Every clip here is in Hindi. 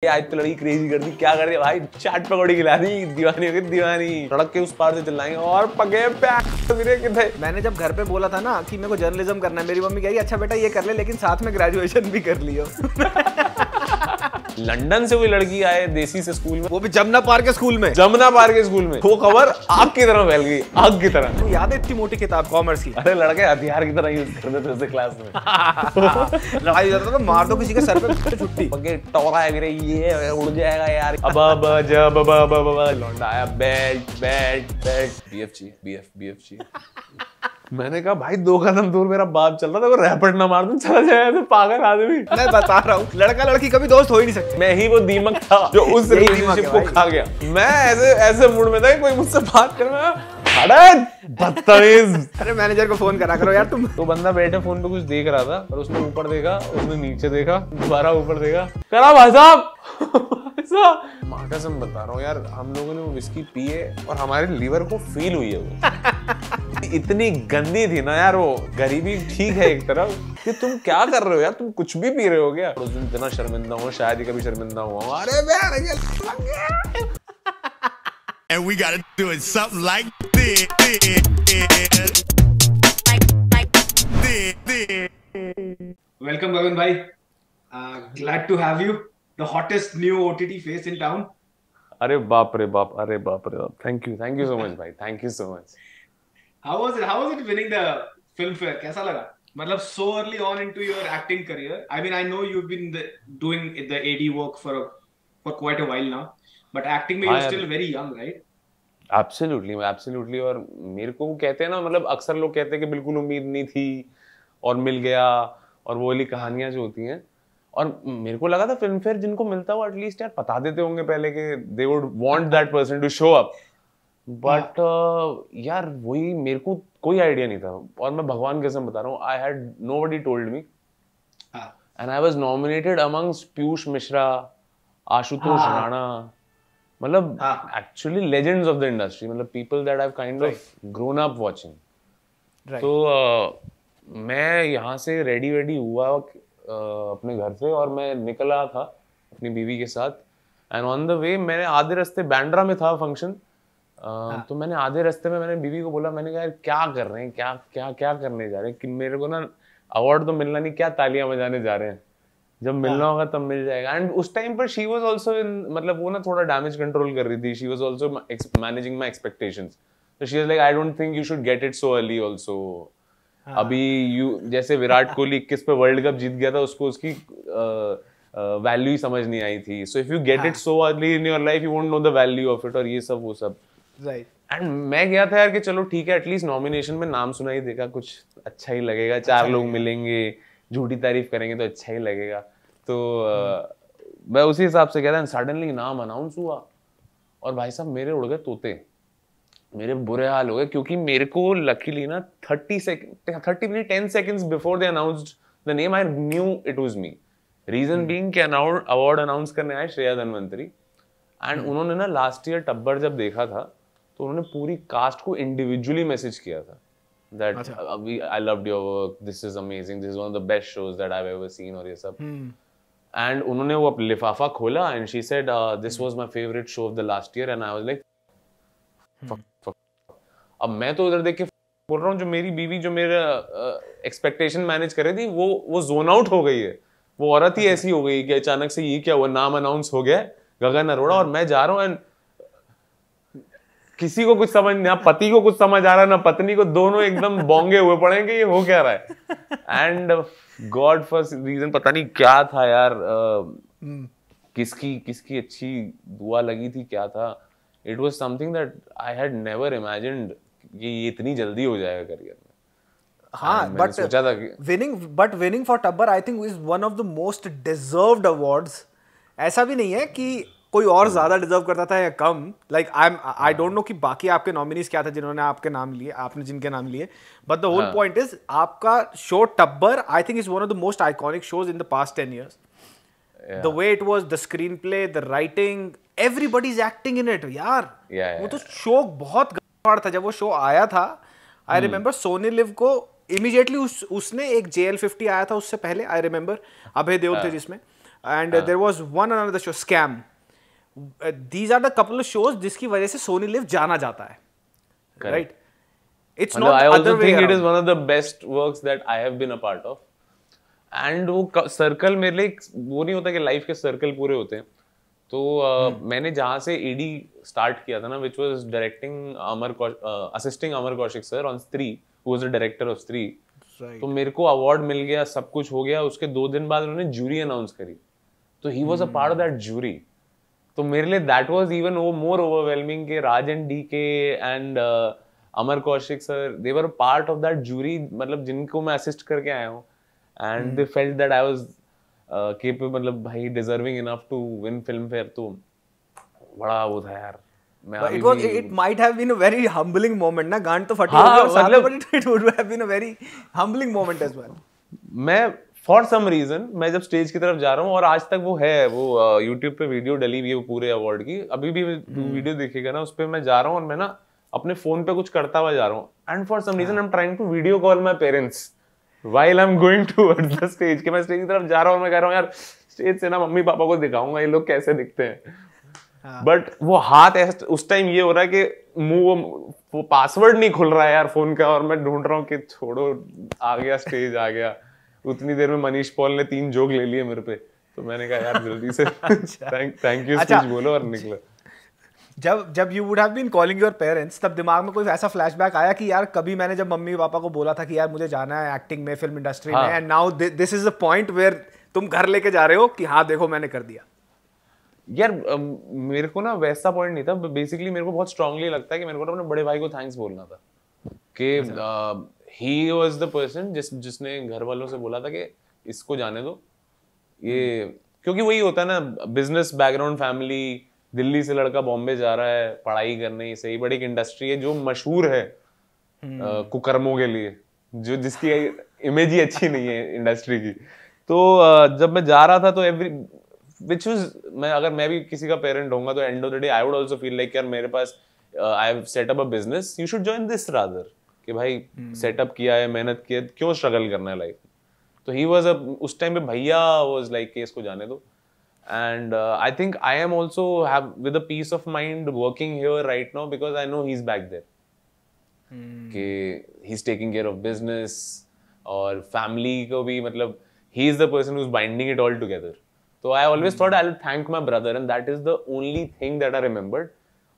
आज तो लड़की क्रेजी कर दी, क्या कर दिया भाई, चाट पकौड़ी खिला दी, दीवानी हो गई दीवानी। सड़क के उस पार से चिल्लाएंगे और पगे पे। मैंने जब घर पे बोला था ना कि मेरे को जर्नलिज्म करना है, मेरी मम्मी कह रही अच्छा बेटा ये कर ले लेकिन साथ में ग्रेजुएशन भी कर लियो। लंदन से कोई लड़की आए देसी से स्कूल में, वो भी जमुना पार्क के स्कूल में, जमुना पार्क के स्कूल में, वो खबर आग की तरह फैल गई, आग की तरह। तो याद है इतनी मोटी किताब कॉमर्स की, अरे लड़के हथियार की तरह यूज करते थे उसे क्लास में। लड़ाई हो जाता था, मार दो किसी के सर पे छुट्टी, पगे टोरा है मेरे, ये उड़ जाएगा यार। अब जब लौंडा आया, बेल्ट बेल्ट बेल्ट, बीएफ। मैंने कहा भाई 2 कदम दूर मेरा बाप चल रहा था, वो रैपट ना मार दूं चला जाए तो पागल आदमी। मैं बता रहा हूँ लड़का लड़की कभी दोस्त हो ही नहीं सकते। मैं ही वो दीमक था जो उस रिलेशनशिप को खा गया। मैं ऐसे मूड में था कि कोई मुझसे बात कर रहा है, बदतमीज। अरे मैनेजर को फोन करा करो यार तुम। तो बंदा बैठे फोन पे कुछ देख रहा था और उसने ऊपर देखा, उसने नीचे देखा, दोबारा ऊपर देखा, करा भाई साहब माँ कसम बता रहा हूँ यार, हम लोगों ने वो विस्की पी है और हमारे लीवर को फील हुई है वो। इतनी गंदी थी ना यार वो। गरीबी ठीक है एक तरफ कि तुम क्या कर रहे हो यार, तुम कुछ भी पी रहे हो क्या। उस दिन इतना शर्मिंदा हुआ, शायद ही कभी शर्मिंदा हुआ। अरे And we gotta do it something like this. Welcome, Gagan bhai. Glad to have you. The hottest new OTT face in town. अरे बाप रे बाप, अरे बाप रे बाप। Thank you so much भाई, thank you so much. How was it winning the Filmfare? कैसा लगा? मतलब so early on into your acting career. I mean, I know you've been doing the AD work for quite a while now. But acting में you're still very young, right? Absolutely. और मेरे को कहते हैं ना, मतलब अक्सर लोग कहते हैं कि बिल्कुल उम्मीद नहीं थी और मिल गया, और वो वाली कहानियां जो होती हैं। और मेरे को लगा था फिल्म फेयर जिनको मिलता हो एटलीस्ट यार बता देते होंगे पहले कि they would want that person to show up. But यार वही मेरे को कोई आइडिया नहीं था। और मैं भगवान कसम बता रहा हूँ, I had nobody told me and I was nominated amongst Piyush Mishra, Ashutosh Rana, मतलब actually legends of the industry, मतलब people that I kind of grown up watching. तो मैं यहाँ से रेडी हुआ अपने घर से और मैं निकला था अपनी बीवी के साथ। एंड ऑन द वे मैंने आधे रास्ते, बैंड्रा में था फंक्शन, तो मैंने आधे रास्ते में मैंने बीवी को बोला, मैंने कहा यार क्या कर रहे हैं, क्या करने जा रहे हैं कि मेरे को ना अवार्ड तो मिलना नहीं, क्या तालियां बजाने जा रहे हैं, जब मिलना होगा तब मिल जाएगा। एंड उस टाइम पर शी वाज आल्सो इन, मतलब वो ना थोड़ा डैमेज कंट्रोल कर रही थी, she was also managing my expectations. तो she was like I don't think you should get it so early also. अभी जैसे विराट कोहली 21 पे वर्ल्ड कप जीत गया था, उसको उसकी वैल्यू ही समझ नहीं आई थी। So if you gate it so early in your life you won't know the value of it, और ये सब वो सब। राइट। एंड मैं गया था यार कि चलो ठीक है, एटलीस्ट नॉमिनेशन में नाम सुनाई देगा, कुछ अच्छा ही लगेगा, 4 लोग मिलेंगे, झूठी तारीफ करेंगे तो अच्छा ही लगेगा। तो मैं उसी हिसाब से गया था। सडनली नाम अनाउंस हुआ और भाई साहब मेरे उड़ गए तोते, मेरे बुरे हाल हो गए, क्योंकि मेरे को लकीली ना 10 seconds before they announced the name I knew it was me. Reason being कि अवार्ड अनाउंस करने आए श्रेया धनवंतरी, एंड उन्होंने ना लास्ट ईयर टब्बर जब देखा था तो उन्होंने पूरी कास्ट को इंडिविजुअली मैसेज किया था that I loved your work, this is amazing, this is one of the best shows that I've ever seen, और ये सब। एंड उन्होंने वो लिफाफा खोला and she said this was my favorite show of the last year, and I was like fuck. अब मैं तो उधर देख के बोल रहा हूँ, जो मेरी बीवी जो मेरा एक्सपेक्टेशन मैनेज कर रही थी वो जोन आउट हो गई है। वो औरत ही ऐसी हो गई कि अचानक से ये क्या हुआ, नाम अनाउंस हो गया गगन अरोड़ा, और मैं जा रहा हूँ एंड किसी को कुछ समझ नहीं, पति को कुछ समझ आ रहा है ना पत्नी को, दोनों एकदम बोंगे हुए पड़े कि ये हो क्या रहा है। एंड गॉड फर्स्ट रीजन पता नहीं क्या था यार, किसकी अच्छी दुआ लगी थी, क्या था। It was something that I had never imagined कि ये इतनी जल्दी हो जाएगा करियर में। हाँ, बट सोचा था कि विनिंग फॉर टब्बर I think is one of the most deserved awards. ऐसा भी नहीं है कि कोई और ज्यादा डिजर्व करता था या कम। लाइक आई डोंट नो कि बाकी आपके नॉमिनीज क्या था जिन्होंने आपके नाम लिए, आपने जिनके नाम लिए, but the whole point is आपका show Tabbar I think is one of the most iconic shows in the past 10 years. The way it was, the screenplay, the writing, everybody's acting in it यार। वो तो शो बहुत गड़बड़ था जब वो शो आया था। आई रिमेम्बर सोनी लिव को इमीडिएटली उसने एक JL50 आया था उससे पहले, आई रिमेम्बर अभय देओल थे जिसमें, and there was one another show, Scam. These are the couple of shows जिसकी वजह से सोनी लिव जाना जाता है, right? It's not I the also other way think it around. is one of the best works that I have been a part of. And वो सर्कल मेरे लिए वो नहीं होता कि लाइफ के सर्कल पूरे होते हैं. तो मैंने जहाँ से एडी स्टार्ट किया था ना, which was directing assisting Amar Kaushik sir on स्त्री, who was the director of स्त्री. Right. तो मेरे को अवार्ड मिल गया, सब कुछ हो गया. उसके 2 दिन बाद उन्होंने जूरी अनाउंस करी, तो he was a part of that jury. तो मेरे लिए that was even more overwhelming के Raj and D K and Amar Kaushik sir, they were part of that jury, मतलब जिनको मैं असिस्ट करके आया हूँ. And they felt that I was capable, मतलब भाई deserving enough to win Filmfare. तो बड़ा वो था यार. It might have been a very humbling moment ना, गांड तो फटी हाँ, होगी और साथ में, मतलब but it would have been a very humbling moment as well. मैं फॉर सम रीजन मैं जब स्टेज की तरफ जा रहा हूँ, और आज तक वो है, वो यूट्यूब पे वीडियो डली हुई है वो पूरे अवार्ड की, अभी भी वीडियो देखेगा ना, उस पर मैं जा रहा हूँ और मैं ना अपने फोन पे कुछ करता हुआ जा रहा हूँ. And for some reason I am trying to video call my parents while I am going towards the stage. कि मैं स्टेज की तरफ जा रहा हूँ और मैं कह रहा हूँ यार स्टेज से ना मम्मी पापा को दिखाऊंगा ये लोग कैसे दिखते हैं. बट वो हाथ ऐसा उस टाइम ये हो रहा है कि मुंह वो पासवर्ड नहीं खुल रहा है यार फोन का, और मैं ढूंढ रहा हूँ कि छोड़ो, आ गया स्टेज आ गया. उतनी देर में मनीष पॉल ने 3 जोक ले लिए मेरे पे, तो मैंने कहा यार जल्दी से थैंक यू स्पीच बोलो और निकलो. जब you would have been calling your parents, तब दिमाग में कोई ऐसा फ्लैशबैक आया कि यार कभी मैंने जब मम्मी पापा को बोला था कि यार मुझे जाना है एक्टिंग में, फिल्म इंडस्ट्री में, and now this is the point where तुम घर लेके जा रहे हो कि हाँ देखो मैंने कर दिया? यार मेरे को ना वैसा पॉइंट नहीं था. बेसिकली मेरे को बहुत स्ट्रांगली लगता है कि मेरे को अपने बड़े भाई को थैंक्स बोलना था कि ही वाज द पर्सन जिसने घर वालों से बोला था कि इसको जाने दो ये, क्योंकि वही होता है ना, बिजनेस बैकग्राउंड फैमिली, दिल्ली से लड़का बॉम्बे जा रहा है पढ़ाई करने, सही बड़ी एक इंडस्ट्री है जो मशहूर है कुकर्मों के लिए, जो जिसकी इमेज ही अच्छी नहीं है इंडस्ट्री की. तो जब मैं जा रहा था तो which was, अगर मैं भी किसी का पेरेंट होऊंगा तो end of the day I would also feel like यार मेरे पास I have set up a business, you should join this rather, कि भाई सेटअप किया है, मेहनत की है, क्यों स्ट्रगल करना है लाइफ. तो ही वाज उस टाइम पे भैया वाज लाइक कि इसको जाने दो. And I think I am also have with a piece of mind working here right now because I know he is back there, कि he is taking care of business और फैमिली को भी, मतलब he is the person who is binding it all together. So I always thought I'll thank my brother, and that is the only thing that I remembered.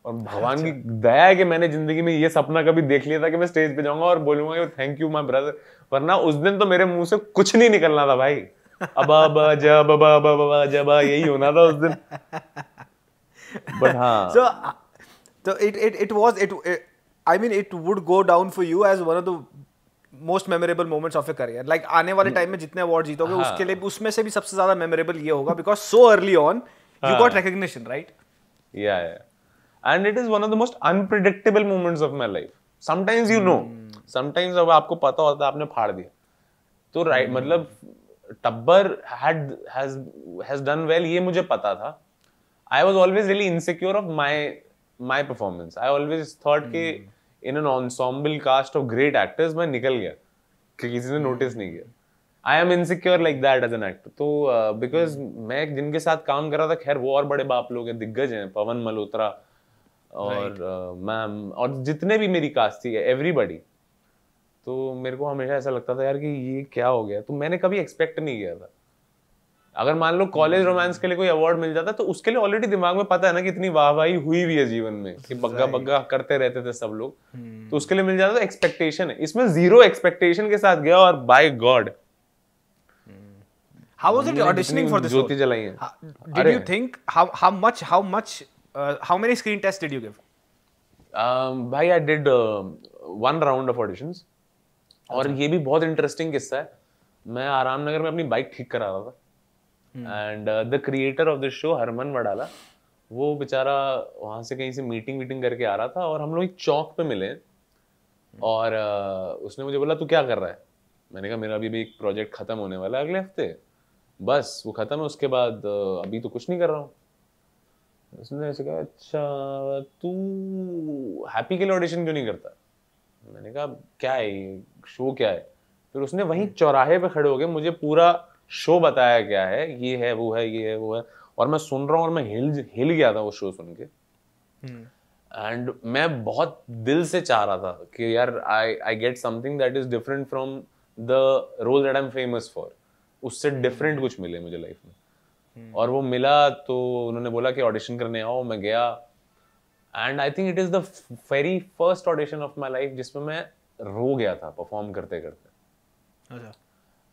और भगवान की दया है कि मैंने जिंदगी में ये सपना कभी देख लिया था कि मैं स्टेज पे जाऊंगा और बोलूंगा कि थैंक यू माय ब्रदर, वरना उस दिन तो मेरे मुंह से कुछ नहीं निकलना था भाई. अब जब यही होना था उस दिन. बट हाँ, so I mean it would go down for you as one of the most memorable moments of a career. Like आने वाले टाइम में जितने अवार्ड जीतोगे उसके लिए उसमें से भी सबसे ज्यादा मेमोरेबल ये होगा because so early on you got recognition, right? या and it is one of the most unpredictable moments of my life. Sometimes you know, sometimes अब आपको पता होता है आपने फाड़ दिया तो राइट, मतलब टब्बर हैज डन वेल ये मुझे पता था. I was always really insecure of my performance. I always thought कि in an ensemble cast of great actors मैं निकल गया कि किसी ने नोटिस नहीं किया. I am insecure like that as an actor. तो because मैं जिनके साथ काम कर रहा था, खैर वो और बड़े बाप लोग हैं, दिग्गज हैं, पवन मल्होत्रा और मैम और जितने भी मेरी कास्ट थी, एवरीबॉडी. तो मेरे को हमेशा ऐसा लगता था यार कि ये क्या हो गया. तो मैंने कभी एक्सपेक्ट नहीं किया था. अगर मान लो कॉलेज रोमांस के लिए कोई अवार्ड मिल जाता तो उसके लिए ऑलरेडी दिमाग में पता है ना कि इतनी वाहवाही हुई हुई है जीवन में कि बग्गा बग्गा करते रहते थे सब लोग, तो उसके लिए मिल जाता तो एक्सपेक्टेशन है. इसमें 0 एक्सपेक्टेशन के साथ गया और by god. How was it auditioning for this role? ज्योति जलाई है. Did you think how many screen tests did you give? भाई I did 1 round of auditions. और ये भी बहुत इंटरेस्टिंग किस्सा है. मैं आराम नगर में अपनी बाइक ठीक करा रहा था and the creator of the show Harman Wadala, वो बेचारा वहां से कहीं से मीटिंग करके आ रहा था और हम लोग एक चौक पे मिले और उसने मुझे बोला तू क्या कर रहा है. मैंने कहा मेरा अभी एक प्रोजेक्ट खत्म होने वाला है अगले हफ्ते, बस वो खत्म है, उसके बाद अभी तो कुछ नहीं कर रहा हूँ. उसने ऐसे कहा अच्छा तू हैप्पी के लिए ऑडिशन क्यों नहीं करता. मैंने कहा क्या है ये शो क्या है. फिर उसने वहीं चौराहे पे खड़े हो गए मुझे पूरा शो बताया क्या है, ये है वो है ये है वो है, और मैं सुन रहा हूँ और मैं हिल गया था वो शो सुन के। एंड मैं बहुत दिल से चाह रहा था कि यार I get something that is different from the role that I am famous for, उससे डिफरेंट कुछ मिले मुझे लाइफ में। और वो मिला, तो उन्होंने बोला कि ऑडिशन करने आओ, मैं गया। And I think it is the very first audition of my life जिसमें मैं रो गया था परफॉर्म करते करते। अच्छा।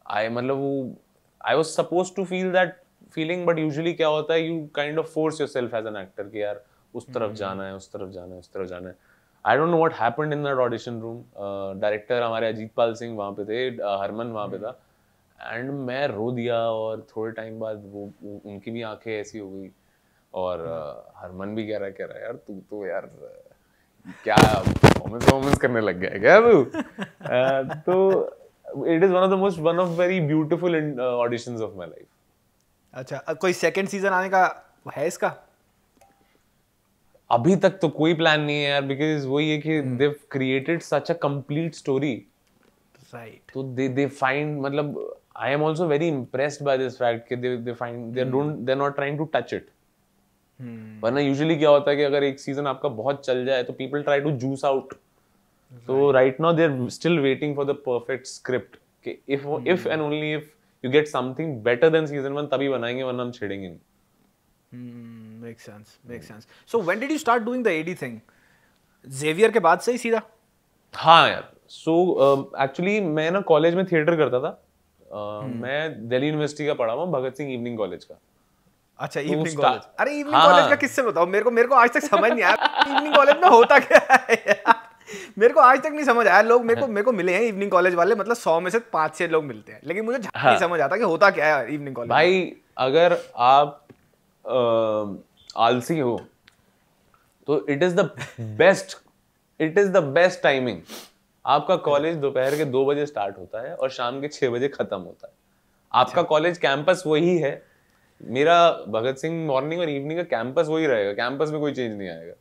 I was supposed to feel that feeling, but usually क्या होता है, you kind of force yourself as an actor कि यार उस तरफ जाना है, उस तरफ जाना है, उस तरफ जाना है। आई don't know what happened in that audition room. Director हमारे अजीत पाल सिंह वहाँ पे थे, हरमन वहाँ पे था, एंड मैं रो दिया। और थोड़े टाइम बाद वो उनकी भी आंखें ऐसी हो गई, और हरमन भी कह रहा है यार तू तो यार क्या परफॉर्मेंस करने लग गया है क्या तू? तो it is one of very beautiful auditions of my life. अच्छा, कोई सेकंड सीजन आने का है इसका? अभी तक तो कोई प्लान नहीं है यार, बिकॉज वही है कि they created such a complete story, right? तो दे फाइंड, मतलब I am also very impressed by this fact कि they find they are not trying to touch it. वरना यूजुअली क्या होता है कि अगर एक सीजन आपका बहुत चल जाए तो people try to juice out. तो right now they are still waiting for the perfect script कि if and only if you get something better than season 1 तभी बनाएंगे, वरना हम छेड़ेंगे नहीं। Makes sense. So when did you start doing the AD thing? Xavier के बाद से ही सीधा? हाँ यार, सो एक्चुअली मैं ना कॉलेज में थिएटर करता था। मैं दिल्ली यूनिवर्सिटी का पढ़ा हूँ, भगत सिंह इवनिंग कॉलेज का। अच्छा, इवनिंग कॉलेज। अरे इवनिंग कॉलेज का किससे बताओ, मेरे को आज तक समझ नहीं आया इवनिंग कॉलेज में होता क्या है। मेरे को आज तक नहीं समझ आया। लोग मेरे को मिले हैं इवनिंग कॉलेज वाले, मतलब 100 में से 5-6 लोग मिलते हैं, लेकिन मुझे नहीं समझ आता कि होता क्या है इवनिंग कॉलेज। भाई अगर आप आलसी हो तो it is the best timing. आपका कॉलेज दोपहर के 2 बजे स्टार्ट होता है और शाम के 6 बजे खत्म होता है। आपका कॉलेज कैंपस वही है, मेरा भगत सिंह मॉर्निंग और इवनिंग का कैंपस वही रहेगा। कैंपस में कोई चेंज नहीं आएगा,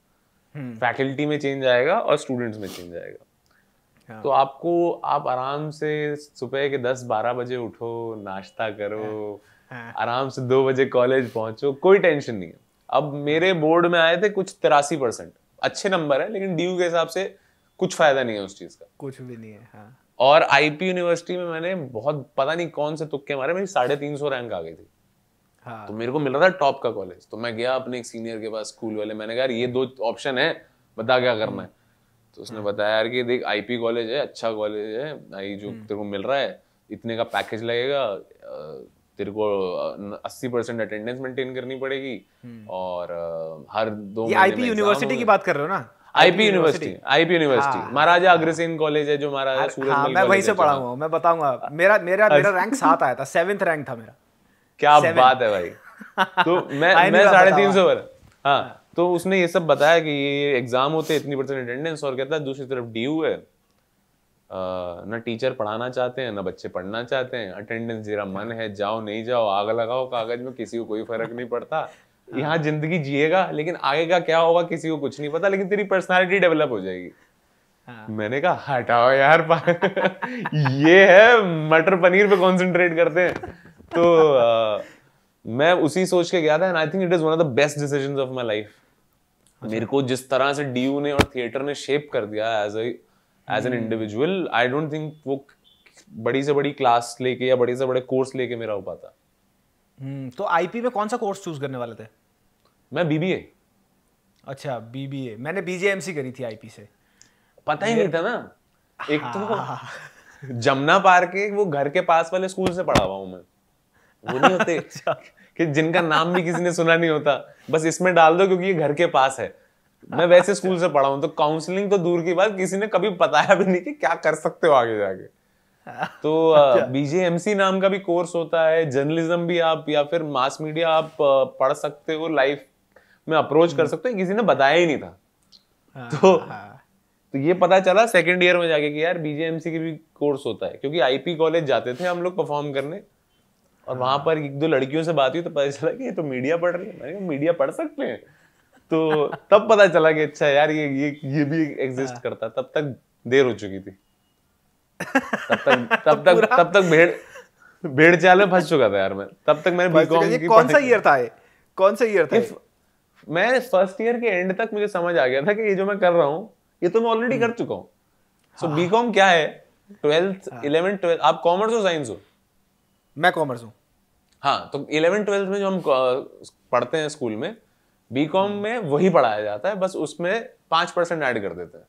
फैकल्टी में चेंज आएगा और स्टूडेंट्स में चेंज आएगा। तो आप आराम से सुबह के 10-12 बजे उठो, नाश्ता करो, आराम से 2 बजे कॉलेज पहुंचो, कोई टेंशन नहीं है। अब मेरे बोर्ड में आए थे कुछ 83%, अच्छे नंबर है, लेकिन ड्यू के हिसाब से कुछ फायदा नहीं है उस चीज का, कुछ भी नहीं है। हाँ। और आईपी यूनिवर्सिटी में मैंने बहुत पता नहीं कौन से तुक्के मारे, मेरी 350 रैंक आ गई थी। हाँ। तो मेरे को मिल रहा था टॉप का कॉलेज। तो मैं गया अपने एक सीनियर के पास, स्कूल वाले, मैंने कहा ये 2 ऑप्शन है, बता क्या करना है। तो उसने बताया यार कि देख आईपी कॉलेज है, अच्छा कॉलेज है, जो तेरे को मिल रहा है, इतने का पैकेज लगेगा, तेरे को 80% अटेंडेंस मेंटेन करनी पड़ेगी, और हर 2 महीने में आईपी यूनिवर्सिटी की बात कर रहे हो ना? IP university Maharaja Agrasen college है जो महाराजा सूरजमल, मैं वहीं से पढ़ा हूँ, मैं बताऊंगा। मेरा रैंक 7 आया था, 7th रैंक था मेरा। क्या बात है भाई। तो मैं 350 पर। हाँ, तो उसने ये सब बताया कि ये एग्जाम होते हैं, इतनी % अटेंडेंस, और कहता है दूसरी तरफ ड्यू है, ना टीचर पढ़ाना चाहते हैं ना बच्चे पढ़ना चाहते हैं, अटेंडेंस जरा मन है, जाओ नहीं जाओ, आग लगाओ कागज में, किसी को कोई फर्क नहीं पड़ता। यहाँ जिंदगी जिएगा, लेकिन आगे का क्या होगा किसी को कुछ नहीं पता, लेकिन तेरी पर्सनालिटी डेवलप हो जाएगी। मैंने कहा हटाओ यार ये है मटर पनीर पे कंसंट्रेट करते हैं। तो मैं उसी सोच के गया था, and I think it is one of the best decisions of my life. मेरे को जिस तरह से डीयू ने और थिएटर ने शेप कर दिया as an individual, I don't think वो बड़ी से बड़ी क्लास लेके या बड़े से बड़े कोर्स लेके मेरा हो पाता। तो आईपी में कौन सा कोर्स चूज करने वाले थे? मैं बीबीए। अच्छा, बीबीए। मैंने बीजेएमसी करी थी आईपी से। पता ही नहीं था ना। एक तो जमुना पार्क के वो घर के पास वाले स्कूल से पढ़ा हुआ हूं मैं। वो नहीं होते कि जिनका नाम भी किसी ने सुना नहीं होता, बस इसमें डाल दो क्योंकि ये घर के पास है। मैं वैसे स्कूल से पढ़ा हूं, तो काउंसलिंग तो दूर की बात, किसी ने कभी बताया भी नहीं कि क्या कर सकते हो आगे जाके। तो बीजेएमसी नाम का भी कोर्स होता है, जर्नलिज्म भी आप या फिर मास मीडिया आप पढ़ सकते हो, लाइफ में अप्रोच कर सकते हो, किसी ने बताया ही नहीं था। तो ये पता चला सेकंड ईयर में जाके कि यार बीजेएमसी की भी कोर्स होता है, क्योंकि आईपी कॉलेज जाते थे हम लोग परफॉर्म करने, और वहां पर 1-2 लड़कियों से बात हुई तो पता चला कि ये तो मीडिया पढ़ रही है। मैंने कहा मीडिया पढ़ सकते हैं, तो तब पता चला कि अच्छा यार ये भी एग्जिस्ट करता। तब तक देर हो चुकी थी। तब तक भेड़ चाल में फंस चुका था यार मैं, तब तक मैंने बीकॉम की कौन सा ईयर था ये, कौन सा ईयर था? मैं फर्स्ट ईयर के एंड तक मुझे समझ आ गया था कि ये जो मैं कर रहा हूँ ये तो मैं ऑलरेडी कर चुका हूँ। सो बीकॉम क्या है, 12th 11th 12th, आप कॉमर्स हो साइंस हो? मैं कॉमर्स हूँ। हाँ, तो 11th 12th में जो हम पढ़ते हैं स्कूल में, बीकॉम में वही पढ़ाया जाता है, बस उसमें 5% ऐड कर देते हैं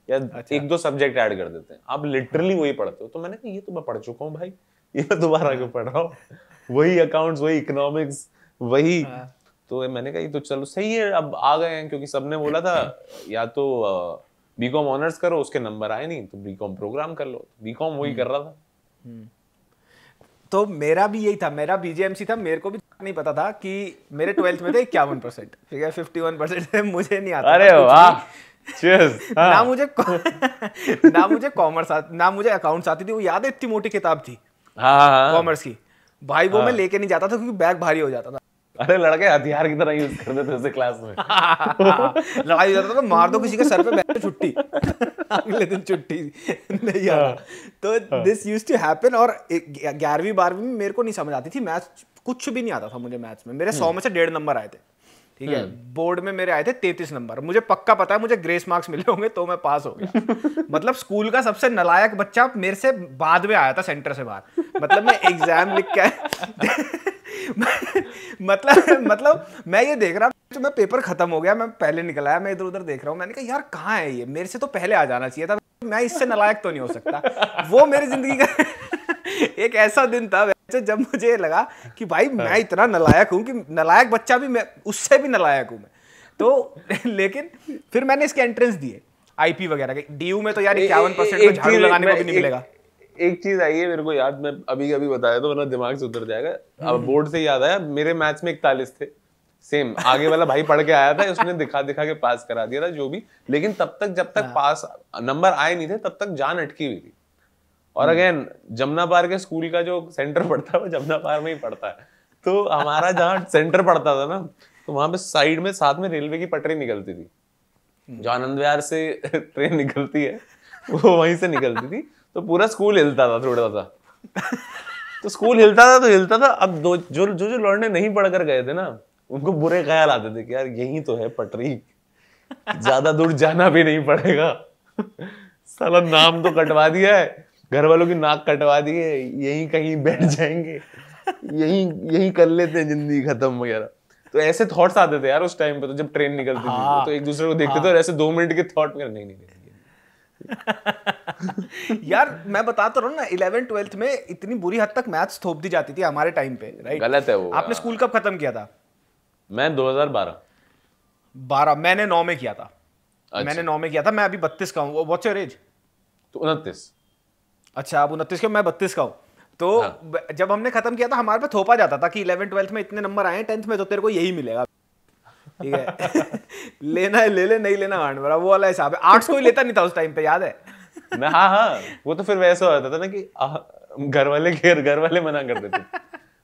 या अच्छा। 1-2 सब्जेक्ट ऐड कर देते हैं, आप लिटरली वही पढ़ते हो। तो मैंने कहा ये तो मैं पढ़ चुका हूँ भाई, ये मैं दोबारा क्यों पढ़ रहा हूँ, वही अकाउंट्स, वही इकोनॉमिक्स, वही। तो मैंने कहा ये तो चलो सही है, अब आ गए हैं, क्योंकि सबने बोला था या तो बीकॉम ऑनर्स करो, उसके नंबर आए नहीं तो बीकॉम प्रोग्राम कर लो, बीकॉम वही कर रहा था। तो मेरा भी यही था, मेरा बीजेएमसी था, मेरे को भी नहीं पता था कि मेरे 12th में थे 51%, ठीक है 51% मुझे नहीं आता। अरे वाह, चीयर्स। ना मुझे कॉमर्स ना मुझे अकाउंट्स आती थी। वो याद है इतनी मोटी किताब थी कॉमर्स की, भाई वो मैं लेके नहीं जाता था क्योंकि बैग भारी हो जाता था। अरे लड़के हथियार की तरह यूज करते थे उसे क्लास में। लड़ाई हो जाता था, मार दो किसी के सर पे, बैठ छुट्टी, अगले दिन छुट्टी नहीं आना। तो दिस यूज्ड टू हैपन। और 11वीं 12वीं में मेरे को नहीं समझ आती थी मैथ्स, कुछ भी नहीं आता था मुझे मैथ्स में। मेरे 100 में से 1.5 नंबर आए थे, ठीक है। बोर्ड में मेरे आए थे 33 नंबर। मुझे पक्का पता है मुझे ग्रेस मार्क्स मिले होंगे तो मैं पास हो गया। मतलब स्कूल का सबसे नालायक बच्चा मेरे से बाद में आया था सेंटर से बाहर। मतलब मैं एग्जाम लिख के मतलब मैं ये देख रहा हूँ, मैं पेपर खत्म हो गया, मैं पहले निकल आया, मैं इधर उधर देख रहा हूँ, मैंने कहा यार कहाँ है ये, मेरे से तो पहले आ जाना चाहिए था, मैं इससे नालायक तो नहीं हो सकता। वो मेरी जिंदगी का एक ऐसा दिन था जब मुझे लगा कि भाई मैं इतना नालायक हूँ कि नालायक बच्चा भी, मैं उससे भी नालायक हूँ मैं तो। लेकिन फिर मैंने इसके एंट्रेंस दिए आईपी वगैरह के। डीयू में तो यार 51% को झाड़ू लगाने को भी नहीं मिलेगा। एक चीज आई है मेरे को याद, मैं अभी अभी बताया तो वरना दिमाग से उतर जाएगा। अब बोर्ड से याद आया, मेरे मैथ्स में 41 थे, सेम आगे वाला भाई पढ़ के आया था, उसने दिखा दिखा के पास करा दिया था जो भी। लेकिन तब तक जब तक पास नंबर आए नहीं थे तब तक जान अटकी हुई थी। और अगेन जमुना पार के स्कूल का जो सेंटर पड़ता है वो जमुना पार में ही पड़ता है। तो हमारा जहाँ सेंटर पड़ता था ना, तो वहां पे साइड में साथ में रेलवे की पटरी निकलती थी, जो आनंद विहार से ट्रेन निकलती है वो वहीं से निकलती थी। तो पूरा स्कूल हिलता था थोड़ा सा। तो स्कूल हिलता था तो हिलता था। अब जो लौंडे नहीं पढ़ कर गए थे ना, उनको बुरे ख्याल आते थे कि यार यही तो है पटरी, ज्यादा दूर जाना भी नहीं पड़ेगा। साला नाम तो कटवा दिया है, घर वालों की नाक कटवा दी है, यहीं कहीं बैठ जाएंगे, यहीं कर लेते हैं, जिंदगी खत्म वगैरह। तो ऐसे थॉट्स आते थे यार उस टाइम पे। तो जब ट्रेन निकलती थी तो एक दूसरे को देखते थे और ऐसे 2 मिनट के थॉट में नहीं यार मैं बताता रहा हूँ ना, 11th 12th में इतनी बुरी हद तक मैथ्स थोप दी जाती थी हमारे टाइम पे, राइट? गलत है वो। आपने स्कूल कब खत्म किया था? मैं 2012। मैंने 9 में किया था। अच्छा। मैंने 9 में किया था। मैं अभी 32 का हूँ। What's your age? तो 29। अच्छा, आप 29 के, मैं 32 का हूँ। तो जब हमने खत्म किया था हमारे पे थोपा जाता था कि 11th 12th में इतने नंबर आए, 10th में तो तेरे को यही मिलेगा, ठीक है। लेना है ले ले, नहीं लेना हांड भरा, वो वाला हिसाब है। आर्ट्स कोई लेता नहीं था उस टाइम पे, याद है ना? हाँ, वो तो फिर वैसा होता था ना कि घर वाले मना कर देते थे।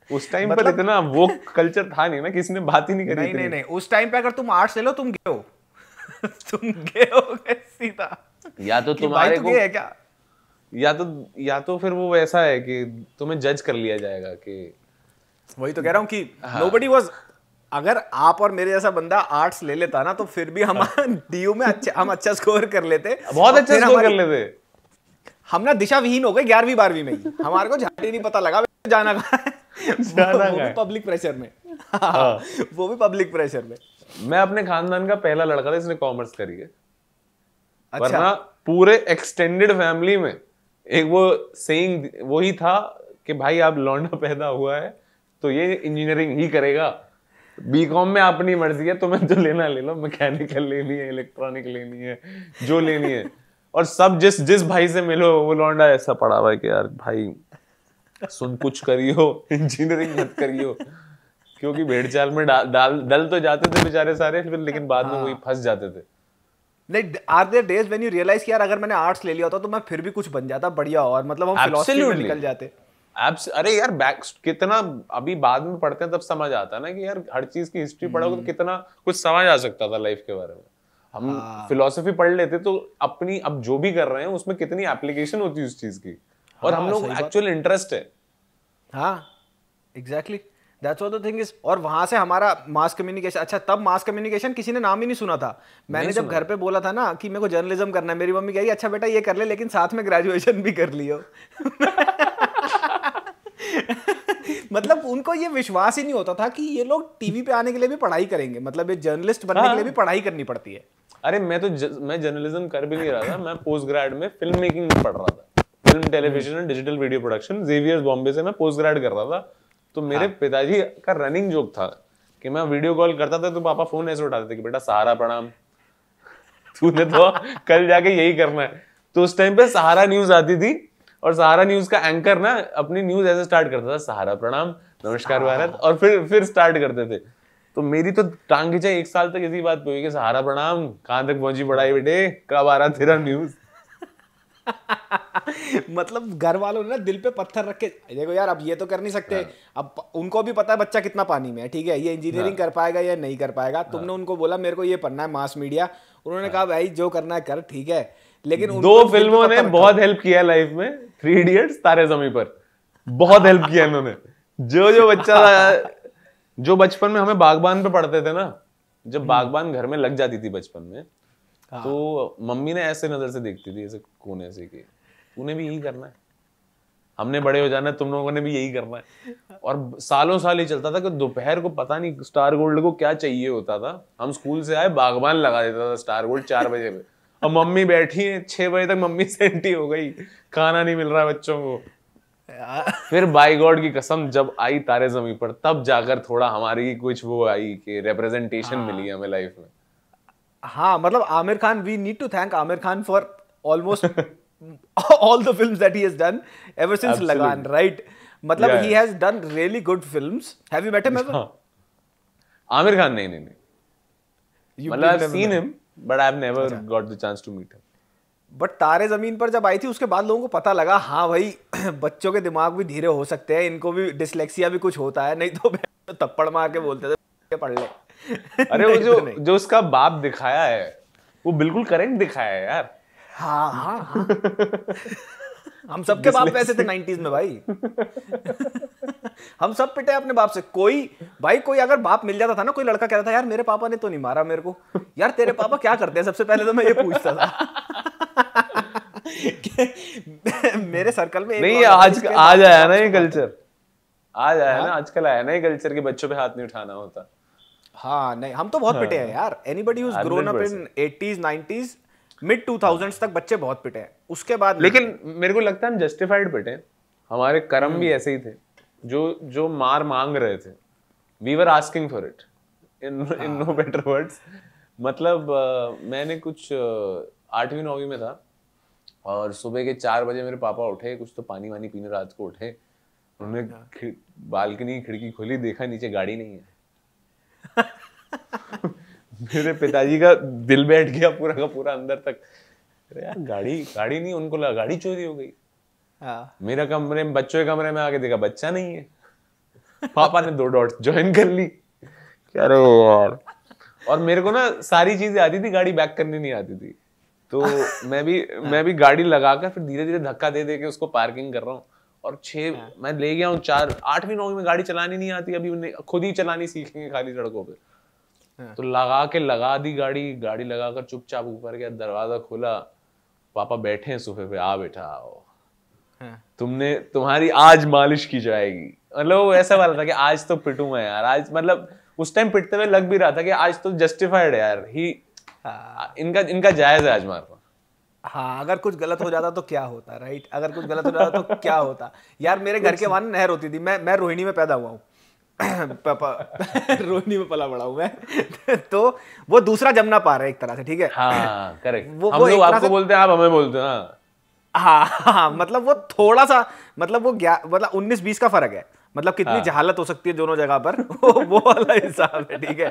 उस टाइम पर इतना वो कल्चर था नहीं ना, किसी ने बात ही नहीं करी। नहीं, उस टाइम पे अगर तुम आर्ट्स ले लो तुम गए हो। तुम गए हो सीधा। या तो तुम्हारे को है क्या, या तो फिर वो वैसा है कि तुम्हें जज कर लिया जाएगा कि। वही तो कह रहा हूँ कि nobody was, अगर आप और मेरे जैसा बंदा आर्ट्स ले लेता ना तो फिर भी हम डीयू में हम अच्छा स्कोर कर लेते, बहुत अच्छा स्कोर कर लेते। हम ना दिशा विहीन हो गए 11वीं 12वीं में ही। हमारे को झाड़ी नहीं पता लगा जाना कहाँ है। वो भी पब्लिक प्रेशर में। वो भी पब्लिक प्रेशर में। मैं अपने खानदान का पहला लड़का था इसने कॉमर्स करी है। अच्छा। वरना पूरे एक्सटेंडेड फैमिली में एक वो सेइंग वही था कि भाई आप लौंडा पैदा हुआ है तो ये इंजीनियरिंग ही करेगा, बीकॉम में अपनी मर्जी है, तुम्हें जो लेना ले लो, मैकेनिकल लेनी है, इलेक्ट्रॉनिक लेनी है, जो लेनी है। और सब जिस भाई से मिलो वो लौंडा ऐसा पड़ा हुआ है कि यार भाई सुन कुछ करियो, इंजीनियरिंग मत करियो, क्योंकि भेड़चाल में डल तो जाते थे बेचारे सारे, लेकिन बाद में वही फंस जाते थे। नहीं, are there days when you realize कि यार अगर मैंने आर्ट्स ले लिया होता तो मैं फिर भी कुछ बन जाता बढ़िया, और मतलब हम फिलॉसफी में निकल जाते। अरे यार कितना अभी बाद में पढ़ते हैं तब समझ आता है ना कि यार हर चीज की हिस्ट्री पढ़ोगे तो कितना कुछ समझ आ सकता था लाइफ के बारे में। हम फिलॉसफी पढ़ लेते तो अपनी अब जो भी कर रहे हैं उसमें कितनी एप्लीकेशन होती है उस चीज की, और हम लोग एक्चुअल इंटरेस्ट है। हाँ exactly, that's what the thing is. और वहां से हमारा मास कम्युनिकेशन, अच्छा तब मास कम्युनिकेशन किसी ने नाम ही नहीं सुना था। मैंने जब घर पे बोला था ना कि मेरे को जर्नलिज्म करना है, मेरी मम्मी कही अच्छा बेटा ये कर ले लेकिन साथ में ग्रेजुएशन भी कर लियो। मतलब उनको ये विश्वास ही नहीं होता था कि ये लोग टीवी पे आने के लिए भी पढ़ाई करेंगे, मतलब ये जर्नलिस्ट बनने के लिए भी पढ़ाई करनी पड़ती है। अरे मैं जर्नलिज्म कर भी नहीं रहा था, मैं पोस्ट ग्रेड में फिल्म मेकिंग में पढ़ रहा था, film television and digital video production, Xavier's Bombay से मैं पोस्ट ग्रेड कर रहा था। तो मेरे पिताजी का रनिंग जोक था कि मैं वीडियो कॉल करता था तो पापा फोन ऐसे उठाते थे कि बेटा सहारा प्रणाम, तूने तो कल जाके यही करना है। तो उस टाइम पे सहारा न्यूज आती थी और सहारा न्यूज का एंकर ना अपनी न्यूज ऐसे स्टार्ट करता था, सहारा प्रणाम, नमस्कार भारत, और फिर स्टार्ट करते थे। तो मेरी तो टांग खींचा 1 साल तक इसी बात पे हुई कि सहारा प्रणाम, कहां तक पहुंची पढ़ाई बेटे, कब आ रहा तेरा न्यूज। मतलब घर वालों ने ना दिल पे पत्थर रख के, देखो यार अब ये तो कर नहीं सकते, अब उनको भी पता है बच्चा कितना पानी में है, ठीक है ये इंजीनियरिंग कर पाएगा या नहीं कर पाएगा। तुमने उनको बोला मेरे को ये पढ़ना है मास मीडिया, उन्होंने कहा भाई जो करना है कर, ठीक है। लेकिन 2 फिल्मों ने बहुत हेल्प किया लाइफ में, 3 इडियट्स, तारे ज़मीं पर, बहुत हेल्प किया इन्होंने। जो बच्चा जो बचपन में हमें बागबान पे पढ़ते थे ना, जब बागबान घर में लग जाती थी बचपन में, तो मम्मी ने ऐसे नजर से देखती थी, ऐसे कोने से कि तूने भी यही करना है, हमने बड़े हो जाना है, तुम लोगों ने भी यही करना है। और सालों साल ही चलता था कि दोपहर को पता नहीं स्टार गोल्ड को क्या चाहिए होता था, हम स्कूल से आए बागबान लगा देता था स्टार गोल्ड 4 बजे पे, और मम्मी बैठी है 6 बजे तक, मम्मी सेंटी हो गई, खाना नहीं मिल रहा है बच्चों को। फिर बाय गॉड की कसम जब आई तारे ज़मीं पर, तब जाकर थोड़ा हमारी कुछ वो आई कि रिप्रेजेंटेशन मिली हमें लाइफ में। हाँ मतलब Aamir Khan, we need to thank Aamir Khan for almost all the films that he has done ever since Lagan, right? मतलब he has done really good films. Have you met him ever? Aamir Khan नहीं। मतलब I've seen him, but I've never got the chance to meet him. But तारे जमीन पर जब आई थी उसके बाद लोगों को पता लगा हाँ भाई बच्चों के दिमाग भी धीरे हो सकते हैं, इनको भी डिसलेक्सिया भी कुछ होता है, नहीं तो थप्पड़ मार के बोलते थे पढ़ ले। अरे वो जो उसका बाप दिखाया है वो बिल्कुल करेक्ट दिखाया है यार। हाँ। हम सबके बाप वैसे थे 90s में भाई। हम सब पिटे अपने बाप से। कोई अगर बाप मिल जाता था ना, कोई लड़का कहता था यार मेरे पापा ने तो नहीं मारा मेरे को, यार तेरे पापा क्या करते हैं, सबसे पहले तो मैं ये पूछता था। मेरे सर्कल में नहीं, आज आया ना ये कल्चर, आज आया ना, आजकल आया ना ये कल्चर के बच्चों पे हाथ नहीं उठाना होता। हाँ नहीं, हम तो बहुत पिटे हैं यार। Anybody who is grown up in 80s 90s mid 2000s तक बच्चे बहुत पिटे हैं, उसके बाद लेकिन मेरे को लगता है हम जस्टिफाइड पिटे हैं, हमारे कर्म भी ऐसे ही थे, जो मार मांग रहे थे, we were asking for it in no better words. मतलब मैंने कुछ 8वीं 9वीं में था और सुबह के 4 बजे मेरे पापा उठे, कुछ तो पानी वानी पीने रात को उठे, उन्होंने बालकनी खिड़की खोली, देखा नीचे गाड़ी नहीं है। मेरे पिताजी का दिल बैठ गया पूरा का पूरा अंदर तक, अरे यार गाड़ी नहीं, उनको लगा गाड़ी चोरी हो गई। मेरा कमरे में, बच्चों के कमरे में आके देखा बच्चा नहीं है। पापा ने 2 डॉट्स ज्वाइन कर ली। अरे यार, और मेरे को ना सारी चीजें आती थी, गाड़ी बैक करनी नहीं आती थी, तो मैं भी गाड़ी लगाकर फिर धीरे धीरे धक्का दे के उसको पार्किंग कर रहा हूँ। और 6 मैं ले गया हूँ 4 8वीं 9वीं में गाड़ी चलानी नहीं आती, अभी खुद ही चलानी सीखेंगे खाली सड़कों पे। तो लगा दी गाड़ी लगाकर चुपचाप ऊपर गया, दरवाजा खोला, पापा बैठे हैं सोफे पे, आ बेटा आओ, तुम्हारी आज मालिश की जाएगी। मतलब वो ऐसा वाला था कि आज तो पिटूं मैं यार, आज मतलब उस टाइम पिटते हुए लग भी रहा था कि आज तो जस्टिफाइड है यार, इनका जायज है आज मारना। हाँ, अगर कुछ गलत हो जाता तो क्या होता, राइट? अगर कुछ गलत हो जाता तो क्या होता यार। मेरे घर के वहां नहर होती थी, मैं रोहिणी में पैदा हुआ हूँ। पापा रोहिणी में पला बड़ा हूँ मैं। तो वो दूसरा जमुना पार है एक तरह से, ठीक है? हाँ करेक्ट, हम लोग आपको बोलते हैं, आप हमें बोलते हैं। हाँ, मतलब वो थोड़ा सा, मतलब वो 19-20 का फर्क है, मतलब कितनी जहालत हो सकती है दोनों जगह पर, वो वाला हिसाब है, ठीक है?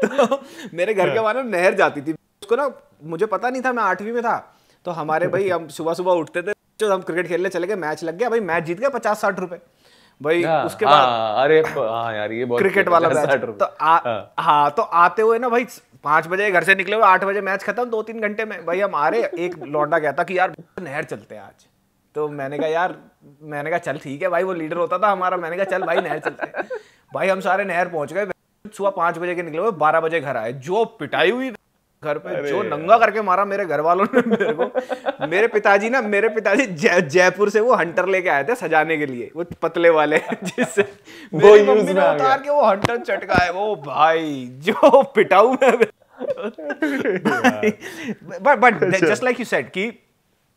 तो मेरे घर के वहां ना नहर जाती थी, उसको ना मुझे पता नहीं था, मैं 8वीं में था, तो हमारे भाई हम सुबह उठते थे, जो हम क्रिकेट खेलने चले गए, मैच लग गया भाई, मैच जीत गया 50-60 रुपए भाई। उसके बाद अरे हाँ यार, ये बहुत क्रिकेट वाला मैच, तो तो आते हुए ना भाई 5 बजे घर से निकले हुए, 8 बजे मैच खत्म, 2-3 घंटे में भाई हम आ रहे। एक लौंडा कहता कि यार नहर चलते हैं आज, तो मैंने कहा यार, मैंने कहा चल ठीक है भाई, वो लीडर होता था हमारा, मैंने कहा चल भाई नहर चलते हैं। भाई हम सारे नहर पहुंच गए, सुबह 5 बजे के निकले हुए, 12 बजे घर आए। जो पिटाई हुई घर पे, जो नंगा करके मारा मेरे घर वालों ने मेरे को। मेरे पिताजी जयपुर से वो हंटर लेके आए थे सजाने के लिए, वो पतले वाले जिससे मेरी मम्मी ने उतार के वो हंटर चटका है वो। भाई जो पिटाऊ में but just like you said कि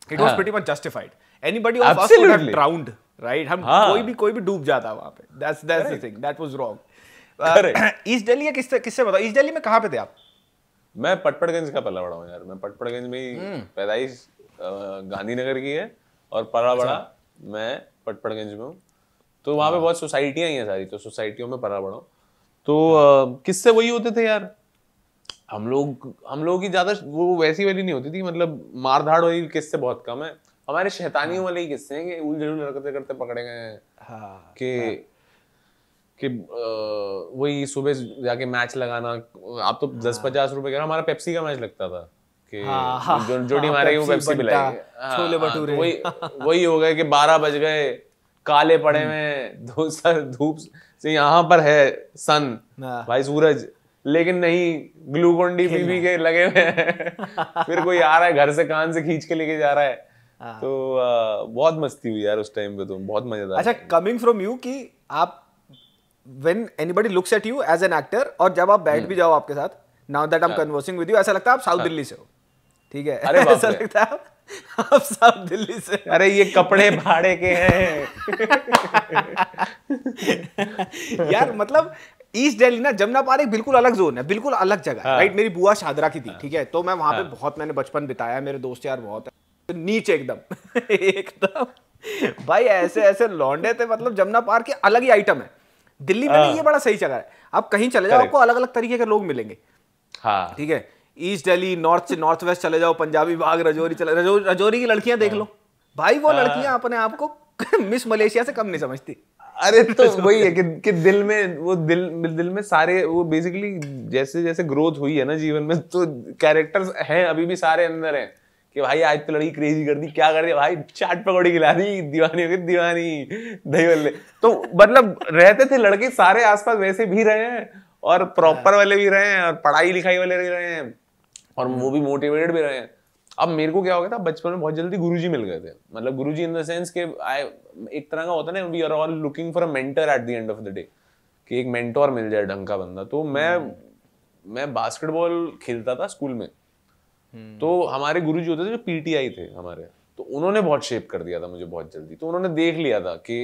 it was pretty much justified. Anybody of us would have drowned, right? हम कोई भी डूब जाता वहां पे। That's the thing. That was wrong. East Delhi या किससे बताओ, ईस्ट दिल्ली में कहाँ पे थे आप? मैं पटपड़गंज का पला बड़ा हूँ यार। मैं पटपड़गंज में ही पैदाइश गांधीनगर की है और पला बड़ा मैं पटपड़गंज में हूँ। तो वहाँ पे बहुत सोसाइटियाँ ही हैं सारी, तो सोसाइटियों में पला बड़ा हूँ। तो किससे वही होते थे यार, हम लोग की ज्यादा वो वैसी वाली नहीं होती थी, मतलब मारधाड़ वाली किस्से बहुत कम है। हमारे शैतानियों वाले ही किस्से हैं कि उलझुल हरकतें करते पकड़े गए हैं कि वही सुबह जाके मैच लगाना। आप तो 10-50 रुपए का हमारा पेप्सी का मैच लगता था कि जो टीम हारेगी वो पेप्सी पिलाएगी, छोले भटूरे। वही हो गए कि 12 बज गए, काले पड़े में धूप से यहाँ पर है सन भाई सूरज, लेकिन नहीं ग्लूकोन डी पी के लगे हुए हैं। फिर कोई आ रहा है घर से, कान से खींच के लेके जा रहा है। तो बहुत मस्ती हुई यार उस टाइम पे, तो बहुत मजेदार। अच्छा, कमिंग फ्रॉम यू कि आप when anybody looks at you as an actor, और जब आप बैठ भी जाओ आपके साथ, now that I'm conversing with you, ऐसा लगता है आप साउथ दिल्ली से हो, ठीक है? अरे ऐसा लगता है आप साउथ दिल्ली से। अरे ये कपड़े भाड़े के हैं। यार मतलब ईस्ट दिल्ली ना, जमुना पार्क एक बिल्कुल अलग जोन है, बिल्कुल अलग जगह है, राइट? मेरी बुआ शादरा की थी, ठीक है? तो मैं वहां पे बहुत मैंने बचपन बिताया, मेरे दोस्त यार बहुत है। नीचे एकदम एकदम भाई ऐसे लौंडे थे, मतलब जमुना पार्क के अलग ही आइटम है। दिल्ली में नहीं, ये बड़ा सही जगह है। आप कहीं चले जाओ, आपको अलग अलग तरीके के लोग मिलेंगे, ठीक है? ईस्ट दिल्ली, नॉर्थ से नॉर्थ वेस्ट चले जाओ, पंजाबी बाग, रजौरी की लड़कियां देख लो भाई, वो लड़कियां अपने आप को मिस मलेशिया से कम नहीं समझती। अरे तो वही है कि दिल में सारे वो बेसिकली जैसे जैसे ग्रोथ हुई है ना जीवन में, तो कैरेक्टर्स हैं अभी भी सारे अंदर हैं कि भाई आज तो लड़की क्रेजी कर दी, क्या कर दिया भाई, चाट पकौड़ी खिला दी, दीवानी हो गई दीवानी, दही बल्ले। तो मतलब रहते थे लड़के सारे आसपास वैसे भी रहे हैं, और प्रॉपर वाले भी रहे हैं, और पढ़ाई लिखाई वाले भी रहे हैं, और वो भी मोटिवेटेड भी रहे हैं। अब मेरे को क्या हो गया था, बचपन में बहुत जल्दी गुरुजी मिल गए थे। मतलब गुरुजी इन द सेंस के एक तरह का होता है ना, we are all looking for a mentor at the end of the day, कि एक मेंटोर मिल जाए ढंग का बंदा। तो मैं बास्केटबॉल खेलता था स्कूल में, तो हमारे गुरुजी होते थे जो पीटीआई थे हमारे, तो उन्होंने बहुत शेप कर दिया था मुझे बहुत जल्दी। तो उन्होंने देख लिया था कि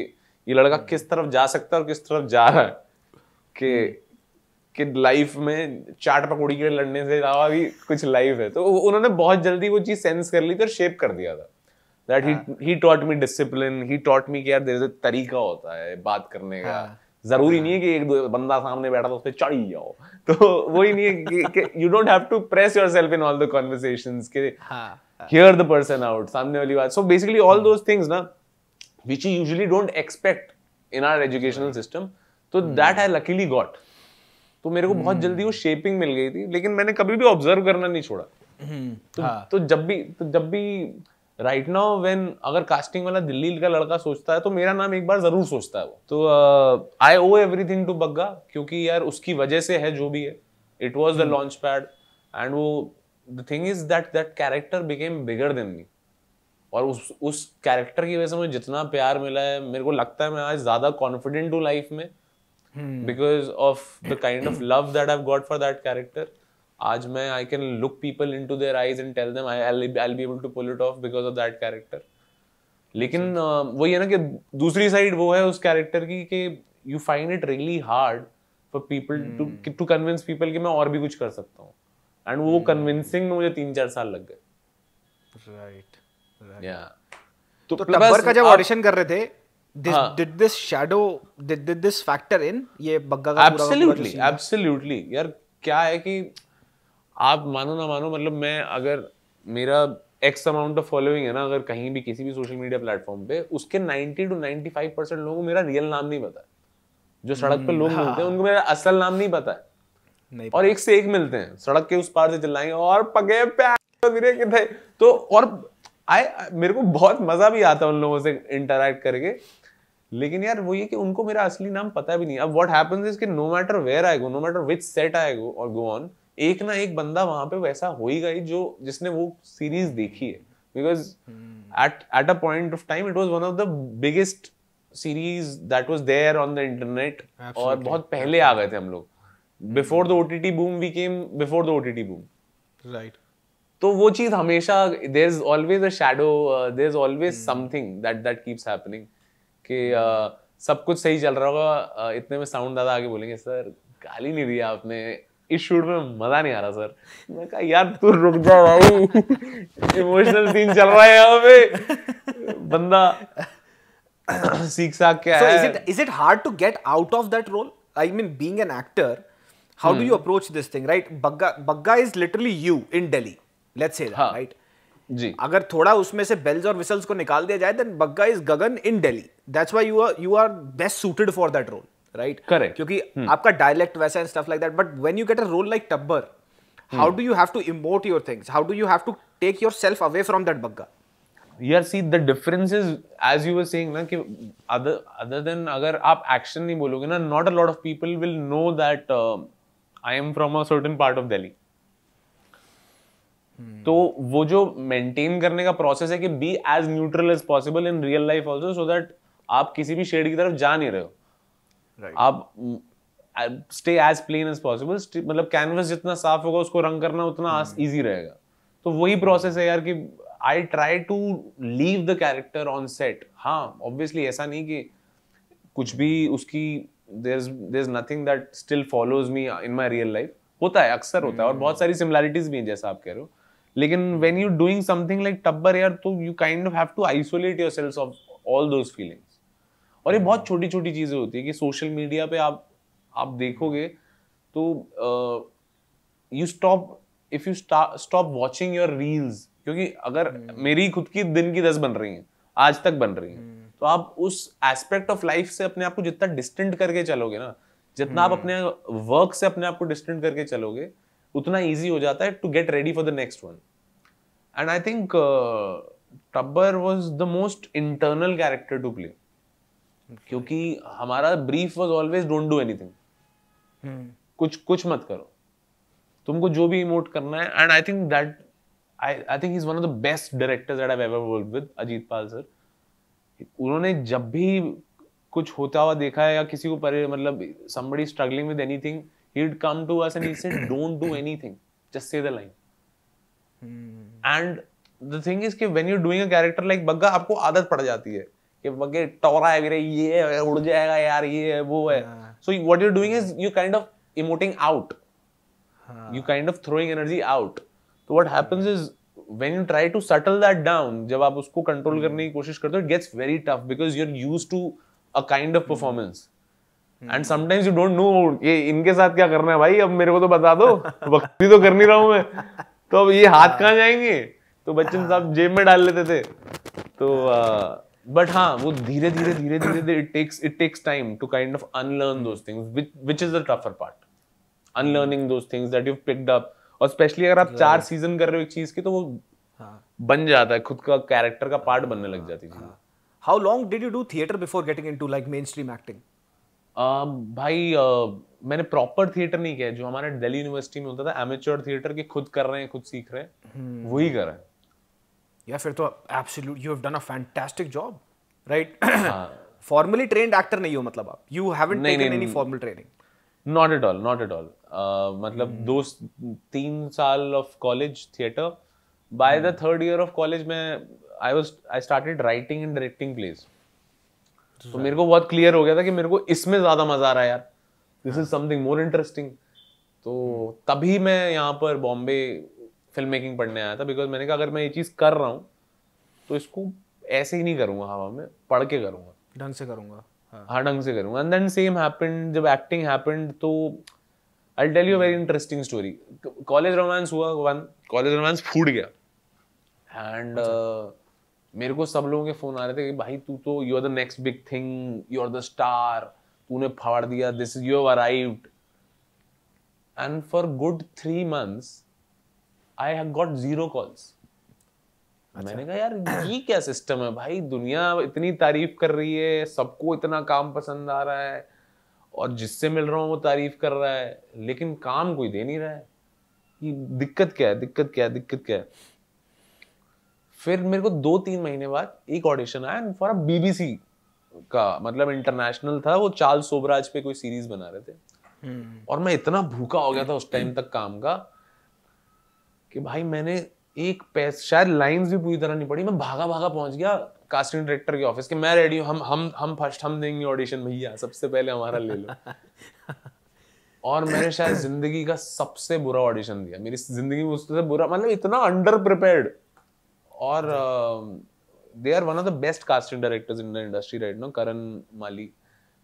ये लड़का किस तरफ जा सकता है और किस तरफ जा रहा है, कि लाइफ में चाट पकौड़ी के लिए लड़ने से अलावा भी कुछ लाइफ है। तो उन्होंने बहुत जल्दी वो चीज सेंस कर ली थी और शेप कर दिया था। That he taught me discipline, he taught me कि यार देयर इज अ तरीका होता है बात करने का। जरूरी नहीं है कि एक दो बंदा सामने बैठा तो उस पे चढ़ ही जाओ। तो वही नहीं है कि you don't have to press yourself in all the conversations के हियर द पर्सन आउट, सामने वाली बात। So basically all those things ना which you usually don't expect in our educational system, तो दैट आई लकीली गॉट। तो मेरे को बहुत जल्दी वो शेपिंग मिल गई थी, लेकिन मैंने कभी भी ऑब्जर्व करना नहीं छोड़ा। तो जब भी राइट नाउ व्हेन अगर कास्टिंग वाला दिल्ली का लड़का सोचता है तो मेरा नाम एक बार जरूर सोचता है वो। तो I owe everything to Bagga, क्योंकि यार उसकी वजह से है जो भी है। It was the launch pad, and वो the thing is that character became bigger than me, और उस कैरेक्टर की वजह से मुझे जितना प्यार मिला है, मेरे को लगता है मैं आज ज्यादा कॉन्फिडेंट हूँ लाइफ में because of the kind of love that I've got for that character. आज मैं I can look people into their eyes and tell them I'll be able to pull it off because of that character. लेकिन वही है ना कि दूसरी साइड वो है उस कैरेक्टर की कि you find it really hard for people to convince people कि मैं और भी कुछ कर सकता हूँ, and वो convincing में मुझे 3-4 साल लग गए। Right. Yeah. तो टब्बर का जब ऑडिशन कर रहे थे, did this factor in ये बग्गा का पूरा? Absolutely यार, क्या है कि आप मानो ना मानो, मतलब मैं अगर मेरा X अमाउंट ऑफ फॉलोइंग है ना, अगर कहीं भी किसी भी सोशल मीडिया प्लेटफॉर्म पे, उसके 90 to 95% लोगों को मेरा रियल नाम नहीं पता है। जो सड़क पे लोग मिलते हैं उनको मेरा असल नाम नहीं पता है, और एक से एक मिलते हैं, सड़क के उस पार से चिल्लाएंगे और पगे प्यार मेरे किधर। तो और मेरे को बहुत मजा भी आता उन लोगों से इंटरैक्ट करके, लेकिन यार वो ये कि उनको मेरा असली नाम पता भी नहीं। अब व्हाट हैपेंस इज कि no matter where I go, no matter which set I go और गो ऑन, एक ना एक बंदा वहां पे वैसा हो ही गई जो जिसने वो सीरीज देखी है, because at a point of time it was one of the biggest series that was there on the internet, और बहुत पहले आ गए थे हम लोग, before the OTT boom we came, before the OTT boom, right. तो वो चीज हमेशा, there is always a shadow, there is always something that keeps happening कि सब कुछ सही चल रहा होगा, इतने में साउंड दादा आगे बोलेंगे सर गाली नहीं दिया आपने, इस शूट में मजा नहीं आ रहा सर। मैं कहा यार तू रुक जा भाई, इमोशनल सीन चल रहा है यहाँ पे, बंदा सीख साख के आया है। Is it hard to get out of that role? I mean, being an actor, how do you approach this thing, right? Bagga is literally you in Delhi. Let's say that, हाँ, right? जी। अगर थोड़ा उसमें से bells और whistles को निकाल दिया जाए, then Bagga is Gagan in Delhi. That's why you are best suited for that role, right? Correct. क्योंकि आपका dialect वैसा and stuff like that. But when you get a role like Tabbar, how do you have to emote your things? How do you have to take yourself away from that Bagga? यार see the difference is as you were saying ना कि अदर देन अगर आप एक्शन नहीं बोलोगे ना, not a lot of people will know that I am from a certain part of Delhi. तो वो जो मेंटेन करने का प्रोसेस है कि be as neutral as possible in real life also, so that आप किसी भी शेड की तरफ जा नहीं रहे हो, Right. आप stay as plain as possible, मतलब कैनवस जितना साफ होगा उसको रंग करना उतना इजी रहेगा। तो वही प्रोसेस है यार कि I try to leave the character on set. हाँ, obviously ऐसा नहीं कि कुछ भी उसकी there's nothing that still follows me in my real life. होता है, अक्सर होता है, और बहुत सारी similarities भी हैं जैसा आप कह रहे हो। लेकिन when you doing something like टब्बर यार, तो you kind of have to isolate yourselves of all those feelings. और ये बहुत छोटी छोटी चीजें होती है कि सोशल मीडिया पे आप देखोगे तो you stop watching your reels, क्योंकि अगर मेरी खुद की दिन की 10 बन रही हैं, आज तक बन रही हैं, तो आप उस एस्पेक्ट ऑफ लाइफ से अपने आप को जितना डिस्टेंट करके चलोगे ना, जितना आप अपने वर्क से अपने आप को डिस्टेंट करके चलोगे, उतना इजी हो जाता है to get ready for the next one. And I think Tabbar was the most internal character to play, क्योंकि हमारा brief was always don't do anything, कुछ मत करो, तुमको जो भी इमोट करना है। And I think that I think he's one of the best directors that I've ever worked with, Ajit Pal sir. उन्होंने जब भी कुछ होता हुआ देखा है या किसी को मतलब somebody struggling with anything, he'd come to us and he said, don't do anything, just say the line. And the thing is कि when you're doing a character like Bagga, आपको आदत पड़ जाती है कि बग्गे टोरा है मेरे, ये उड़ जाएगा यार, ये है वो है। So what you're doing is you kind of emoting out, you kind of throwing energy out. So what happens is when you try to settle that down, जब आप उसको कंट्रोल करने की कोशिश करते हो, it gets very tough because you're used to a kind of performance, and sometimes you don't know ये इनके साथ क्या करना है भाई, अब मेरे को तो बता दो, वक्ती तो कर नहीं रहा हूँ मैं, तो अब ये हाथ कहाँ जाएंगे, तो बच्चन साहब जेब में डाल लेते थे। तो बट हाँ, वो धीरे धीरे it takes time to kind of unlearn those things, which is the tougher part, unlearning those things that you've picked up। और स्पेशली अगर आप 4 सीजन कर रहे हो एक चीज की, तो वो बन जाता है, खुद का कैरेक्टर का पार्ट बनने लग जाती है। How long did you do theater before getting into like mainstream acting? भाई मैंने प्रॉपर थिएटर नहीं किया, जो हमारे दिल्ली यूनिवर्सिटी में होता था एमेच्योर थिएटर के, खुद कर रहे हैं, खुद सीख रहे हैं, वही कर रहे हैं। या फिर तो absolute you have done a fantastic job, right? Formally trained actor नहीं हो मतलब आप, you haven't taken any formal training. Not at all, not at all. मतलब 2-3 साल of college theater. By the 3rd year of college में I started writing and directing plays. तो मेरे को बहुत क्लियर हो गया था कि मेरे को इसमें ज्यादा मजा आ रहा है यार, this is something more interesting. तो तभी मैं यहाँ पर बॉम्बे फिल्म मेकिंग पढ़ने आया था, बिकॉज मैंने कहा अगर मैं ये चीज कर रहा हूँ तो इसको ऐसे ही नहीं करूंगा हवा में, पढ़ के करूंगा, ढंग से करूंगा। हाँ ढंग से करूंगा। एंड देन सेम हैपेंड, जब एक्टिंग हैपेंड तो I tell you very interesting story. College romance हुआ, कॉलेज रोमांस फूट गया, एंड मेरे को सब लोगों के फोन आ रहे थे कि भाई तू तो you are the next big thing, you are the star, तूने फाड़ दिया, this is you have arrived. And for good 3 months I have got 0 calls. मैंने कहा यार ये क्या सिस्टम है भाई, दुनिया इतनी तारीफ कर रही है, सबको इतना काम पसंद आ रहा है और जिससे मिल रहा हूँ वो तारीफ कर रहा है, लेकिन काम कोई दे नहीं रहा है, ये दिक्कत क्या है, दिक्कत क्या है, दिक्कत क्या है। फिर मेरे को 2-3 महीने बाद एक ऑडिशन आया फॉर अ बीबीसी का, मतलब इंटरनेशनल था वो, चार्ल्स सोबराज पे कोई सीरीज बना रहे थे। और मैं इतना भूखा हो गया था उस टाइम तक काम का कि भाई मैंने एक शायद लाइंस भी पूरी तरह नहीं पढ़ी, मैं भागा भागा पहुंच गया कास्टिंग डायरेक्टर के ऑफिस के, मैं रेडी हूँ, हम फर्स्ट हम देंगे ऑडिशन भैया, सबसे पहले हमारा ले लो। और मैंने शायद जिंदगी का सबसे बुरा ऑडिशन दिया, मेरी जिंदगी में उससे बुरा, मतलब इतना अंडर प्रिपेयर्ड। और they are one of the best casting directors in the industry right now, Karan Mali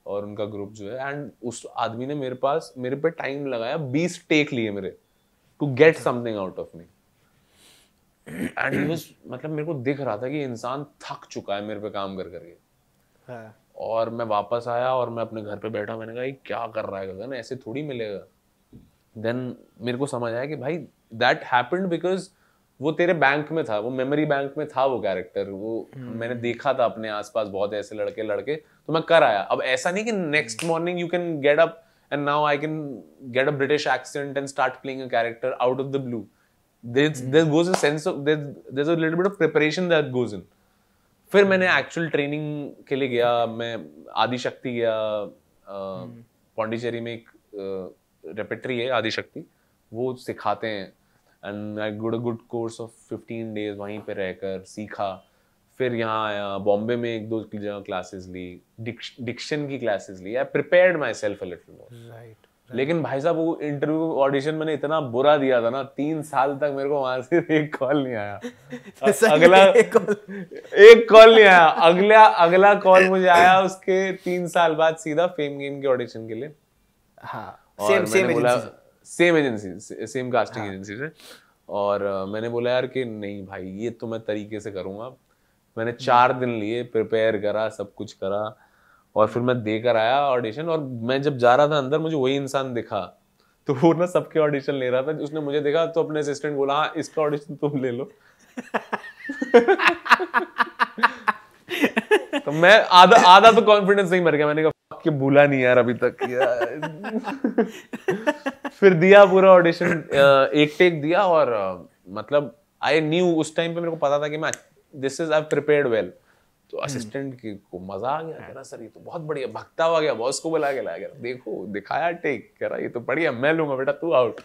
और उनका ग्रुप जो है। एंड उस आदमी ने मेरे पे टाइम लगाया, 20 टेक लिए मेरे to get something out of me. And he was, मतलब मेरे को दिख रहा था कि इंसान थक चुका है मेरे पे काम कर करके। और मैं वापस आया और मैं अपने घर पे बैठा, मैंने कहा ये क्या कर रहा है गगन, ऐसे थोड़ी मिलेगा। देन मेरे को समझ आया कि भाई दैट हैपेंड बिकॉज वो तेरे बैंक में था, वो मेमोरी बैंक में था वो कैरेक्टर, वो मैंने देखा था अपने आसपास बहुत ऐसे लड़के, तो मैं कर आया। अब ऐसा नहीं कि next morning you can get up and now I can get a British accent and start playing a character out of the blue. there goes a sense of there's a little bit of preparation that goes in. फिर मैंने एक्चुअल ट्रेनिंग के लिए गया, मैं आदिशक्ति गया, पौंडीचेरी में एक रेपेटरी है आदिशक्ति, वो सिखाते हैं। And I good a good course of 15 days वहीं पे रहकर सीखा। फिर यहाँ आया, बॉम्बे में 1-2 जगह क्लासेस ली, डिक्शन की क्लासेस ली। I prepared myself a little more. Right. लेकिन भाई साहब वो इंटरव्यू ऑडिशन मैंने इतना बुरा दिया था ना, 3 साल तक मेरे को वहां से एक कॉल नहीं आया। अगला एक कॉल नहीं आया, अगला कॉल मुझे आया उसके 3 साल बाद सीधा फेम गेम के ऑडिशन के लिए। Same agency, same casting agency से। और मैंने बोला यार कि नहीं भाई ये तो मैं तरीके से करूंगा। मैंने 4 दिन लिए, प्रिपेयर करा, सब कुछ करा, और फिर मैं देकर आया ऑडिशन। और मैं जब जा रहा था अंदर, मुझे वही इंसान दिखा, तो वो ना सबके ऑडिशन ले रहा था। उसने मुझे देखा तो अपने असिस्टेंट बोला हाँ इसका ऑडिशन तुम ले लो। तो मैं आधा तो कॉन्फिडेंस नहीं मर गया, मैंने कहा कि भूला नहीं यार अभी तक यार। फिर दिया पूरा ऑडिशन, एक टेक दिया, और मतलब आई न्यू उस टाइम पे मेरे को पता था कि मैं this is I prepared well. तो असिस्टेंट को मजा आ गया, कह रहा सर ये तो बहुत बढ़िया, भगता हुआ गया, बॉस को बुला के लाया गया, देखो दिखाया टेक, कह रहा ये तो बढ़िया, मैं लूंगा बेटा तू आउट।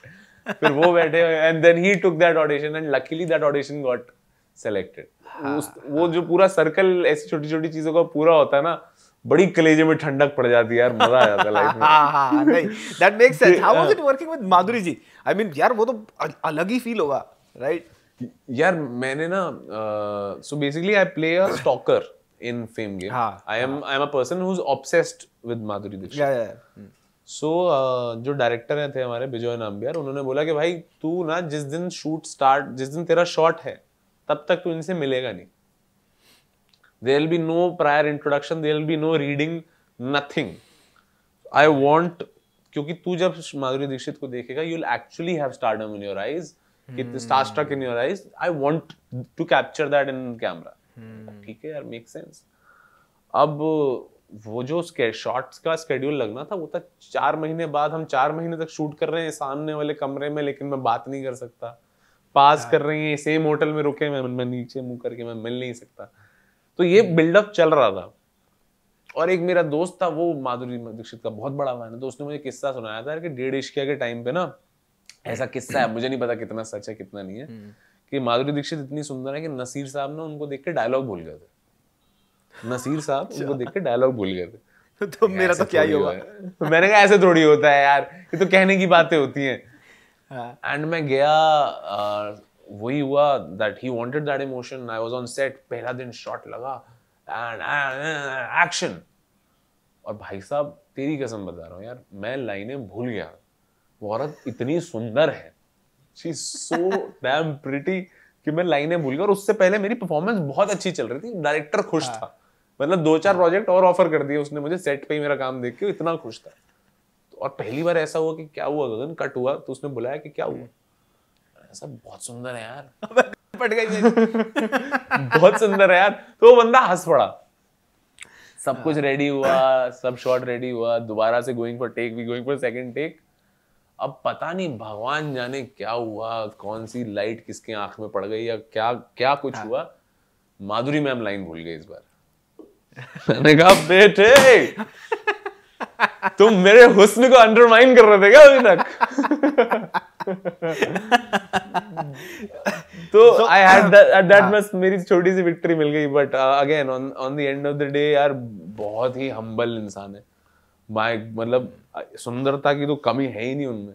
फिर वो बैठे and then he took that audition and luckily that audition got selected. वो जो पूरा सर्कल ऐसी छोटी छोटी चीजों का पूरा होता है ना, बड़ी कलेजे में ठंडक पड़ जाती है यार, मजा आ जाता है लाइफ में। नहीं, that makes sense. How was it working with Madhuri ji? I mean यार वो तो अलग ही फील होगा, right? यार मैंने ना so basically I play a stalker in Fame Game. I'm a person who's obsessed with Madhuri Dixit. Yeah. So जो डायरेक्टर थे हमारे विजय नाम्बियार, उन्होंने बोला कि भाई तू ना जिस दिन शूट स्टार्ट, जिस दिन तेरा शॉट है तब तक तू इनसे मिलेगा नहीं। There will be no prior introduction, there will be no reading, nothing. I want, क्योंकि तू जब माधुरी दीक्षित को देखेगा, you'll actually have stardom in your eyes, starstruck in your eyes. I want to capture that in camera. ठीक है यार, make sense. अब वो जो शॉट्स का स्केड्यूल लगना था, वो तक 4 महीने बाद, हम 4 महीने तक शूट कर रहे हैं सामने वाले कमरे में, लेकिन मैं बात नहीं कर सकता। पास कर रहे हैं, सेम होटल में रुके, मैं नीचे मुंह करके मैं मिल नहीं सकता। तो ये बिल्डअप चल रहा था। और एक मेरा दोस्त था, वो माधुरी दीक्षित का बहुत बड़ा फैन है, तो उसने मुझे किस्सा सुनाया था कि 1.5 इश्किया के टाइम पे ना, ऐसा किस्सा है, मुझे नहीं पता कितना सच है कितना नहीं है, कि माधुरी दीक्षित इतनी सुंदर है कि नसीर साहब ना उनको देख के डायलॉग भूल गए थे। नसीर साहब उनको देख के डायलॉग भूल गए थे। तो मेरा तो क्या ही होगा। मैंने कहा ऐसे थोड़ी होता है यार, ये तो कहने की बातें होती हैं। एंड मैं गया, वही हुआ that he wanted that emotion. I was on set, पहला दिन शॉट लगा and action। और भाई साहब तेरी कसम बता रहा हूँ यार, मैं लाइनें भूल गया। वो औरत इतनी सुंदर है, she is so damn pretty, कि मैं लाइनें भूल गया। और उससे पहले मेरी परफॉर्मेंस बहुत अच्छी चल रही थी, डायरेक्टर खुश था, मतलब 2-4 प्रोजेक्ट और ऑफर कर दिए उसने मुझे, सेट पे ही मेरा काम देख के इतना खुश था। और पहली बार ऐसा हुआ कि क्या हुआ गगन, कट हुआ तो उसने बुलाया कि क्या हुआ, ऐसा बहुत सुंदर है यार। पट गई मेरी। बहुत सुंदर है यार। तो वो बंदा हंस पड़ा, सब कुछ रेडी हुआ, सब शॉट रेडी हुआ, दोबारा से गोइंग फॉर सेकंड टेक। अब पता नहीं भगवान जाने क्या हुआ, कौन सी लाइट किसके आंख में पड़ गई या क्या क्या कुछ हुआ, माधुरी मैम लाइन भूल गई इस बार। मैंने कहा बेटे तुम मेरे हुस्न को अंडरमाइन कर रहे थे क्या अभी तक? तो आई हैड दैट मस्ट मेरी छोटी सी विक्ट्री मिल गई। But again on the end of the day यार बहुत ही हम्बल इंसान है। मतलब सुंदरता की तो कमी है ही नहीं उनमें,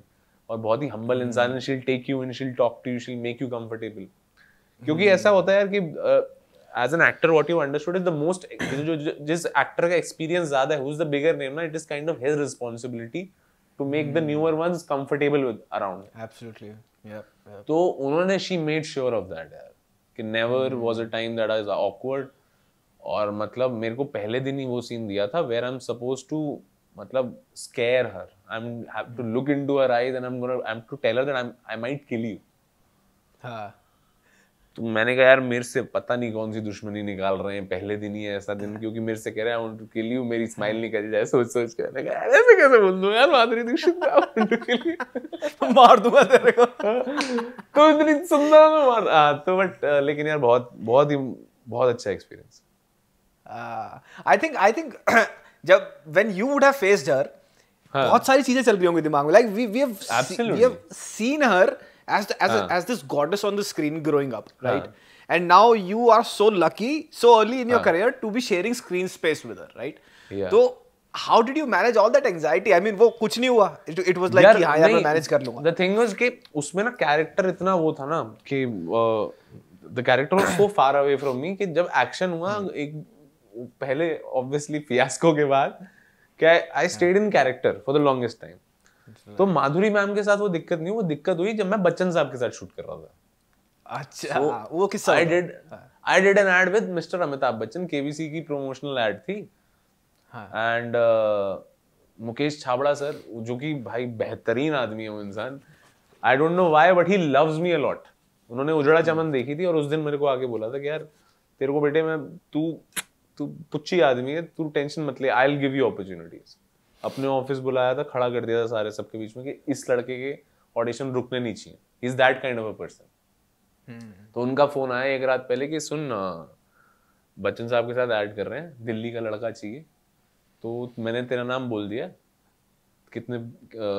और बहुत ही हम्बल इंसान है। शील टेक यू इन, शील टॉक टू यू, शील मेक यू कंफर्टेबल। क्योंकि ऐसा होता है यार कि as an actor what you understood is the most, जिस एक्टर का एक्सपीरियंस ज्यादा है, who's the bigger name ना, it is kind of his responsibility to make the newer ones comfortable with around. Absolutely. Yep. तो उन्होंने she made sure of that यार, कि never was a time that I was awkward। और मतलब मेरे को पहले दिन ही वो सीन दिया था where I'm supposed to मतलब scare her, have to look into her eyes and I'm to tell her that I might kill you। हाँ। तो मैंने कहा यार मेरे से पता नहीं कौन सी दुश्मनी निकाल रहे हैं, पहले दिन ही है ऐसा दिन, क्योंकि मेरे से कह रहे हैं I want to kill you, मेरी स्माइल नहीं करी जाए सोच के। मैंने कहा ऐसे कैसे बोल दूं यार Madhuri Dixit I want to kill you, मार दूंगा तेरे को। तो इतनी सुंदर में मार। तो बट लेकिन यार बहुत अच्छा एक्सपीरियंस। आई थिंक जब when you would have faced her, बहुत सारी चीजें चल रही होंगी दिमाग में, like we have seen her as this goddess on the screen growing up, right? And now you are so lucky so early in your career to be sharing screen space with her, right? So how did you manage all that anxiety? I mean वो कुछ नहीं हुआ, it was like कि हाँ यार मैं manage कर लूँगा। The thing was कि उसमें ना कैरेक्टर इतना वो था ना कि the character was so far away from me कि जब एक्शन हुआ एक पहले obviously fiasco के बाद क्या I stayed in character for the longest time। तो माधुरी मैम के साथ वो दिक्कत नहीं, वो दिक्कत हुई जब मैं बच्चन साहब के साथ शूट कर रहा था। अच्छा वो किस्सा I did an ad with Mr. Amitabh Bachchan, KBC की प्रमोशनल एड थी। एंड मुकेश छाबड़ा सर, जो कि भाई बेहतरीन आदमी है वो इंसान, आई don't know why but he loves me a lot. उन्होंने उजड़ा चमन देखी थी और उस दिन मेरे को आके बोला था कि यार तेरे को बेटे मैं तू पुच्ची आदमी है, तू टेंशन मत ले, I will give you opportunities. अपने ऑफिस बुलाया था, खड़ा कर दिया था सारे सबके बीच में कि इस लड़के के ऑडिशन रुकने नहीं चाहिए, he is that kind of a person. तो उनका फोन आया एक रात पहले कि सुन बच्चन साहब के साथ ऐड कर रहे हैं, दिल्ली का लड़का चाहिए। तो मैंने तेरा नाम बोल दिया, कितने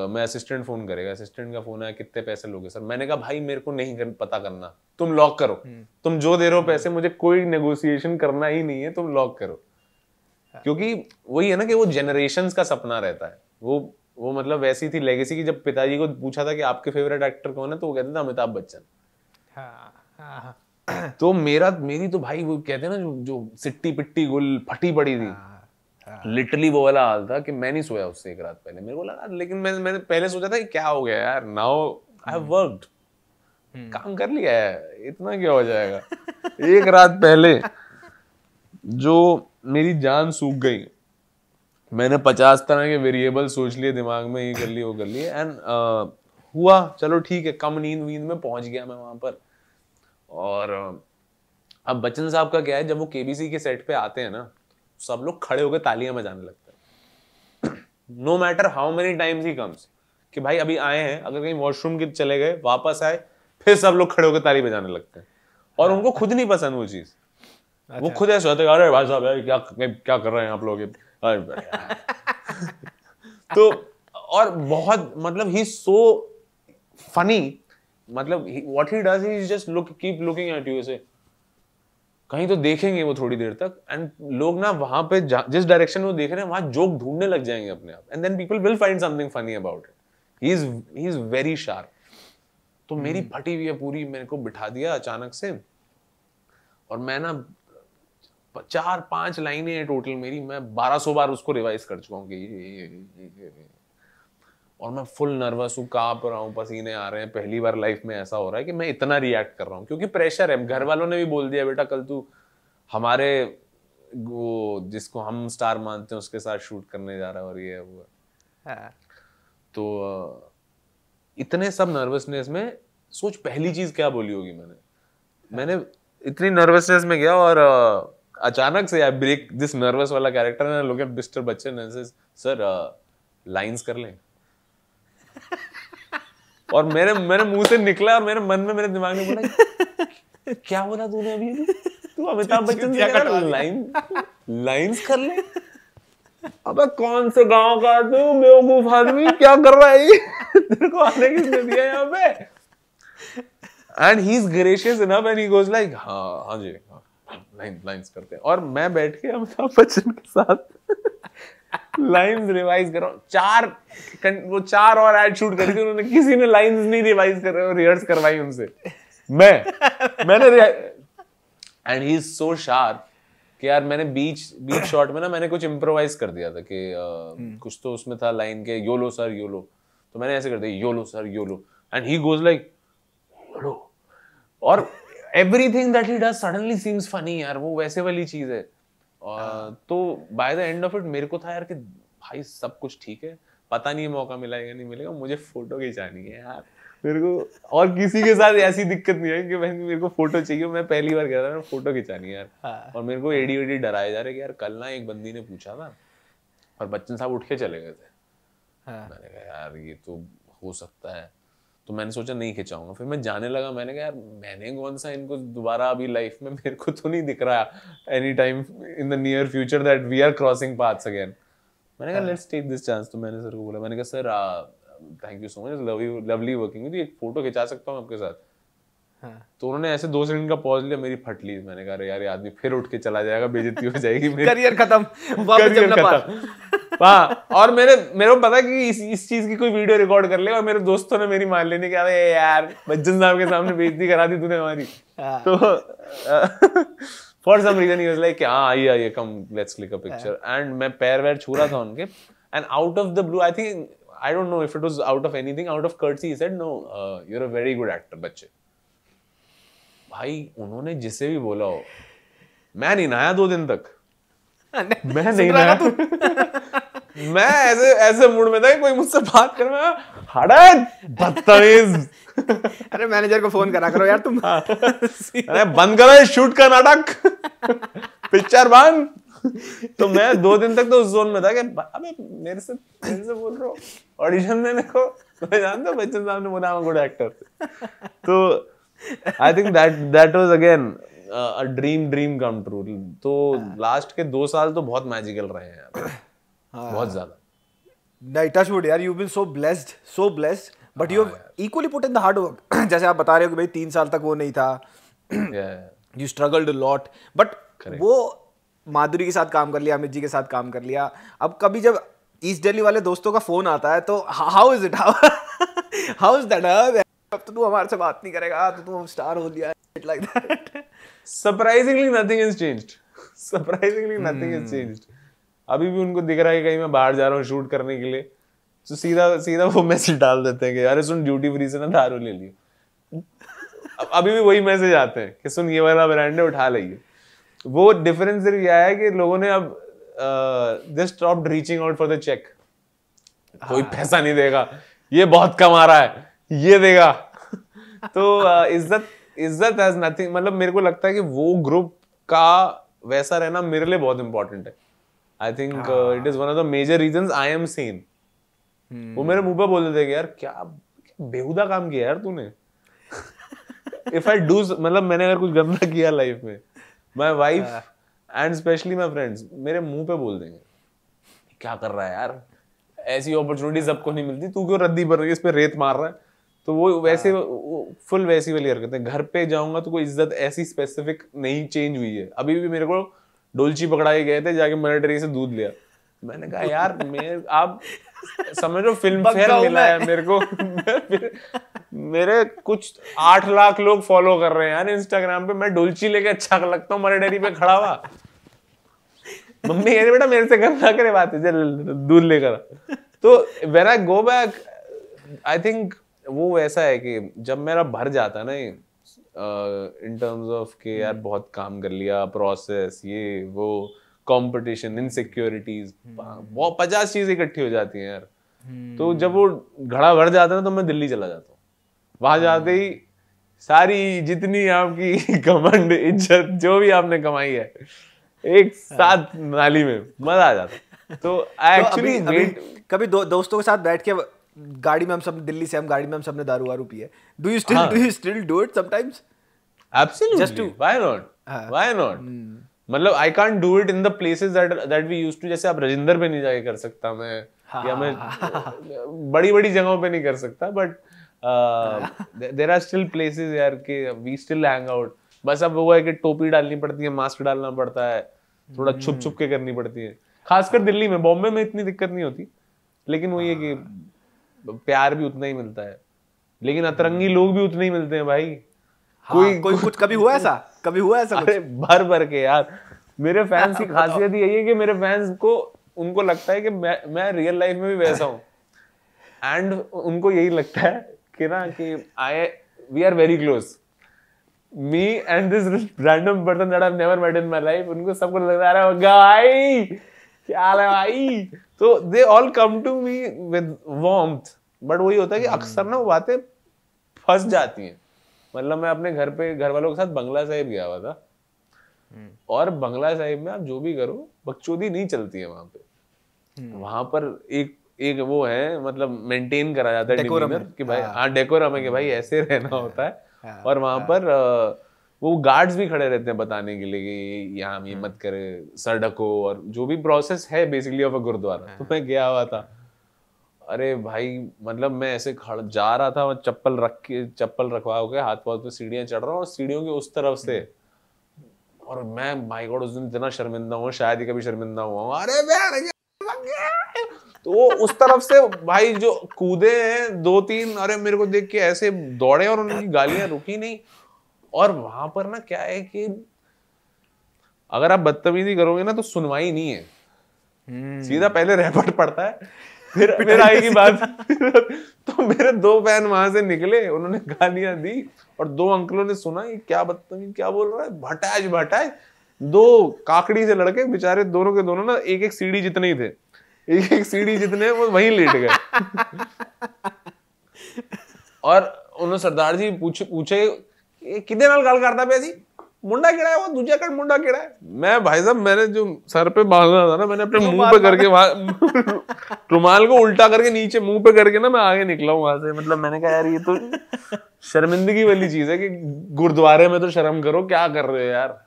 मैं असिस्टेंट फोन करेगा, असिस्टेंट का फोन आया कितने पैसे लोगे सर। मैंने कहा भाई मेरे को नहीं पता करना, तुम लॉक करो, तुम जो दे रहे हो पैसे मुझे कोई नेगोशिएशन करना ही नहीं है, तुम लॉक करो। क्योंकि वही है ना कि वो जनरेशंस का सपना रहता है। वो मतलब वैसी थी लेगेसी की, जब पिताजी को पूछा था कि आपके फेवरेट एक्टर कौन है तो वो कहते थे अमिताभ बच्चन। तो मेरी तो भाई वो कहते हैं ना जो सिट्टी पिट्टी गुल फटी पड़ी थी, लिटरली वो वाला हाल था कि मैं नहीं सोया उससे एक रात पहले। मेरे को लगा, लेकिन मैंने पहले सोचा था कि क्या हो गया यार, नाउ आई हैव वर्कड, काम कर लिया है, इतना क्या हो जाएगा। एक रात पहले जो मेरी जान सूख गई, मैंने 50 तरह के वेरिएबल सोच लिए दिमाग में, ये कर लिए वो कर लिए, एंड हुआ चलो ठीक है, कम नींद में पहुंच गया मैं वहां पर। और अब बच्चन साहब का क्या है, जब वो केबीसी के सेट पे आते हैं ना, सब लोग खड़े होकर तालियां बजाने लगते हैं, no matter how many times he comes, कि भाई अभी आए हैं, अगर कहीं वॉशरूम के चले गए वापस आए फिर सब लोग खड़े होकर ताली बजाने लगते हैं। और उनको खुद नहीं पसंद वो चीज, वो खुद ऐसे होते हैं, अरे भाई साहब यार क्या कर रहे हैं आप लोग। तो और बहुत मतलब ही सो फनी, मतलब what he does he just keep looking at you, ऐसे कहीं तो देखेंगे वो थोड़ी देर तक, एंड लोग ना वहां पे जिस डायरेक्शन में वो देख रहे हैं वहां जोक ढूंढने लग जाएंगे अपने आप, and then people will find something funny about it. He is very sharp. तो मेरी फटी हुई है पूरी, मेरे को बिठा दिया अचानक से, और मैं ना 4-5 लाइनें हैं टोटल मेरी, मैं 1200 बार उसको रिवाइज कर चुका हूँ कि और मैं फुल नर्वस हूँ, कांप रहा हूँ, पसीने आ रहे हैं। पहली बार लाइफ में ऐसा हो रहा है कि मैं इतना रिएक्ट कर रहा हूँ, क्योंकि प्रेशर है। घर वालों ने भी बोल दिया बेटा कल तू हमारे वो जिसको हम स्टार मानते हैं उसके साथ शूट करने जा रहा है, और ये है वो है। तो इतने सब नर्वसनेस में सोच पहली चीज क्या बोली होगी मैंने, मैंने इतनी नर्वसनेस में गया और अचानक से आई ब्रेक दिस नर्वस वाला character and look at mister Bachchan and says sir lines कर लें और मेरे मुंह से निकला और मेरे मन में मेरे दिमाग में बोला क्या बोला तूने अभी तू अमिताभ बच्चन से कह रहा लाइंस कर ले अबे कौन से गांव का तू बेवकूफ आदमी क्या कर रहा है तेरे को आने किसने दिया यहाँ पे and he is gracious enough and he goes like हाँ जी लाइंस करते हैं और मैं बैठ के अमिताभ बच्चन के साथ लाइंस रिवाइज कर रहा हूँ वो 4 और ऐड शूट करी थी उन्होंने किसी ने लाइंस नहीं रिवाइज कर रिहर्स करवाई उनसे मैंने and he is so sharp कि यार मैंने बीच शॉट में ना मैंने कुछ इम्प्रोवाइज कर दिया था कि कुछ तो उसमें था लाइन के योलो सर योलो तो मैंने ऐसे कर दिया yolo sir yolo and he goes like yolo और everything that he does suddenly seems funny यार वो वैसे वाली चीज है तो by the end of it मेरे को था यार कि भाई सब कुछ ठीक है पता नहीं मौका मिलेगा नहीं मिलेगा मुझे फोटो खिंचानी है यार मेरे को और किसी के साथ ऐसी दिक्कत नहीं है कि मेरे को फोटो चाहिए मैं पहली बार कह रहा था फोटो खिंचानी है यार और मेरे को एडी वेडी डराए जा रहे कि यार कल ना एक बंदी ने पूछा था और बच्चन साहब उठ के चले गए थे मैंने कहा यार ये तो हो सकता है तो मैंने सोचा नहीं खिंचाऊंगा फिर मैं जाने लगा मैंने कहा यार मैंने कौन सा इनको दोबारा अभी लाइफ में मेरे को तो नहीं दिख रहा any time in the near future that we are crossing paths again मैंने कहा लेट्स टेक दिस चांस तो मैंने सर को बोला मैंने कहा sir thank you so much lovely working with you एक फोटो खिंचा सकता हूँ आपके साथ तो उन्होंने ऐसे 2 सेकंड का पॉज लिया मेरी फट ली मैंने कहा यार ये आदमी फिर उठ के चला जाएगा बेइज्जती हो जाएगी करियर खत्म वापस जमना पार हाँ और मेरे को पता है कि इस चीज की कोई वीडियो रिकॉर्ड कर ले और मेरे दोस्तों ने मेरी मान लेने क्या यार बच्चन साहब के सामने बेइज्जती करा दी तूने हमारी तो for some reason he was like हाँ आइए come let's click a picture and मैं पैर वैर छू रहा था उनके and out of the blue I think I don't know if it was out of anything, out of courtesy, he said, no, you're a very good actor, बच्चे. भाई उन्होंने जिसे भी बोला हो, मैं नहीं नहाया 2 दिन तक. मैं नहीं नहाया. मैं ऐसे मूड में था कि कोई मुझसे बात कर रहा है, हट, बदतमीज. अरे मैनेजर को फोन करा करो यार तुम. अरे बंद करो शूट का नाटक. पिक्चर बंद. तो मैं 2 दिन तक तो उस जोन में था कि अबे मेरे से बोल रहा हूँ ऑडिशन देने को मैं जानता हूँ बच्चन साहब ने बोला गुड एक्टर तो आई think that was again a dream come true तो लास्ट के 2 साल तो बहुत मैजिकल रहे हैं यार बहुत ज्यादा नहीं टच वुड यार you been so blessed but you have equally put in the hard work जैसे आप बता रहे हो कि भाई 3 साल तक वो नहीं था you struggled a lot but वो माधुरी के साथ काम कर लिया अमित जी के साथ काम कर लिया अब कभी जब ईस्ट दिल्ली वाले दोस्तों का फोन आता है तो how is it how is that अब तो तू हमारे से बात नहीं करेगा तो तू स्टार हो गया like that surprisingly nothing has changed अभी भी उनको दिख रहा है कहीं मैं बाहर जा रहा हूँ शूट करने के लिए तो सीधा वो मैसेज डाल देते हैं कि अरे सुन ड्यूटी फ्री से ना दारू ले लियो अभी भी वही मैसेज आते हैं कि सुन ये वाला ब्रांड है उठा लेंगे वो डिफरेंस क्या है कि लोगों ने अब they stopped reaching out for the check कोई पैसा नहीं देगा ये बहुत कमा रहा है ये देगा तो इज्जत हैज नथिंग मतलब मेरे को लगता है कि वो ग्रुप का वैसा रहना मेरे लिए बहुत इंपॉर्टेंट है I think it is one of the major reasons I am seen वो मेरे मुंह पे बोल देते यार क्या बेहुदा काम किया यार तूने इफ आई डू मतलब मैंने अगर कुछ गंदा किया लाइफ में my wife and specially my friends मेरे मुंह पे बोल देंगे क्या कर रहा है यार ऐसी अपॉर्चुनिटी सबको नहीं मिलती तू क्यों रद्दी भर रही है इस पे रेत मार रहा है तो वो वैसे फुल वैसी वाली हरकत है घर पे जाऊंगा तो कोई इज्जत ऐसी स्पेसिफिक नहीं चेंज हुई है अभी भी मेरे को डोलची पकड़ा के गए थे जाके मिलिट्री से दूध लिया मैंने कहा यार आप समझो फिल्म फेयर मिला है मेरे को मेरे कुछ 8 लाख लोग फॉलो कर रहे हैं यार इंस्टाग्राम पे मैं डोलची लेके अच्छा लगता हूँ मरे पे खड़ा हुआ मम्मी कह रही बेटा मेरे से करना करे बात दूध लेकर तो when I go back I think वो वैसा है कि जब मेरा भर जाता ना इन टर्म्स ऑफ के यार बहुत काम कर लिया प्रोसेस ये वो कंपटीशन इनसिक्योरिटीज बहुत 50 चीजें इकट्ठी हो जाती हैं यार तो जब वो घड़ा भर जाता है ना तो मैं दिल्ली चला जाता हूँ वहां जाते ही सारी जितनी आपकी घमंड इज्जत जो भी आपने कमाई है एक साथ नाली में, मजा आ जाता। तो आई एक्चुअली वेट। कभी दोस्तों के साथ बैठ के गाड़ी में हम सब दिल्ली से हम गाड़ी में हम सबने दारू वारू पी है, do you still do it sometimes? Absolutely, why not. मतलब I can't do it in the places that we used to. जैसे आप राजेंद्र पे नहीं जाके कर सकता मैं, या मैं बड़ी बड़ी जगहों पे नहीं कर सकता, but there are still places यार के वी स्टिल हैंग आउट। बस अब वो है कि टोपी डालनी पड़ती है, मास्क डालना पड़ता है, थोड़ा छुप छुप के करनी पड़ती है, खासकर दिल्ली में। बॉम्बे में इतनी दिक्कत नहीं होती, लेकिन वो ये कि प्यार भी उतना ही मिलता है, लेकिन अतरंगी लोग भी उतने ही मिलते हैं भाई। कोई कुछ कभी हुआ ऐसा? कभी हुआ ऐसा? अरे भर भर के यार। मेरे फैंस की खासियत यही है कि मेरे फैंस को, उनको लगता है कि मैं रियल लाइफ में भी वैसा हूँ, एंड उनको यही लगता है कि ना कि we are very close, me and this random person that I have never met in my life. उनको सबको लगता है अरे भाई क्या हाल है भाई। तो they all come to me with warmth, but वही होता है कि अक्सर ना वो बातें फंस जाती हैं। मतलब मैं अपने घर वालों के साथ बंगला साहिब गया हुआ था, और बंगला साहिब में आप जो भी करो बकचोदी नहीं चलती है वहां पे। वहां पर एक वो है, मतलब मेंटेन करा जाता है डिमीनर कि भाई हाँ डेकोरम है कि भाई ऐसे रहना होता है। और वहां पर वो गार्ड्स भी खड़े रहते हैं बताने के लिए कि यहाँ ये मत करे, सर ढको, और जो भी प्रोसेस है बेसिकली ऑफ अ गुरुद्वारा। तो मैं गया हुआ था, अरे भाई मतलब मैं ऐसे जा रहा था, चप्पल रखवा के हाथ पाथ पे सीढ़ियां चढ़ रहा हूँ, और सीढ़ियों के उस तरफ से, और मैं माय गॉड उस दिन इतना शर्मिंदा हुआ, शायद ही कभी शर्मिंदा हुआ हूँ। अरे तो उस तरफ से भाई जो कूदे हैं 2-3, अरे मेरे को देख के ऐसे दौड़े, और उनकी गालियां रुकी नहीं। और वहां पर ना क्या है कि अगर आप बदतमीजी करोगे ना तो सुनवाई नहीं है, सीधा पहले रैपट पड़ता है, फिर आएगी बात। तो मेरे 2 फैन वहां से निकले, उन्होंने गालियां दी, और 2 अंकलों ने सुना ये क्या बदतमीज क्या बोल रहा है, भटाज 2 काकड़ी से लड़के बेचारे, दोनों के दोनों ना एक सीढ़ी जितने ही थे, एक सीढ़ी जितने, वो वहीं लेट गए। और उन्होंने सरदार जी पूछे कितने नाल गल करता पे जी, मुंडा किड़ा है वो, दूजा कट मुंडा किड़ा है। मैं भाई साहब मैंने जो सर पे बांधा था ना, मैंने अपने मुंह पे करके वहां रुमाल को उल्टा करके नीचे मुंह पे करके ना मैं आगे निकला हूं वहां से। मतलब मैंने कहा यार ये तो शर्मिंदगी वाली चीज है कि गुरुद्वारे में तो शर्म करो, क्या कर रहे हो यार।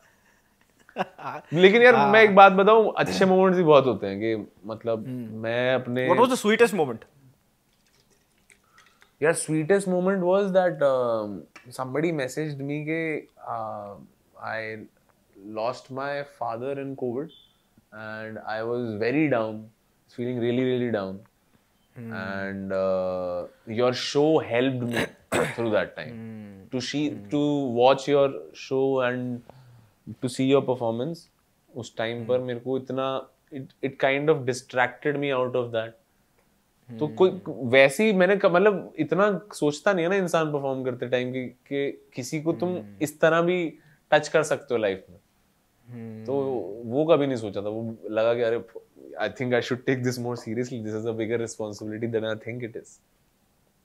लेकिन यार मैं एक बात बताऊं, अच्छे मोमेंट्स भी बहुत होते हैं कि मतलब मैं अपने What was the sweetest moment? यार sweetest moment was that somebody messaged me के I lost my father in COVID and I was very down, feeling really down, and your show helped me through that time to watch your show and to see your performance. उस टाइम पर मेरे को इतना it kind of distracted me out of that. तो कोई वैसी मैंने मतलब इतना सोचता नहीं है ना इंसान परफॉर्म करते टाइम कि किसी को तुम इस तरह भी टच कर सकते हो लाइफ में। तो वो कभी नहीं सोचा था, वो लगा कि अरे I think I should take this more seriously, this is a bigger responsibility than I think it is.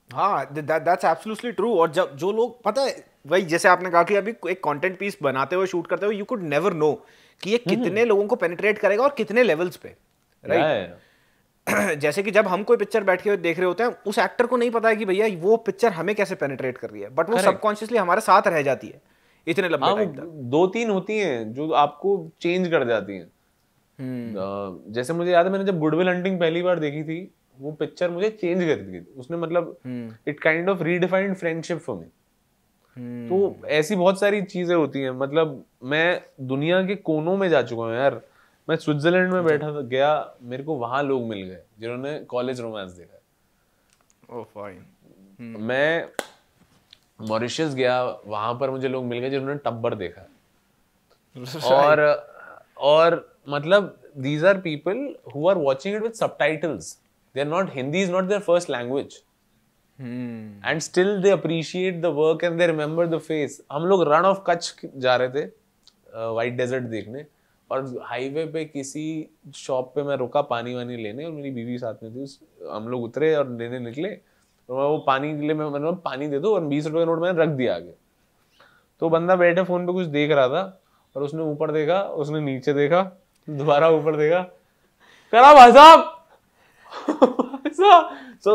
हाँ, दैट्स एब्सोल्युटली ट्रू। और जब जो लोग, पता है वही जैसे आपने कहा कि अभी एक कंटेंट पीस बनाते हुए शूट करते हुए यू कुड नेवर नो कि ये कितने लोगों को पेनिट्रेट करेगा और कितने लेवल्स पे, राइट? जैसे कि जब हम कोई पिक्चर बैठ के देख रहे होते हैं, उस एक्टर को नहीं पता है कि भैया वो पिक्चर हमें कैसे पेनिट्रेट कर रही है, बट वो सबकॉन्शियसली हमारे साथ रह जाती है इतने लंबे टाइम तक। 2-3 होती हैं जो आपको चेंज कर जाती हैं। जैसे मुझे याद है मैंने जब गुडविल हंटिंग पहली बार देखी थी, वो पिक्चर मुझे चेंज कर दी थी उसने। मतलब it kind of redefined friendship for me. तो ऐसी बहुत सारी चीजें होती हैं। मतलब मैं दुनिया के कोनों में जा चुका हूँ यार। मैं स्विट्जरलैंड में बैठा था, गया, मेरे को वहां लोग मिल गए जिन्होंने कॉलेज रोमांस देखा। ओह फाइन। मैं मॉरिशस गया, वहां पर मुझे लोग मिल गए जिन्होंने टब्बर देखा। और मतलब these are people who are watching it with subtitles. They are not, Hindi is not their first language. And still they appreciate the work and they remember the face. हम लोग रन ऑफ कच्छ जा रहे थे व्हाइट डेजर्ट देखने, और हाईवे पे किसी शॉप पे मैं रुका पानी वानी लेने, और मेरी बीवी साथ में थी। हम लोग उतरे और लेने निकले, तो मैं वो पानी के लिए मैंने पानी दे दो, और 20 रुपए का नोट मैंने रख दिया आगे। तो बंदा बैठे फोन पे कुछ देख रहा था और उसने ऊपर देखा, उसने नीचे देखा, दोबारा ऊपर देखा, करा भाई साहब। So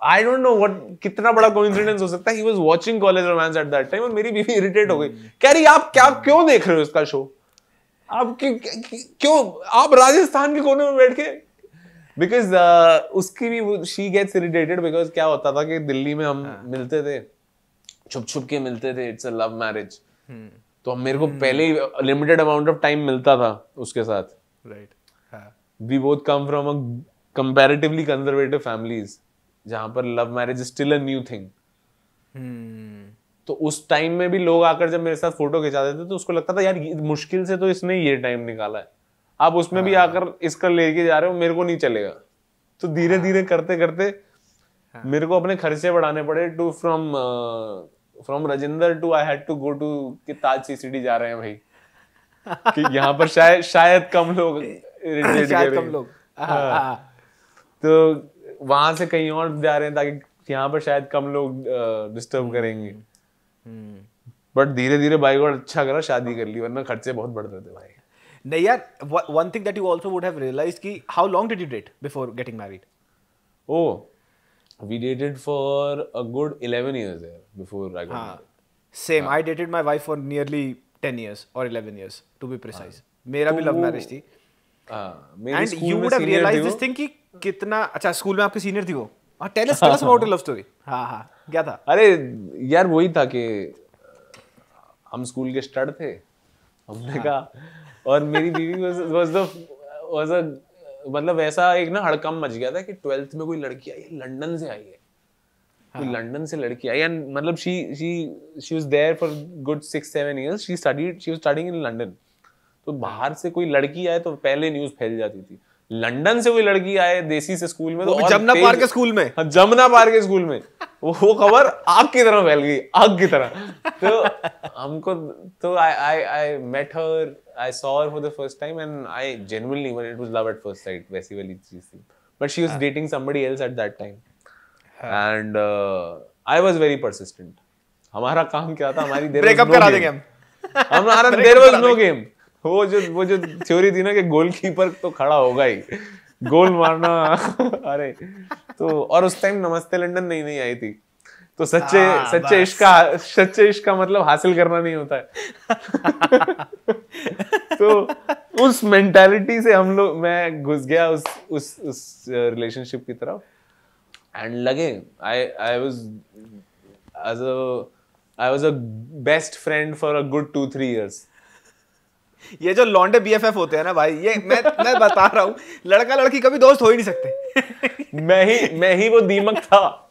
I don't know what कितना बड़ा कोइंसिडेंस हो सकता है। He was watching College Romance at that time और मेरी बीवी इरिटेट हो गई, कह रही आप क्या क्यों देख रहे हो इसका शो, आप क्यों आप राजस्थान के कोने में बैठ के, बिकॉज उसकी भी शी गेट्स इरिटेटेड बिकॉज क्या होता था कि दिल्ली में हम मिलते थे, छुप छुप के मिलते थे, इट्स अ लव मैरिज, तो मेरे को पहले ही लिमिटेड अमाउंट ऑफ टाइम मिलता था उसके साथ, right. We both come from a comparatively conservative families जहां पर love marriage is still a new thing. तो उस टाइम में भी लोग आकर जब मेरे साथ फोटो खिंचाते थे तो उसको लगता था यार मुश्किल से तो इसने ये टाइम निकाला है, आप उसमें भी आकर इसका लेके जा रहे हो, मेरे को नहीं चलेगा। तो धीरे धीरे करते करते मेरे को अपने खर्चे बढ़ाने पड़े, to from Rajendra to I had to go to कि ताज सीसीडी जा रहे हैं भाई, कि यहाँ पर शायद कम लोग शायद कम लोग, तो वहां से कहीं और जा रहे हैं ताकि यहाँ पर शायद कम लोग डिस्टर्ब करेंगे। बट धीरे धीरे भाई को अच्छा करा शादी कर ली, वरना खर्चे बहुत बढ़ते थे भाई। नहीं यार, one thing that you also would have realized कि how long did you date before getting married? Oh, we dated for a good 11 years there before I got married. Same, I dated my wife for nearly 10 years or 11 years to be precise. मेरा भी love marriage थी। And you would have realized this thing कि कितना अच्छा स्कूल में आपके सीनियर थी वो। Tell us about your love story. हाँ क्या था? अरे यार वही था कि हम स्कूल के स्टड थे, हमने कहा, और मेरी बीवी was a मतलब ऐसा एक ना हड़कंप मच गया था कि 12th में कोई लड़की आई है, लंदन से आई है, कोई लंदन से लड़की आई, एंड मतलब she was there for good 6-7 years, she was studying in London। तो बाहर से कोई लड़की आए तो पहले न्यूज़ फैल जाती थी, लंदन से कोई लड़की आए देसी से स्कूल में, तो जमुना पार के स्कूल में, हाँ जमुना पार के स्कूल में वो खबर आग की तरह फैल गई, आग की तरह। तो हमको तो I met her, I saw her for the first time and I genuinely, it was love at first sight, वैसी वाली चीज थी, but she was dating somebody else at that time and I was very persistent। हमारा काम क्या था, हमारी ब्रेकअप करा देंगे हम, हमारा there was no game। वो जो थ्योरी थी ना कि गोलकीपर तो खड़ा होगा ही, गोल मारना अरे तो, और उस टाइम नमस्ते लंदन नहीं आई थी, तो सच्चे इश्क का मतलब हासिल करना नहीं होता है। तो उस मेंटालिटी से मैं घुस गया उस रिलेशनशिप की तरफ, एंड लगे I was a best friend for a good 2-3 years। ये जो लॉन्डे BFF होते हैं ना भाई, ये मैं बता रहा हूँ, लड़का लड़की कभी दोस्त हो ही नहीं सकते। मैं ही वो दीमक था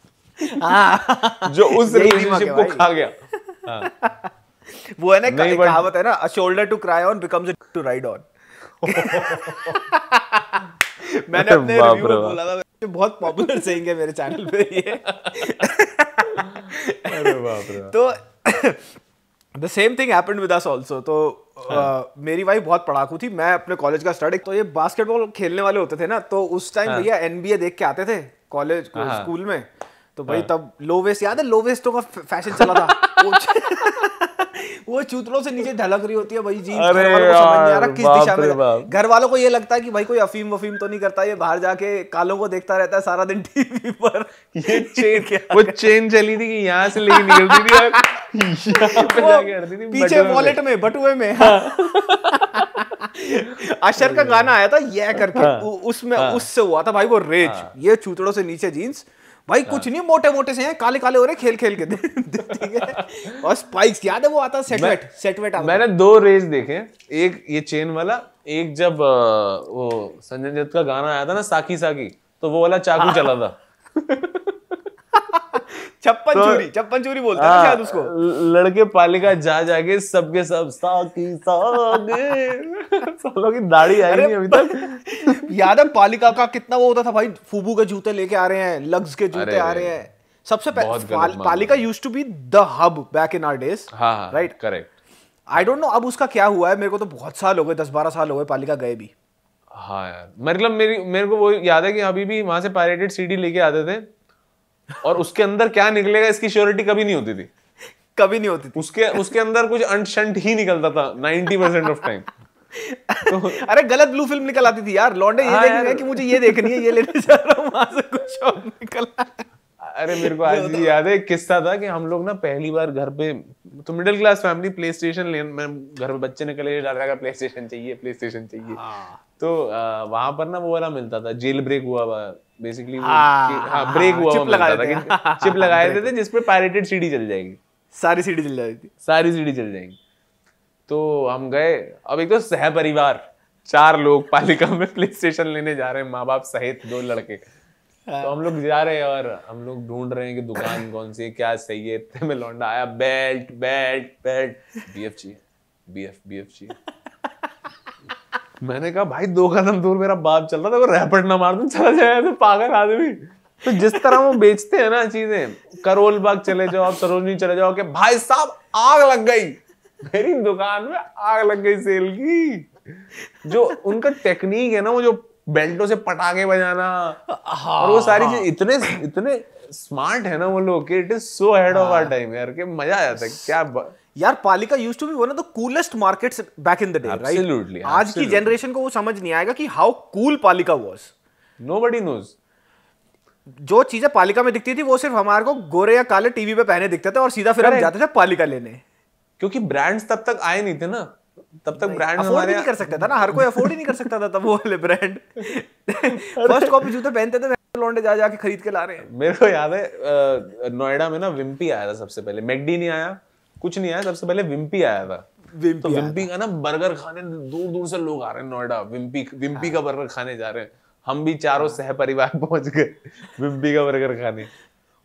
जो उस रिलेशनशिप को खा गया। वो है ना कहावत है ना, a shoulder to cry on becomes a to ride on। मैंने अपने रिव्यू में बोला था, बहुत पॉपुलर सेइंग है मेरे चैनल पे ये। अरे बाप रे। तो the same thing happened with us also। तो मेरी वाइफ बहुत पढ़ाकू थी, मैं अपने कॉलेज का स्टड, तो ये बास्केटबॉल खेलने वाले होते थे ना, तो उस टाइम भैया NBA देख के आते थे कॉलेज स्कूल में, तो भाई तब लो वेस्ट, याद है लो वेस्टों का फैशन चला था। वो चूतलों से नीचे ढलक रही होती है भाई जीन्स, घर वालों को समझ नहीं आ रहा किस दिशा में, घर वालों को ये लगता है कि भाई कोई अफीम वफीम तो नहीं करता, ये बाहर जाके कालों को देखता रहता है सारा दिन टीवी पर। ये वो चेन चली थी कि यहाँ से लेके निकलती थी और यहाँ पे जाके करती थी पीछे वॉलेट में, बटुए में। अशर का गाना आया था ये करके, उसमें उससे हुआ था भाई वो रेज, ये चूतड़ों से नीचे जीन्स भाई, कुछ नहीं मोटे मोटे से हैं, काले काले हो रहे खेल के, ठीक है। और स्पाइक्स याद है वो आता सेटवेट आता। मैंने 2 रेस देखे, एक ये चेन वाला, एक जब वो संजय दत्त का गाना आया था ना साकी साकी, तो वो वाला चाकू चला था। छप्पन चूरी बोलते हैं शायद उसको। लड़के पालिका जाके सबके सब साकी साकी, सालों की दाढ़ी आई नहीं अभी तक। याद है पालिका का कितना वो होता था भाई, फूबू के जूते लेके आ रहे हैं, लग्स के जूते आ रहे हैं, सबसे पहले Palika used to be the hub back in our days, right? Correct. I don't know अब उसका क्या हुआ है, मेरे को तो बहुत साल हो गए, 10-12 साल हो गए पालिका गए भी। हाँ यार, मतलब मेरे को वो याद है कि अभी भी वहां से पायरेटेड सीडी लेके आते थे, और उसके अंदर क्या निकलेगा इसकी श्योरिटी कभी नहीं होती थी। कभी नहीं होती थी। उसके अंदर कुछ अंट शंट ही निकलता था 90% ऑफ टाइम। तो अरे गलत ब्लू फिल्म निकल आती थी यार, लौंडे ये देख रहे हैं कि मुझे ये देखनी है, ये लेने जा रहा हूँ, वहां से कुछ और निकला। अरे मेरे को आज भी याद है एक किस्सा था कि हम लोग ना पहली बार घर पे, तो middle class family, play station मैं घर में बच्चे ने कलेश डाल रहा, प्ले स्टेशन चाहिए, प्ले स्टेशन चाहिए। तो वहां पर ना वो वाला मिलता था, जेल ब्रेक हुआ बेसिकली, ब्रेक हुआ मिलता था, चिप लगाए थे जिसपे पायरेटेड सीडी चल जाएगी, सारी सीडी चल जाती थी, सारी सीडी चल जाएगी। तो हम गए, अब एक तो सह परिवार 4 लोग पालिका में प्ले स्टेशन लेने जा रहे हैं, माँ बाप सहित 2 लड़के। तो हम लोग जा रहे हैं और हम लोग ढूंढ रहे हैं कि दुकान कौन सी है, क्या सही है। इतने में लौंडा आया, बेल्ट बेल्ट बेल्ट, बीएफ चाहिए, बीएफ चाहिए। मैंने कहा भाई 2 कदम दूर मेरा बाप चल रहा था, वो रैपट ना मार दूं, चला जाए तो पागल आदमी। तो जिस तरह वो बेचते हैं ना चीजें, करोल बाग चले जाओ, आप सरोजनी चले जाओ, कि भाई साहब आग लग गई मेरी दुकान में, आग लग गई सेल की। जो उनका टेक्निक है ना, वो जो बेल्टों से पटाखे बजाना, और वो सारी चीज इतने स्मार्ट है ना वो लोग, कि it is so ahead of our time यार, कि मजा आ जाता है। क्या यार, Palika used to be one of the coolest markets back in the day, right? Absolutely. आज की जनरेशन को वो समझ नहीं आएगा कि how cool Palika was. Nobody knows. जो चीजें पालिका में दिखती थी वो सिर्फ हमारे को गोरे या काले टीवी पे पहने दिखते थे, और सीधा फिर हम जाते थे पालिका लेने, क्योंकि ब्रांड्स तब तक आए नहीं थे ना, तब तक ब्रांड्स अफोर्ड नहीं कर सकता था ना, हर कोई अफोर्ड ही नहीं कर सकता था तब वो वाले ब्रांड। फर्स्ट कॉपी जूते पहनते थे लौंडे जाके खरीद के ला रहे हैं। मेरे को याद है नोएडा में ना विम्पी आया था सबसे पहले, मैकडी नहीं आया, कुछ नहीं आया, सबसे पहले विम्पी आया था। तो विम्पी का ना बर्गर खाने दूर दूर से लोग आ रहे हैं नोएडा, विम्पी का बर्गर खाने जा रहे हैं। हम भी चारों सह परिवार पहुंच गए विम्पी का बर्गर खाने,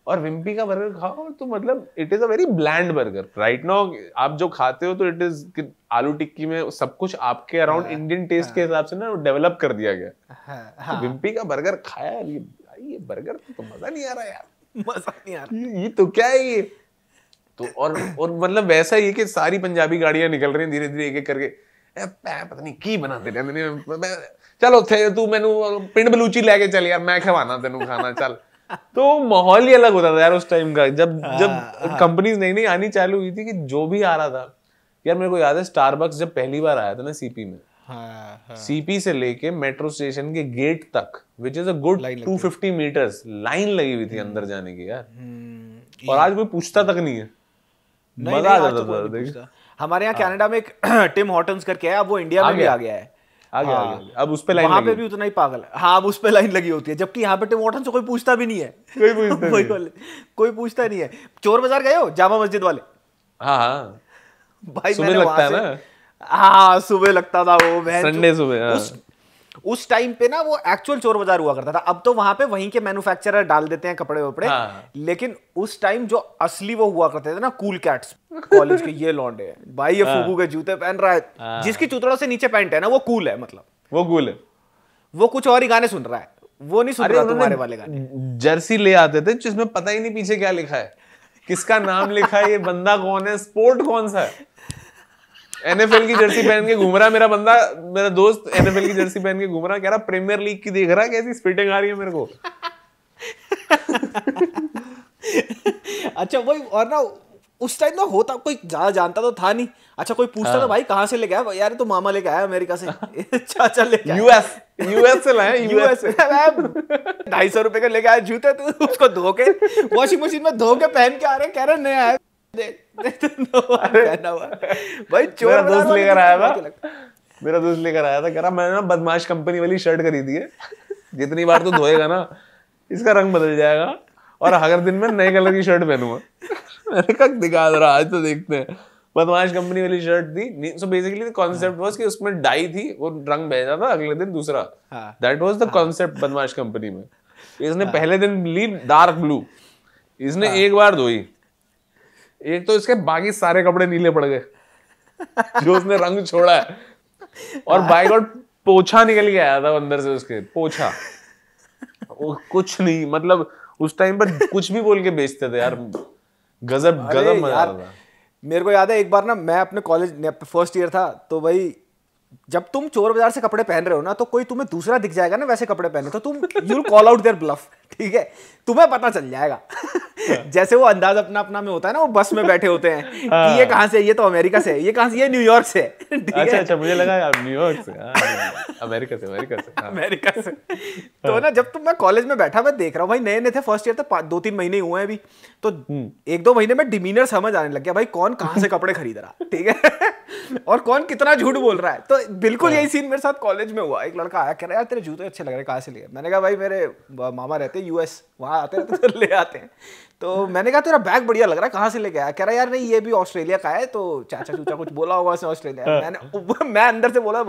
और विम्पी का बर्गर खाओ तो मतलब it is a very bland burger right now. आप जो खाते हो तो इट इज आलू टिक्की में सब कुछ आपके अराउंड इंडियन टेस्ट के हिसाब से ना डेवलप कर दिया गया। तो विम्पी का बर्गर खाया, ये बर्गर तो मजा नहीं आ रहा यार, मजा नहीं आ रहा, ये तो क्या है ये। तो और मतलब वैसा ही है कि सारी पंजाबी गाड़ियां निकल रही हैं धीरे धीरे एक एक करके, पता नहीं की बनाते रहंदे, चलो थे तू मैनू पिंड बलूची लेके चल यार, मैं खवाना तेनू खाना, चल। तो माहौल ही अलग होता था यार उस टाइम का, जब कंपनीज नई नई आनी चालू हुई थी, कि जो भी आ रहा था यार। मेरे को याद है स्टारबक्स जब पहली बार आया था ना सीपी में, सीपी से लेके मेट्रो स्टेशन के गेट तक, which is a good 250 metres, line लगी हुई थी अंदर जाने की यार। और आज कोई पूछता तक नहीं है, मजा आ जाता था। हमारे यहाँ कनाडा में एक टिम हॉर्टन्स करके है, अब वो इंडिया में भी आ गया है, आगे अब उस पे लाइन वहां पे भी उतना ही पागल है। हाँ, अब उस पे लाइन लगी होती है, जबकि यहाँ पे टिम हॉर्टन से कोई पूछता भी नहीं है, कोई पूछता नहीं है। चोर बाजार गए हो, जामा मस्जिद वाले? हाँ भाई सुबह लगता है ना, हाँ सुबह लगता था वो, संडे सुबह। उस टाइम पे ना वो एक्चुअल चोर बाजार हुआ करता था। अब तो वहां पे वहीं के मैन्युफैक्चरर डाल देते हैं कपड़े वपड़े, लेकिन उस टाइम जो असली वो हुआ करते थे ना कूल कैट्स, कॉलेज के ये लौंडे भाई, ये फूगू के जूते पहन रहा है, जिसकी चुतड़ों से नीचे पैंट है ना वो कूल है, मतलब वो कूल है, वो कुछ और ही गाने सुन रहा है, वो नहीं सुन रहा तुम्हारे वाले गाने। जर्सी ले आते थे जिसमें पता ही नहीं पीछे क्या लिखा है, किसका नाम लिखा है, ये बंदा कौन है, स्पोर्ट कौन सा है। एनएफएल की जर्सी पहन के घूम रहा मेरा बंदा, मेरा दोस्त एनएफएल की जर्सी पहन के घूम रहा, कह रहा प्रीमियर लीग की देख रहा है, कैसी स्पिटिंग आ रही है मेरे को। अच्छा वही, और ना उस टाइम ना होता कोई ज्यादा जानता तो था नहीं। अच्छा कोई पूछता था भाई कहाँ से लेके आया, यार तो मामा लेके आया अमेरिका से, चाचा लेके आया यूएस से लाया, यूएस से 250 रुपए का लेके आया जूते, तो उसको धो के वॉशिंग मशीन में धो के पहन के आ रहे, कह रहे नया है। भाई मेरा दोस्त लेकर आया था, कह रहा मैंने ना बदमाश कंपनी वाली शर्ट खरीदी है, जितनी बार तू धोएगा ना इसका रंग बदल जाएगा, और हर दिन में नए कलर की शर्ट पहनूंगा। मैंने कहा दिखा जरा, आज तो देखते हैं। बदमाश कंपनी वाली शर्ट थी। सो बेसिकली कॉन्सेप्ट वाज कि उसमें डाई थी, वो रंग भेजा था अगले दिन दूसरा। दैट वाज द कॉन्सेप्ट बदमाश कंपनी में। इसने पहले दिन ली डार्क ब्लू, इसने एक बार धोई, एक तो इसके बाकी सारे कपड़े नीले पड़ गए जो उसने रंग छोड़ा है, और बाय गॉड पोछा निकल के आया था अंदर से उसके, पोछा। कुछ नहीं, मतलब उस टाइम पर कुछ भी बोल के बेचते थे यार, गजब मजा आता था। मेरे को याद है एक बार ना, मैं अपने कॉलेज फर्स्ट ईयर था, तो भाई जब तुम चोर बाजार से कपड़े पहन रहे हो ना, तो कोई तुम्हें दूसरा दिख जाएगा ना वैसे कपड़े पहने, तो तुम you call out their bluff, ठीक है, तुम्हें पता चल जाएगा। जैसे वो अंदाज अपना अपना में होता है ना, वो बस में बैठे होते हैं कि ये कहाँ से है, ये तो अमेरिका से है, ये कहाँ से, ये न्यूयॉर्क से है, ठीक है? अच्छा, मुझे लगा आप न्यूयॉर्क से, अमेरिका से अमेरिका से। तो ना जब मैं कॉलेज में बैठा, मैं देख रहा हूँ भाई, नए नए थे, फर्स्ट ईयर तो 2-3 महीने हुए हैं अभी, तो 1-2 महीने में डिमीनर समझ आने लग गया भाई, कौन कहाँ से कपड़े खरीद रहा, ठीक है, और कौन कितना झूठ बोल रहा है। तो बिल्कुल यही सीन मेरे साथ कॉलेज में हुआ। एक लड़का आया, कह रहा यार तेरे जूते अच्छे लग रहे हैं, कहाँ से लिए? मैंने कहा भाई मेरे मामा रहते हैं यूएस, वहाँ आते रहते तो ले आते हैं। तो मैंने कहा तेरा बैग बढ़िया लग रहा है, कहाँ से लेके आया? कह रहा यार नहीं ये भी ऑस्ट्रेलिया का है, तो चाचा चूचा कुछ बोला होगा उसने ऑस्ट्रेलिया। मैं अंदर से बोला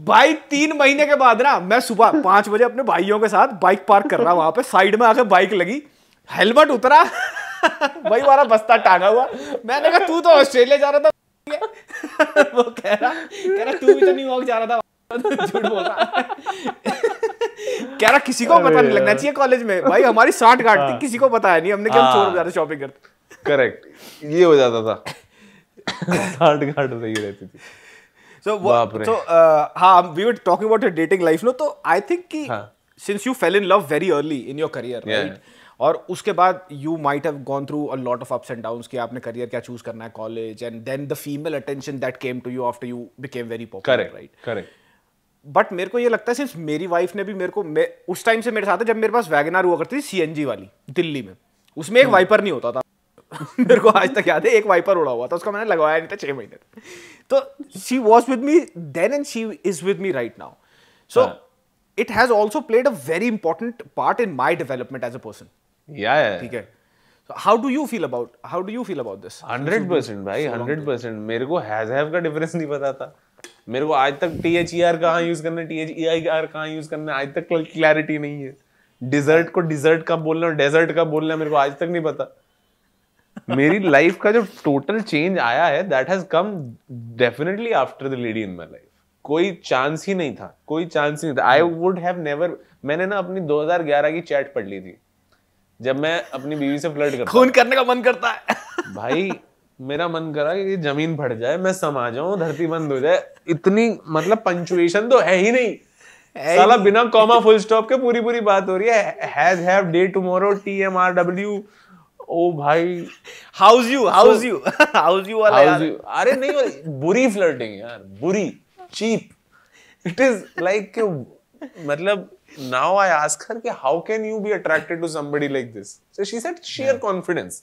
भाई 3 महीने के बाद ना मैं सुबह 5 बजे अपने भाइयों के साथ बाइक पार्क कर रहा, वहां पे साइड में आके बाइक लगी, हेलमेट उतरा, भाई हमारा बस्ता टांगा हुआ। मैंने कहा तू तो ऑस्ट्रेलिया जा रहा था। वो कह रहा तू भी तो न्यूयॉर्क जा रहा था। झूठ बोल रहा। कह रहा किसी को पता नहीं लगना चाहिए कॉलेज में, भाई हमारी 60 गांठ थी, किसी को पता है नहीं हमने कि हम चोर बाजार शॉपिंग करते। करेक्ट, ये हो जाता था। 60 गांठ सही रहती थी। हाँ, we were talking about your dating life, no? तो I think कि since you fell in love very early in your career, right? और उसके बाद you might have gone through a lot of ups and downs कि आपने career क्या choose करना है, college, and then the female attention that came to you after you became very popular, right? Correct. But मेरे को ये लगता है सिंस मेरी वाइफ ने भी मेरे को, उस टाइम से मेरे साथ है जब मेरे पास वैगनार हुआ करती थी सीएनजी वाली दिल्ली में, उसमें एक वाइपर नहीं होता था। मेरे को आज तक याद है, एक वाइपर उड़ा हुआ था, उसका मैंने लगवाया नहीं था 6 महीने तक। तो she was with me then and she is with me right now. So it has also played a very important part in my development as a person. ठीक है, how do you feel about this? 100% भाई, 100%। मेरे को हैज हैव का डिफरेंस नहीं पता था। मेरे को आज तक THER कहाँ यूज करना है, THEIR कहाँ यूज करना है, आज तक क्लैरिटी नहीं है। डिजर्ट को डिजर्ट कब बोलना है, डेजर्ट कब बोलना है, मेरे को आज तक नहीं पता। मेरी लाइफ का जो टोटल चेंज आया है, that has come definitely after the lady in my life. कोई चांस ही नहीं था, कोई चांस नहीं था। I would have never. मैंने ना अपनी 2011 की चैट पढ़ ली थी, जब मैं अपनी बीवी से फ्लर्ट करता, खून करने का मन करता है भाई। मेरा मन करा कि जमीन फट जाए, मैं समा जाऊं, धरती बंद हो जाए। इतनी मतलब पंचुएशन तो है ही नहीं, साला बिना कॉमा फुल स्टॉप के पूरी बात हो रही है। Has have day tomorrow TMRW। ओ भाई, हाउस यू वाला यार। अरे नहीं, बुरी फ्लर्टिंग यार, बुरी, चीप। इट इज लाइक मतलब now I ask her कि how can you be attracted to somebody like this? So she said sheer confidence.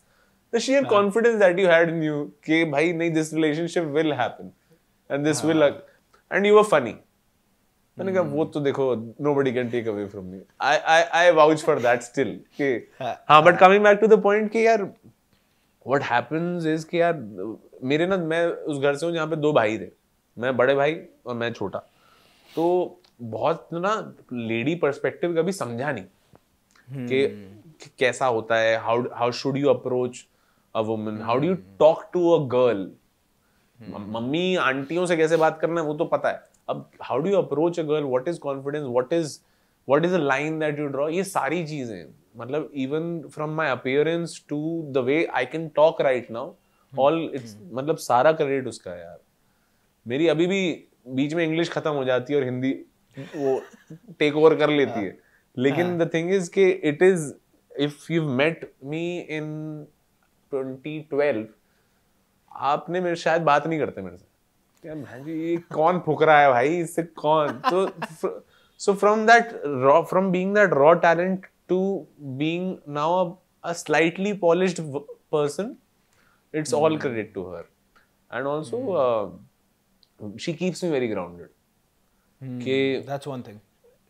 The sheer confidence that you had in you कि भाई नहीं, this relationship will happen and this will, and you were funny. मैंने कहा वो तो देखो, nobody can take away from me. I vouch for that still कि हाँ, but coming back to the point कि यार what happens is कि यार मेरे ना, मैं उस घर से हूँ जहाँ पे 2 भाई थे, मैं बड़े भाई और मैं छोटा। तो बहुत ना लेडी पर्सपेक्टिव कभी समझा नहीं कि कैसा होता है, how should you approach a woman, how do you talk to a girl. Mummy आंटियों से कैसे बात करना है वो तो पता है, अब how do you approach a girl, what is confidence, what is a line that you draw, ये सारी चीजें, मतलब even from my appearance to the way I can talk right now, all it's, मतलब सारा क्रेडिट उसका है यार। मेरी अभी भी बीच में इंग्लिश खत्म हो जाती है और हिंदी वो टेक ओवर कर लेती है, लेकिन द थिंग इज कि it is, if you met me in 2012, आपने मेरे शायद बात नहीं करते मेरे से, क्या भाई ये कौन फुकरा है भाई, इससे कौन। तो so from being that raw talent to being now a slightly polished person, it's all credit to her. And also she keeps me very grounded. That's one thing.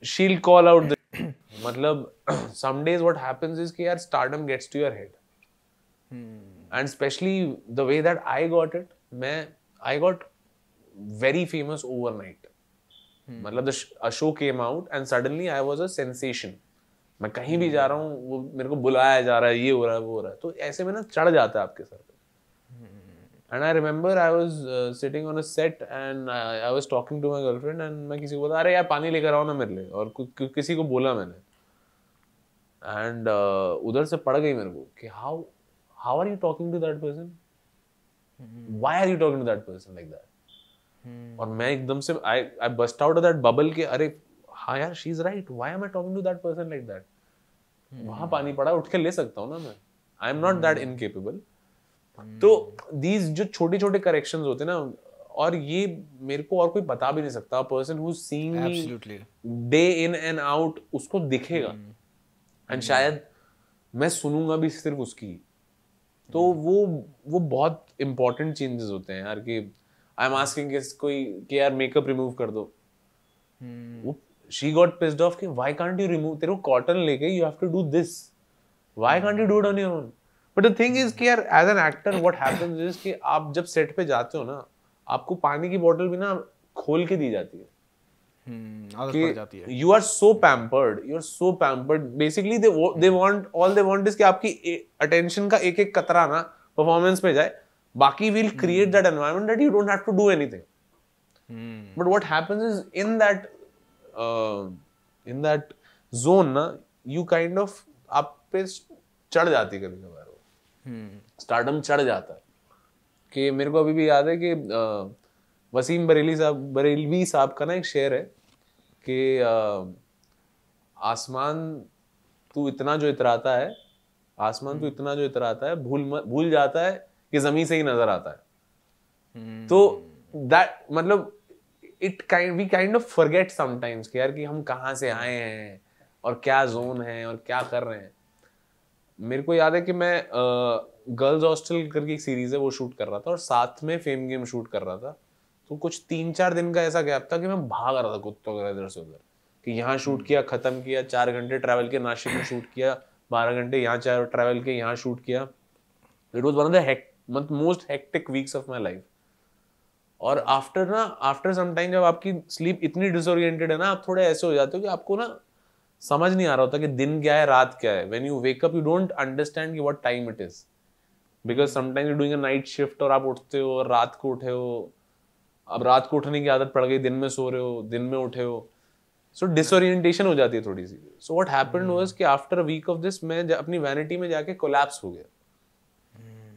She'll call out the मतलब some days what happens is कि यार stardom gets to your head. And especially the way that I got it, I got very famous overnight. मतलब a show came out and suddenly I was a sensation. मैं कहीं भी जा रहा हूँ, वो मेरे को बुलाया जा रहा है, ये हो रहा है, वो हो रहा है, तो ऐसे में ना चढ़ जाता है आपके सर पे। And I remember I was sitting on a set and I was talking to my girlfriend and मैं किसी को बोला, अरे यार पानी लेकर आओ ना मेरे लिए, और किसी को बोला मैंने, and उधर से पड़ गई मेरे को कि how are you talking to that person? Why are you talking to that person like that? और मैं एकदम से I burst out of that bubble कि अरे हाँ यार she is right, why am I talking to that person like that? वहां पानी पड़ा, उठ के ले सकता हूँ ना मैं, I am not that incapable. तो these जो छोटे छोटे corrections होते हैं ना, और ये मेरे को और कोई बता भी नहीं सकता, person who seeing me day in and out उसको दिखेगा, एंड शायद मैं सुनूंगा भी सिर्फ उसकी. तो वो बहुत इंपॉर्टेंट चेंजेस होते हैं यार, कि आई एम आस्किंग कोई कि यार मेकअप रिमूव कर दो, वो शी गॉट पिस्ड ऑफ कि व्हाई कांट यू रिमूव, तेरे को कॉटन लेके you have to do this, why can't you do it on your own. But the thing is कि यार as an actor what happens is कि आप जब सेट पे जाते हो ना, आपको पानी की बोतल भी ना खोल के दी जाती है. आदत पड़ जाती है. You are so pampered, you are so pampered. Basically they want, all they want is कि आपकी attention का एक एक कतरा ना performance में जाए, बाकी will create that environment that you don't have to do anything. But what happens is in that zone ना, you kind of आप पे चढ़ जाती है कभी कभार वो, stardom चढ़ जाता है. कि मेरे को अभी भी याद है कि वसीम बरेलवी साहब का ना एक शेर है कि आसमान तू इतना जो इतराता है, आसमान तू इतना जो इतराता है, भूल जाता है कि जमीन से ही नजर आता है. तो दैट मतलब we kind of forget sometimes कि यार कि हम कहाँ से आए हैं और क्या जोन है और क्या कर रहे हैं. मेरे को याद है कि मैं गर्ल्स हॉस्टल करके एक सीरीज है वो शूट कर रहा था, और साथ में फेम गेम शूट कर रहा था. तो कुछ 3-4 दिन का ऐसा गैप था कि मैं भाग रहा था कुत्तों का इधर से उधर, कि यहाँ शूट किया, खत्म किया, 4 घंटे ट्रैवल के नासिक में शूट किया, 12 घंटे यहाँ ट्रैवल के यहाँ शूट किया. It was one of the most hectic weeks of my life. और आफ्टर सम टाइम जब आपकी स्लीप इतनी डिसोरिएंटेड है ना, आप थोड़े ऐसे हो जाते हो कि आपको ना समझ नहीं आ रहा होता कि दिन क्या है रात क्या है. When you wake up you don't understand कि what time it is, because sometimes you doing a night shift और आप उठते हो और रात को उठे हो. अब रात को उठने की आदत पड़ गई, दिन में सो रहे हो, दिन में उठे हो, सो डिसोरिएंटेशन हो जाती है थोड़ी सी. सो व्हाट हैपेंड वाज कि after a week of this मैं अपनी वैनिटी में जाके कोलैप्स हो गया.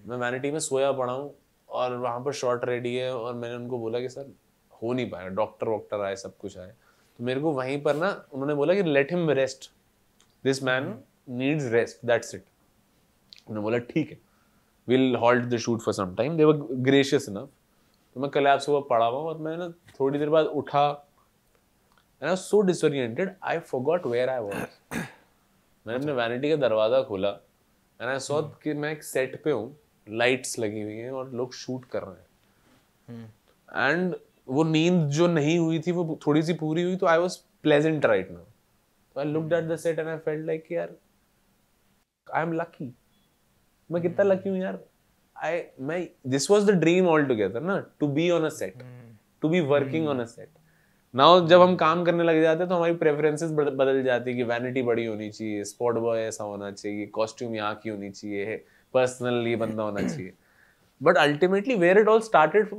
मैं वैनिटी में सोया पड़ा हूँ और वहां पर शॉट रेडी है, और मैंने उनको बोला कि सर हो नहीं पाया, डॉक्टर आए, सब कुछ आए. तो मेरे को वहीं पर ना उन्होंने बोला कि let him rest, this man needs rest, that's it. उन्होंने बोला ठीक है, will halt the shoot for some time. They were gracious enough. तो मैं कोलैप्स हुआ पड़ा हुआ, और मैं ना थोड़ी देर बाद उठा, and I was so disoriented I forgot where I was. मैंने अपने वैनिटी का दरवाजा खोला एंड आई सॉ कि मैं एक सेट पे हूँ, लाइट्स लगी हुई हैं और लोग शूट कर रहे हैं. एंड वो नींद जो नहीं हुई थी वो थोड़ी सी पूरी हुई, तो I was pleasant right now. तो I looked at the set and I felt like यार आई एम लकी. मैं कितना लकी हूँ यार. this was the dream altogether ना, to be on a set, to be working on a set. Now जब हम काम करने लग जाते हैं तो हमारी प्रेफरेंसेस बदल जाती है कि वैनिटी बड़ी होनी चाहिए, स्पॉट बॉय ऐसा होना चाहिए, कॉस्ट्यूम यहाँ की होनी चाहिए, पर्सनल ये बंदा होना चाहिए. But ultimately where it all started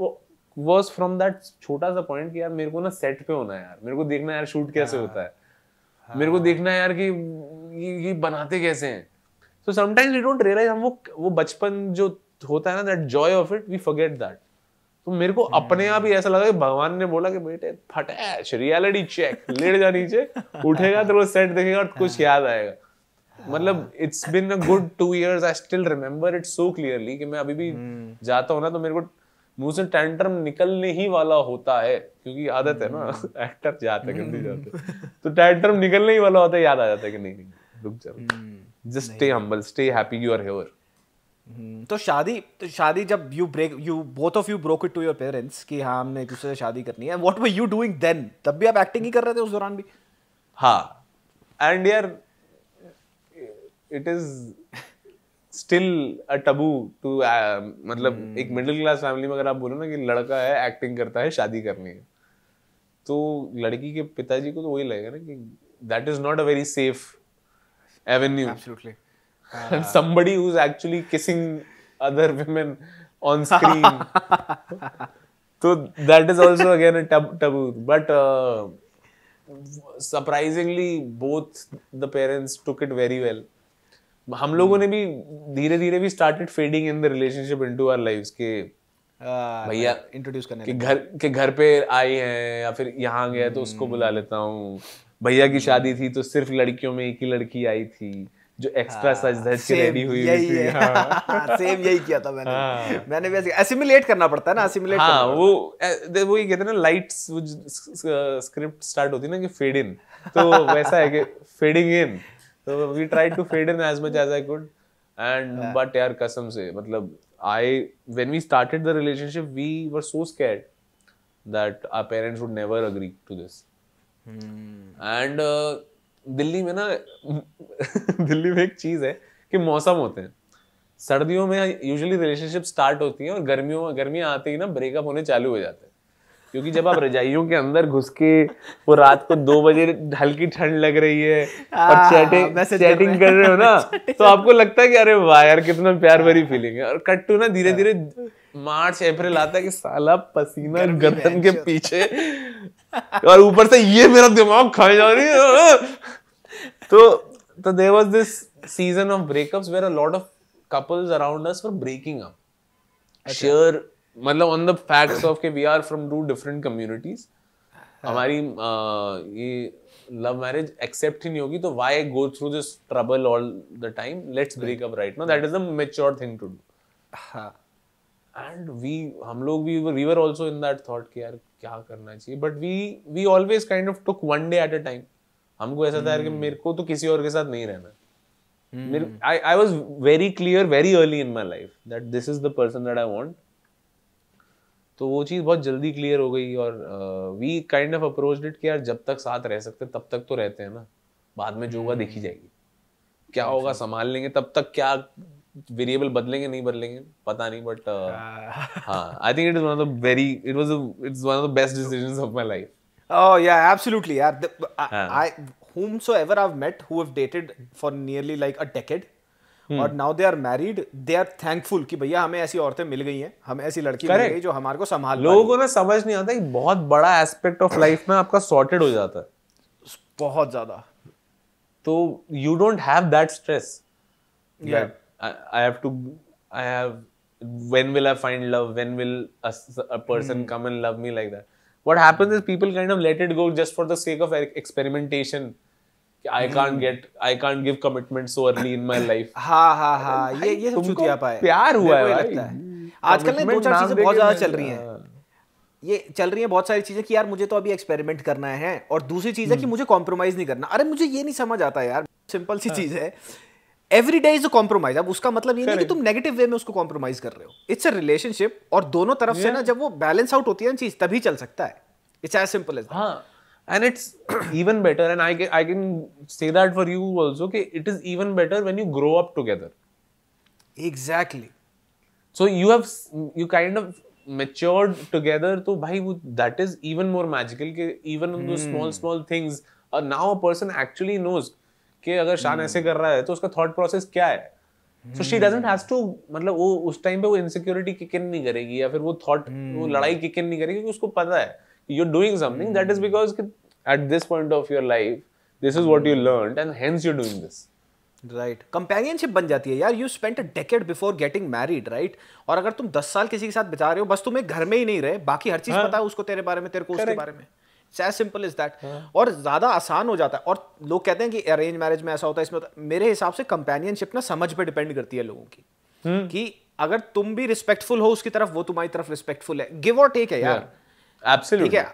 was from that छोटा सा पॉइंट कि यार मेरे को ना सेट पे होना है यार, मेरे को देखना है यार शूट कैसे होता है, मेरे को देखना है यार कि ये बनाते कैसे हैं. So sometimes we don't realize, हम वो बचपन जो होता है ना, that joy of it, we forget that. तो मेरे को अपने आप ही ऐसा लगा कि भगवान ने बोला कि बेटे फटैश रियलिटी चेक, लेट जा नीचे, उठेगा तो वो सेट देखेगा और कुछ याद आएगा. मतलब it's been a good 2 years, I still remember it so clearly कि मैं अभी भी जाता हूँ ना तो मेरे को मुंह से टैंट्रम निकलने ही वाला होता है, क्योंकि आदत है ना, एक्टर जाते गंदी जाते, तो टैंट्रम निकलने ही वाला होता है, याद आ जाता है कि नहीं रुक जाओ, just stay humble, stay happy you are here. तो शादी जब you both of you broke it to your parents कि हाँ हमने एक दूसरे से शादी करनी है, what were you doing then? तब भी आप एक्टिंग ही कर रहे थे उस दौरान भी? हाँ, and यार it is still a taboo to मतलब एक मिडिल क्लास फैमिली में अगर आप बोलो ना कि लड़का है एक्टिंग करता है, शादी करनी है, तो लड़की के पिताजी को तो वही लगेगा ना कि that is not a very safe avenue. Absolutely. And somebody who's actually kissing other women on screen. So that is also again a taboo. But surprisingly, both the parents took it very well. हम लोगों ने भी धीरे धीरे भी started fading in the relationship into our lives के भैया इंट्रोड्यूस करने कि घर पे आई हैं या फिर यहाँ गए तो उसको बुला लेता हूँ। भैया की शादी थी तो सिर्फ लड़कियों में एक ही लड़की आई थी जो एक्स्ट्रा सज धज के रेडी हुई थी। सेम यही किया था मैंने भी एसिमुलेट करना पड़ता है ना, एसिमुलेट हाँ वो ये कहते हैं ना लाइट्स स्क्रिप्ट स्टार्ट होती है ना कि फेड इन, तो वैसा है कि फेडिंग इन, तो we tried to fade in as much as I could and but यार कसम से मतलब when we started the relationship we were so scared that our parents would never agree to this. And Delhi में ना दिल्ली में एक चीज है कि मौसम होते हैं, सर्दियों में यूजुअली रिलेशनशिप स्टार्ट होती है और गर्मियां आते ही ना ब्रेकअप होने चालू हो जाते हैं, क्योंकि जब आप रजाइयों के अंदर घुस के वो रात को 2 बजे हल्की ठंड लग रही है और चैटिंग कर रहे हो ना तो आपको लगता है कि अरे वाह यार कितना प्यार भरी फीलिंग है, और कट टू ना धीरे धीरे मार्च अप्रैल आता है कि साला पसीना गर्दन के पीछे और ऊपर से ये मेरा दिमाग खा जा रही है। तो there was this season of breakups where a lot of couples around us were breaking up. Sure, मतलब on the facts of कि we are from two different communities, हमारी ये love marriage accept ही नहीं होगी तो why go through this trouble all the time? Let's break up right now. That is a mature thing to do. And हम लोग we were also in that thought कि यार क्या करना चाहिए, but we always kind of took one day at a time. हमको ऐसा था यार कि मेरे को तो किसी और के साथ नहीं रहना। I was very clear very early in my life that this is the person that I want. तो वो चीज़ बहुत जल्दी क्लियर हो गई और we kind of approached it कि यार जब तक साथ रह सकते तब तक तो रहते हैं ना, बाद में जो होगा देखी जाएगी, क्या होगा संभाल लेंगे, तब तक क्या वेरिएबल बदलेंगे नहीं बदलेंगे पता नहीं, बट हाँ I think it is one of the it's one of the best decisions of my life. Oh yeah, absolutely. Yeah, whomsoever I've met who have dated for nearly like a decade, और now they are married, they are thankful कि भैया हमें ऐसी औरतें मिल गई हैं, हमें ऐसी लड़की मिल गई जो हमारे को संभाल। लोगों को ना समझ नहीं आता कि बहुत बड़ा एस्पेक्ट ऑफ लाइफ में आपका सॉर्टेड हो जाता है, बहुत ज्यादा। तो you don't have that stress. Yeah. I have when will I find love, when will a person come and love me like that. What happens is people kind of let it go just for the sake of experimentation. I can't give commitment so early in my life. हाँ ये सब चुतियापा है। प्यार हुआ है भाई। आजकल ना 2-4 चीजें बहुत ज्यादा चल रही हैं। ये चल रही है बहुत सारी चीजें कि यार मुझे तो अभी एक्सपेरिमेंट करना है, और दूसरी चीज है कि मुझे कॉम्प्रोमाइज नहीं करना। अरे मुझे ये नहीं समझ आता यार, सिंपल सी चीज है, every day is a compromise. अब उसका मतलब ये नहीं कि तुम नेगेटिव वे में उसको कॉम्प्रोमाइज कर रहे हो, इट्स अ रिलेशनशिप, और दोनों तरफ से ना जब वो बैलेंस आउट होती है ना चीज, तभी चल सकता है। It's as simple as that. हाँ, and it's even better, and I can say that for you also, कि it is even better when you grow up together. Exactly. So you kind of matured together, तो भाई वो that is even more magical कि even on those small things, now a person actually knows कि अगर शान ऐसे कर रहा है तो उसका thought process क्या है। So she doesn't has to, मतलब वो उस टाइम पे वो insecurity kick in नहीं करेगी या फिर वो वो लड़ाई kick in नहीं करेगी, क्योंकि उसको पता है you're doing something that is because at this point of your life this is what you learned and hence you're doing this. Right. Companionship बन जाती है यार। You spent a decade before getting married, right? और अगर तुम 10 साल किसी के साथ बिता रहे हो, बस तुम एक घर में ही नहीं रहे, बाकी हर चीज पता है उसको तेरे बारे में, तेरे को उसके बारे में। It's as simple as that. और ज्यादा आसान हो जाता है। और लोग कहते हैं कि अरेंज मैरिज में ऐसा होता है, इसमें होता है। मेरे हिसाब से कंपेनियनशिप ना समझ पे डिपेंड करती है लोगों की, कि अगर तुम भी रिस्पेक्टफुल हो उसकी तरफ, वो तुम्हारी तरफ रिस्पेक्टफुल है, गिव और टेक है यार। Absolutely. ठीक है,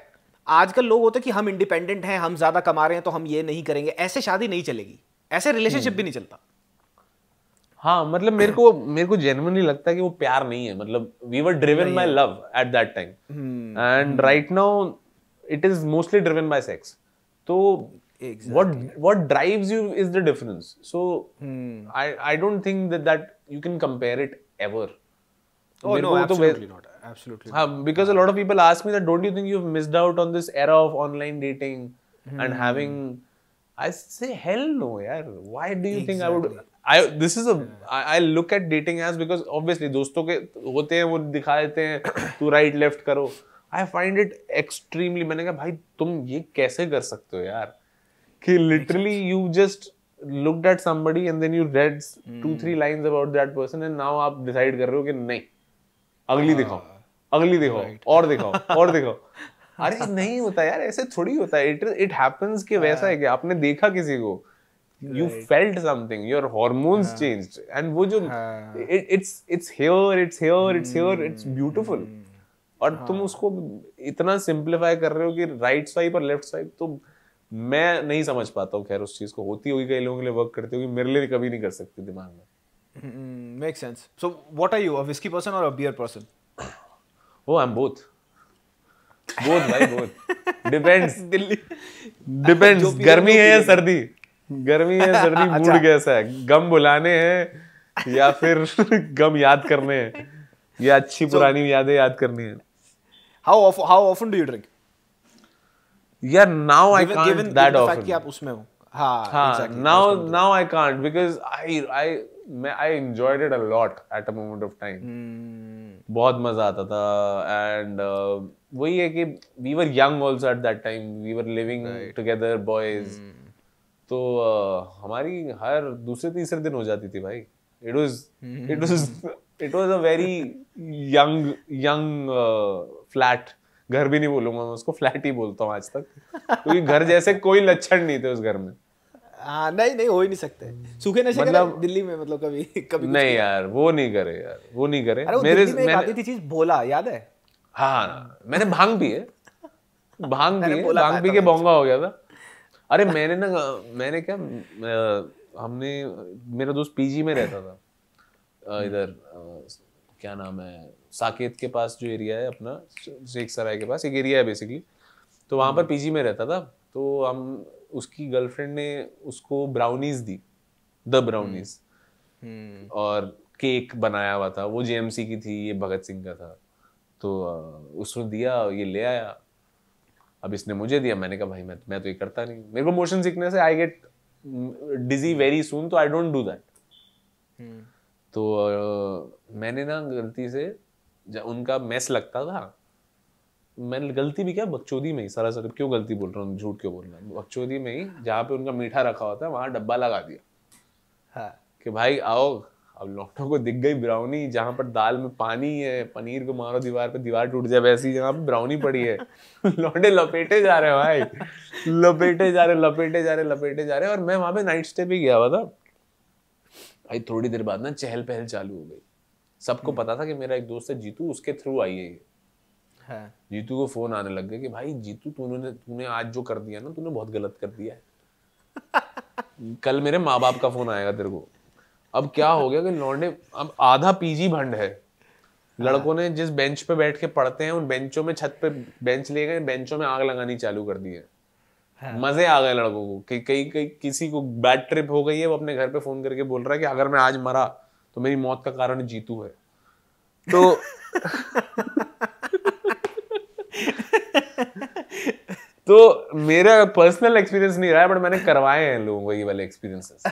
आजकल लोग होते हैं कि हम इंडिपेंडेंट हैं, हम ज्यादा कमा रहे हैं तो हम ये नहीं करेंगे, ऐसे शादी नहीं चलेगी, ऐसे रिलेशनशिप भी नहीं चलता। हाँ, मतलब मेरे को जेन्युइनली लगता है कि वो प्यार नहीं है, मतलब we were driven by love at that time, and right now it is mostly driven by sex. तो what drives you is the difference. So I don't think that you can compare it ever. Oh no, absolutely not. Absolutely not. Because a lot of people ask me that, don't you think you've missed out on this era of online dating and having, I say hell no yaar. Why do you think I look at dating as, because obviously दोस्तों के होते हैं, वो दिखा देते हैं तू राइट लेफ्ट करो। I find it extremely, मैंने कहा भाई तुम ये कैसे कर सकते हो यार, कि literally you just looked at somebody and then you read 2-3 lines about that person and now आप decide कर रहे हो कि नहीं, अगली दिखाओ। अगली दिखाओ, और दिखाओ, और दिखाओ। अरे नहीं होता यार, ऐसे थोड़ी होता है। इट हैपेंस कि वैसा है कि आपने देखा किसी को, you felt something, your hormones changed, and वो जो it's here, it's beautiful, और तुम उसको इतना सिंप्लीफाई कर रहे हो कि राइट स्वाइप और लेफ्ट स्वाइप, तो मैं नहीं समझ पाता हूँ। खैर उस चीज को होती होगी, कई लोगों के लिए वर्क करती होगी, मेरे लिए कभी नहीं कर सकती दिमाग में। Make sense. So what are you, a whisky person और a beer person? Oh, I am both भाई, बोथ। डिपेंड्स, डिपेंड्स, गर्मी है या सर्दी, गर्मी है सर्दी, मूड कैसा है, गम बुलाने हैं या फिर गम याद करने हैं, या अच्छी पुरानी यादें याद करनी है। How often do you drink? Yeah, now I can't given that the often. fact कि आप उसमें हो। हाँ, exactly. Now I can't because I enjoyed it a lot at a moment of time. बहुत मजा आता था, and वही है कि we were young also at that time. We were living together, boys. तो हमारी हर दूसरे तीसरे दिन हो जाती थी भाई। It was a very young flat. घर भी नहीं बोलूंगा मैं उसको, फ्लैट ही बोलता हूँ आज तक, क्योंकि घर जैसे कोई लक्षण नहीं थे उस घर में। हाँ, नहीं हो ही नहीं सकते। सूखे नशे मतलब दिल्ली में, मतलब कभी नहीं यार, वो नहीं करे यार, वो नहीं करे। अरे मेरे दिल्ली में एक आती थी चीज, भोला, याद है? हाँ, मैंने भांग पी है, भांग पी के बोंगा हो गया था। अरे मैंने क्या, हमने, मेरा दोस्त पीजी में रहता था इधर, क्या नाम है, साकेत के पास जो एरिया है अपना, शेख सराय के पास एक एरिया है बेसिकली, तो वहां पर पीजी में रहता था। तो हम, उसकी गर्लफ्रेंड ने उसको ब्राउनीज दी, द ब्राउनीज, और केक बनाया हुआ था, वो जेएमसी की थी, ये भगत सिंह का था। तो उसने दिया, ये ले आया, अब इसने मुझे दिया, मैंने कहा भाई मैं तो ये करता नहीं, मेरे को मोशन सिकनेस है, I get digi very soon, तो आई डोंट डू दैट। तो मैंने ना गलती से, जब उनका मेस लगता था, मैंने गलती भी क्या, बकचोदी में ही, सरासर क्यों गलती बोल रहा हूँ, झूठ क्यों बोल रहा हूँ, बकचोदी में ही जहाँ पे उनका मीठा रखा होता है वहां डब्बा लगा दिया। हाँ। कि भाई आओ, अब लौटों को दिख गई ब्राउनी, जहाँ पर दाल में पानी है, पनीर को मारो दीवार पे, दीवार टूट जाए, वैसी जहाँ पे ब्राउनी पड़ी है। लौटे लपेटे जा रहे भाई, लपेटे जा रहे, और मैं वहां पे नाइट स्टे पे गया हुआ था भाई। थोड़ी देर बाद ना चहल पहल चालू हो गई, सबको पता था कि मेरा एक दोस्त है जीतू, उसके थ्रू आई है ये। हाँ। जीतू को फोन आने लग गए कि भाई जीतू, तूने आज जो कर दिया ना, तूने बहुत गलत कर दिया है। कल मेरे माँ बाप का फोन आएगा तेरे को। अब क्या हो गया कि लौंडे, अब आधा पीजी भंड है, लड़कों ने जिस बेंच पे बैठ के पढ़ते हैं उन बेंचों में, छत पे बेंच ले गए, बेंचों में आग लगानी चालू कर दी है। हाँ। मजे आ गए लड़कों को कि कई किसी को बैड ट्रिप हो गई है, वो अपने घर पे फोन करके बोल रहा है कि अगर मैं आज मरा तो मेरी मौत का कारण जीतू है। तो तो मेरा पर्सनल एक्सपीरियंस नहीं रहा है, बट मैंने करवाए हैं लोगों को ये वाले एक्सपीरियंसेस।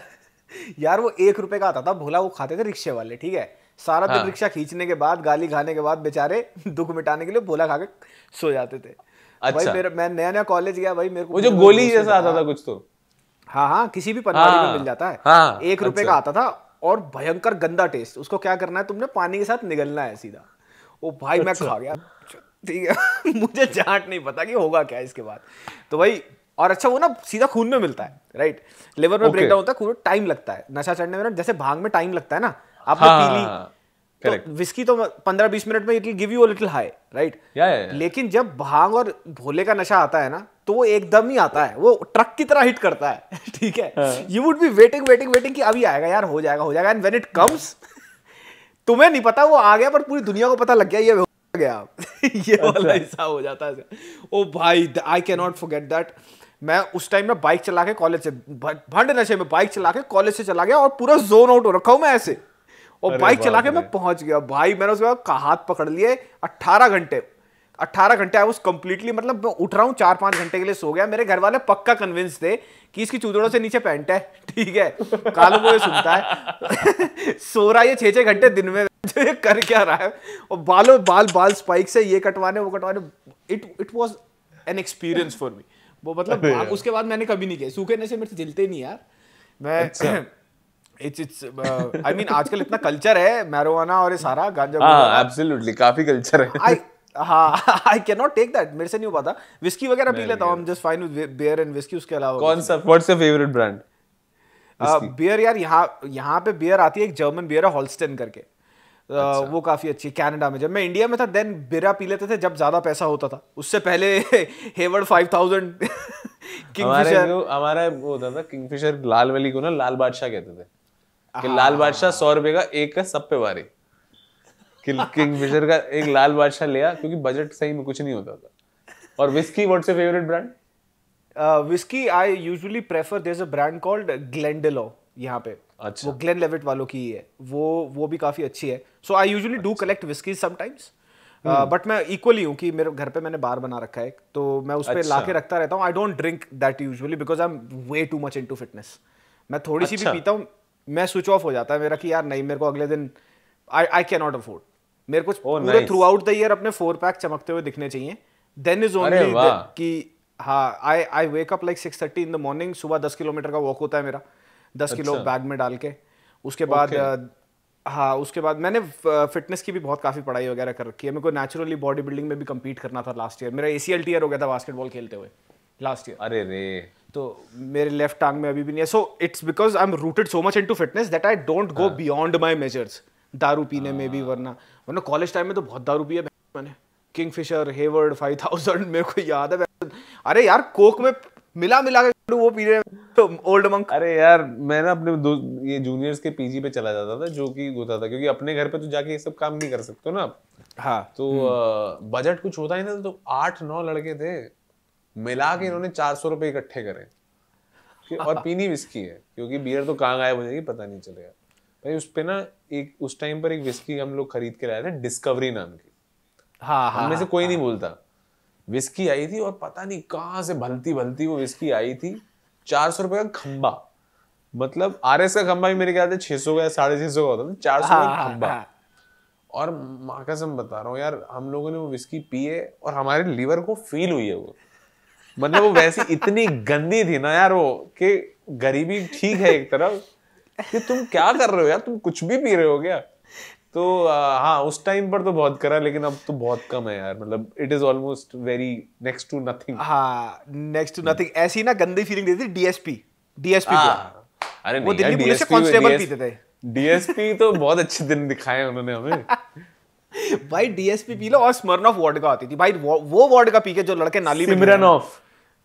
यार वो 1 रुपए का आता था भोला, वो खाते थे रिक्शे वाले, ठीक है, सारा दिन रिक्शा खींचने के बाद, गाली खाने के बाद बेचारे दुख मिटाने के लिए भोला खा के सो जाते थे। अच्छा। भाई मैं नया कॉलेज गया भाई, मेरे को वो जो गोली जैसा आता था कुछ, तो हाँ किसी भी पनवाड़ी में मिल जाता है। हाँ, 1 रुपए का आता था, और भयंकर गंदा टेस्ट। उसको क्या करना है, तुमने पानी के साथ निगलना है सीधा। ओ भाई मैं खा गया, ठीक है। मुझे जांच नहीं पता कि होगा क्या इसके बाद। तो भाई, और अच्छा वो ना सीधा खून में मिलता है, राइट, लिवर में ब्रेकडाउन होता है, खून में टाइम लगता है नशा चढ़ने में ना, जैसे भांग में टाइम लगता है ना, आपने पी ली तो विस्की तो 15-20 मिनट में it will give you a little high, right. लेकिन जब भांग और भोले का नशा आता है ना, तो वो एकदम ही आता है, वो ट्रक की तरह हिट करता है, ठीक है। यू वुड बी वेटिंग कि अभी आएगा यार, हो जाएगा, एंड व्हेन इट कम्स, तुम्हें नहीं पता वो आ गया, पर पूरी दुनिया को पता लग गया ये हो गया। ये वाला हिस्सा हो जाता है। ओ भाई, आई कैन नॉट फॉरगेट दैट। मैं उस टाइम ना बाइक चला के कॉलेज से, भंड नशे में बाइक चला के कॉलेज से चला गया, और पूरा जोन आउट हो रखा हूं मैं ऐसे, और बाइक चला के मैं पहुंच गया भाई। मैंने उसके बाद हाथ पकड़ लिए, 18 घंटे आई वाज कंप्लीटली, मतलब मैं उठ रहा हूँ 4-5 घंटे के लिए सो गया। मेरे घर वाले पक्का कन्विंस थे कि इसकी चूतड़ों से नीचे पैंट है, ठीक है, कालू वो सुनता है। सो रहा है 6-6 घंटे दिन में, ये कर क्या रहा है, और बाल स्पाइक से ये कटवाने वो कटवाने। It was an experience for me वो, मतलब उसके बाद मैंने कभी नहीं किया। सूखे नशे मेरे से जलते नहीं यार। मैं इट्स आई मीन आजकल इतना कल्चर है मैरिजुआना और ये सारा गांजा। हाँ एब्सोल्युटली, काफी कल्चर है। हाँ I can not take that, मेरे से नहीं हो पाता। विस्की वगैरह पी लेता हूँ, I am just fine with beer and whisky, उसके अलावा कौन सा, what's your favourite brand? Beer यार, यहाँ पे बियर आती है, एक जर्मन बियर है हॉल्स्टन करके। वो काफी अच्छी है। कनाडा में जब मैं इंडिया में था देन बिरा पी लेते थे जब ज्यादा पैसा होता था, उससे पहले हेवर्ड 5000 किंगफिशर। हमारा वो होता था किंगफिशर, लाल वाली को ना लाल बादशाह कहते थे कि लाल बादशाह 100 रुपए का एक का सब पे वारी। किंगफिशर का एक लाल बादशाह लिया क्योंकि बजट सही में कुछ नहीं होता था। और whisky, what's your favourite brand? Whisky I usually prefer, there is a brand called Glendillo यहाँ पे। अच्छा। वो ग्लेनलिवेट वालों की ही है, वो भी काफी अच्छी है। So I usually do collect whisky sometimes, but मैं इक्वली हूँ कि मेरे घर पे मैंने बार बना रखा है, तो मैं उस पर ला के रखता रहता हूँ। I don't drink that usually because I am way too much into fitness. मैं थोड़ी सी भी पीता हूँ मैं स्विच ऑफ हो जाता है मेरा कि यार नहीं, मेरे को अगले दिन आई कैन नॉट अफोर्ड। मेरे को पूरे थ्रू आउट द ईयर अपने 4 पैक चमकते हुए दिखने चाहिए, देन इज ओनली कि हाँ I wake up like 6:30 in the morning. सुबह 10 किलोमीटर का वॉक होता है मेरा, 10 किलो बैग में डाल के। उसके बाद हाँ, उसके बाद मैंने फिटनेस की भी बहुत काफ़ी पढ़ाई वगैरह कर रखी है। मेरे को नेचुरली बॉडी बिल्डिंग में भी कम्पीट करना था लास्ट ईयर। मेरा ACL टीयर हो गया था बास्केटबॉल खेलते हुए लास्ट ईयर। अरे रे, तो मेरे लेफ्ट टांग में अभी भी नहीं है। So it's because I am rooted so much into fitness that I don't go beyond my measures. दारू पीने में भी, वरना कॉलेज टाइम में तो बहुत दारू पिया मैंने। किंगफिशर, हेवर्ड 5000 मेरे को याद है। अरे यार कोक में मिला के वो पी रहे ओल्ड मंक। अरे यार मैं ना अपने ये जूनियर्स के पीजी पे चला जाता था, जो कि होता था क्योंकि अपने घर पे तो जाके ये सब काम नहीं कर सकते ना। हाँ, तो बजट कुछ होता ही ना, तो 8-9 लड़के थे, मिला के इन्होंने 400 रुपए इकट्ठे करे और पीनी विस्की है, क्योंकि बियर तो कहाँ गायब हो जाएगी पता नहीं चलेगा भाई। उस पे ना उस टाइम पर एक विस्की हम लोग खरीद के लाए थे, डिस्कवरी नाम की। हाँ, हममें से कोई नहीं बोलता। विस्की आई थी और पता नहीं कहाँ से भलती वो विस्की आई थी। 400 रुपए का खंबा, मतलब RS का खंबा भी मेरे ख्याल से 600 का या 650 का होता था, 400 का खंबा। और माँ कसम बता रहा हूँ यार, हम लोगों ने वो विस्की पिए और हमारे लीवर को फील हुई है वो। मतलब वो वैसी इतनी गंदी थी ना यार वो, कि गरीबी ठीक है एक तरफ कि तुम क्या कर रहे हो यार, तुम कुछ भी पी रहे हो क्या। तो हाँ, उस टाइम पर तो बहुत करा, लेकिन अब तो बहुत कम है यार। मतलब it is almost very next to nothing. हाँ, नेक्स्ट टू नथिंग। ऐसी ना गंदी फीलिंग देती थी DSP। अरे वो नहीं दिल्ली यार, पुलिस से कांस्टेबल पीते थे। DSP तो बहुत अच्छे दिन दिखाए उन्होंने हमें। भाई DSP पी लो, और स्मर्नॉफ वोडका आती थी भाई, वो वोडका पी के जो लड़के नाली में सिमरनॉफ।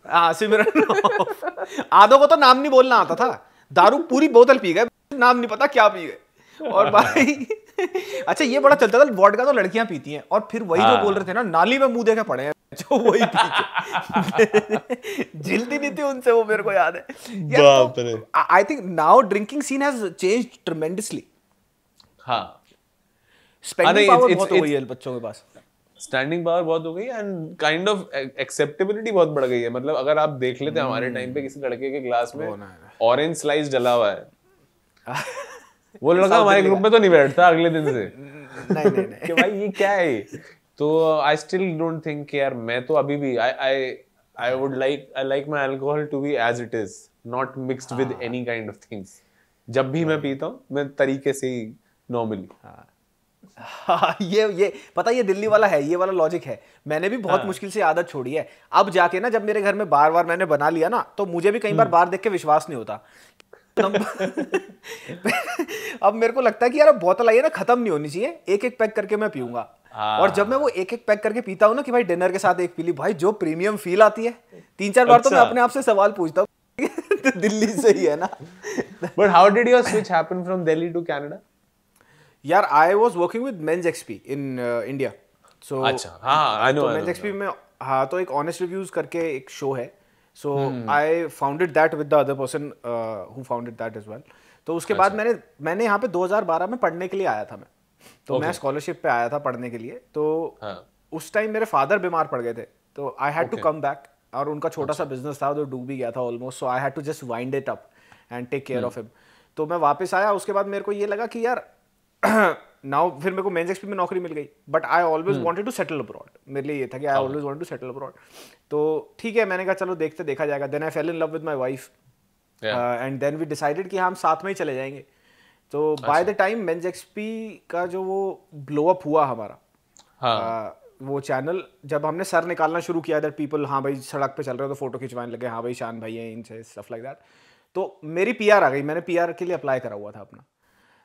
हाँ, सिमरनॉफ। आधों को तो नाम नहीं बोलना आता था, दारू पूरी बोतल पी गए, नाम नहीं पता क्या पी गए। और भाई अच्छा ये बड़ा चलता था, वोडका तो लड़कियां पीती हैं, और फिर वही जो बोल रहे थे ना, नाली में मुंह देके पड़े हैं जो वही पी के। झिलती नहीं थी उनसे वो, मेरे को याद है। बाप रे। I think now drinking scene has changed tremendously. हाँ, स्पेंडिंग पावर बहुत हो गई है बच्चों के पास, स्टैंडिंग पावर बहुत हो गई है, एंड काइंड ऑफ एक्सेप्टेबिलिटी बहुत बढ़ गई है। मतलब अगर आप देख लेते हैं हमारे टाइम पे किसी लड़के के ग्लास में ऑरेंज स्लाइस डला हुआ है, वो लड़का हमारे ग्रुप में तो नहीं बैठता अगले दिन से। नहीं कि भाई ये क्या है। तो आई स्टिल डोंट थिंक यार, मैं तो अभी भी I would like my alcohol to be as it is, not mixed with any kind of things. जब भी मैं पीता हूँ मैं तरीके से ही नॉर्मली। हाँ, ये पता, ये दिल्ली वाला है, ये वाला लॉजिक है। मैंने भी बहुत मुश्किल से आदत छोड़ी है। अब जाके ना, जब मेरे घर में बार मैंने बना लिया ना, तो मुझे भी कई बार बार देख के विश्वास नहीं होता। अब मेरे को लगता है कि यार अब बोतल आई है ना, खत्म नहीं होनी चाहिए, एक पैक करके मैं पीऊंगा। और जब मैं वो एक पैक करके पीता हूँ ना, कि भाई डिनर के साथ एक पी ली, भाई जो प्रीमियम फील आती है, 3-4 बार तो मैं अपने आप से सवाल पूछता हूँ तो दिल्ली से ही है ना। But how did your switch happen from Delhi to Canada? यार I was working with MensXP in India. So अच्छा, हाँ आई नो। मेंस एक्सपी में हाँ, तो एक ऑनेस्ट रिव्यूज करके एक शो है। So I founded that with the other person who founded that as well. तो उसके बाद मैंने यहाँ पे 2012 में पढ़ने के लिए आया था मैं। तो मैं स्कॉलरशिप पे आया था पढ़ने के लिए। तो उस टाइम मेरे फादर बीमार पड़ गए थे, तो I had to come back. और उनका छोटा सा बिजनेस था, जो डूब भी गया था almost. So I had to just wind it up and take care of him. तो मैं वापस आया। उसके बाद मेरे को ये लगा कि यार नाउ, फिर मेरे को मेंस एक्सपी में नौकरी मिल गई, but I always wanted to settle abroad. मेरे लिए ये था कि I always wanted to settle abroad. तो ठीक है, मैंने कहा चलो देखा जाएगा। Then I fell in love with my wife, and then we decided कि हम साथ में ही चले जाएंगे। तो by the time Men's XP का जो वो ब्लो अप हुआ हमारा, वो चैनल जब हमने सर निकालना शुरू किया दैट पीपल हाँ भाई सड़क पे चल रहे हो तो फोटो खिंचवाने लगे, हाँ भाई शान भाई है इनसे स्टफ लाइक दैट, तो मेरी पीआर आ गई, मैंने पीआर के लिए अप्लाई करा हुआ था अपना,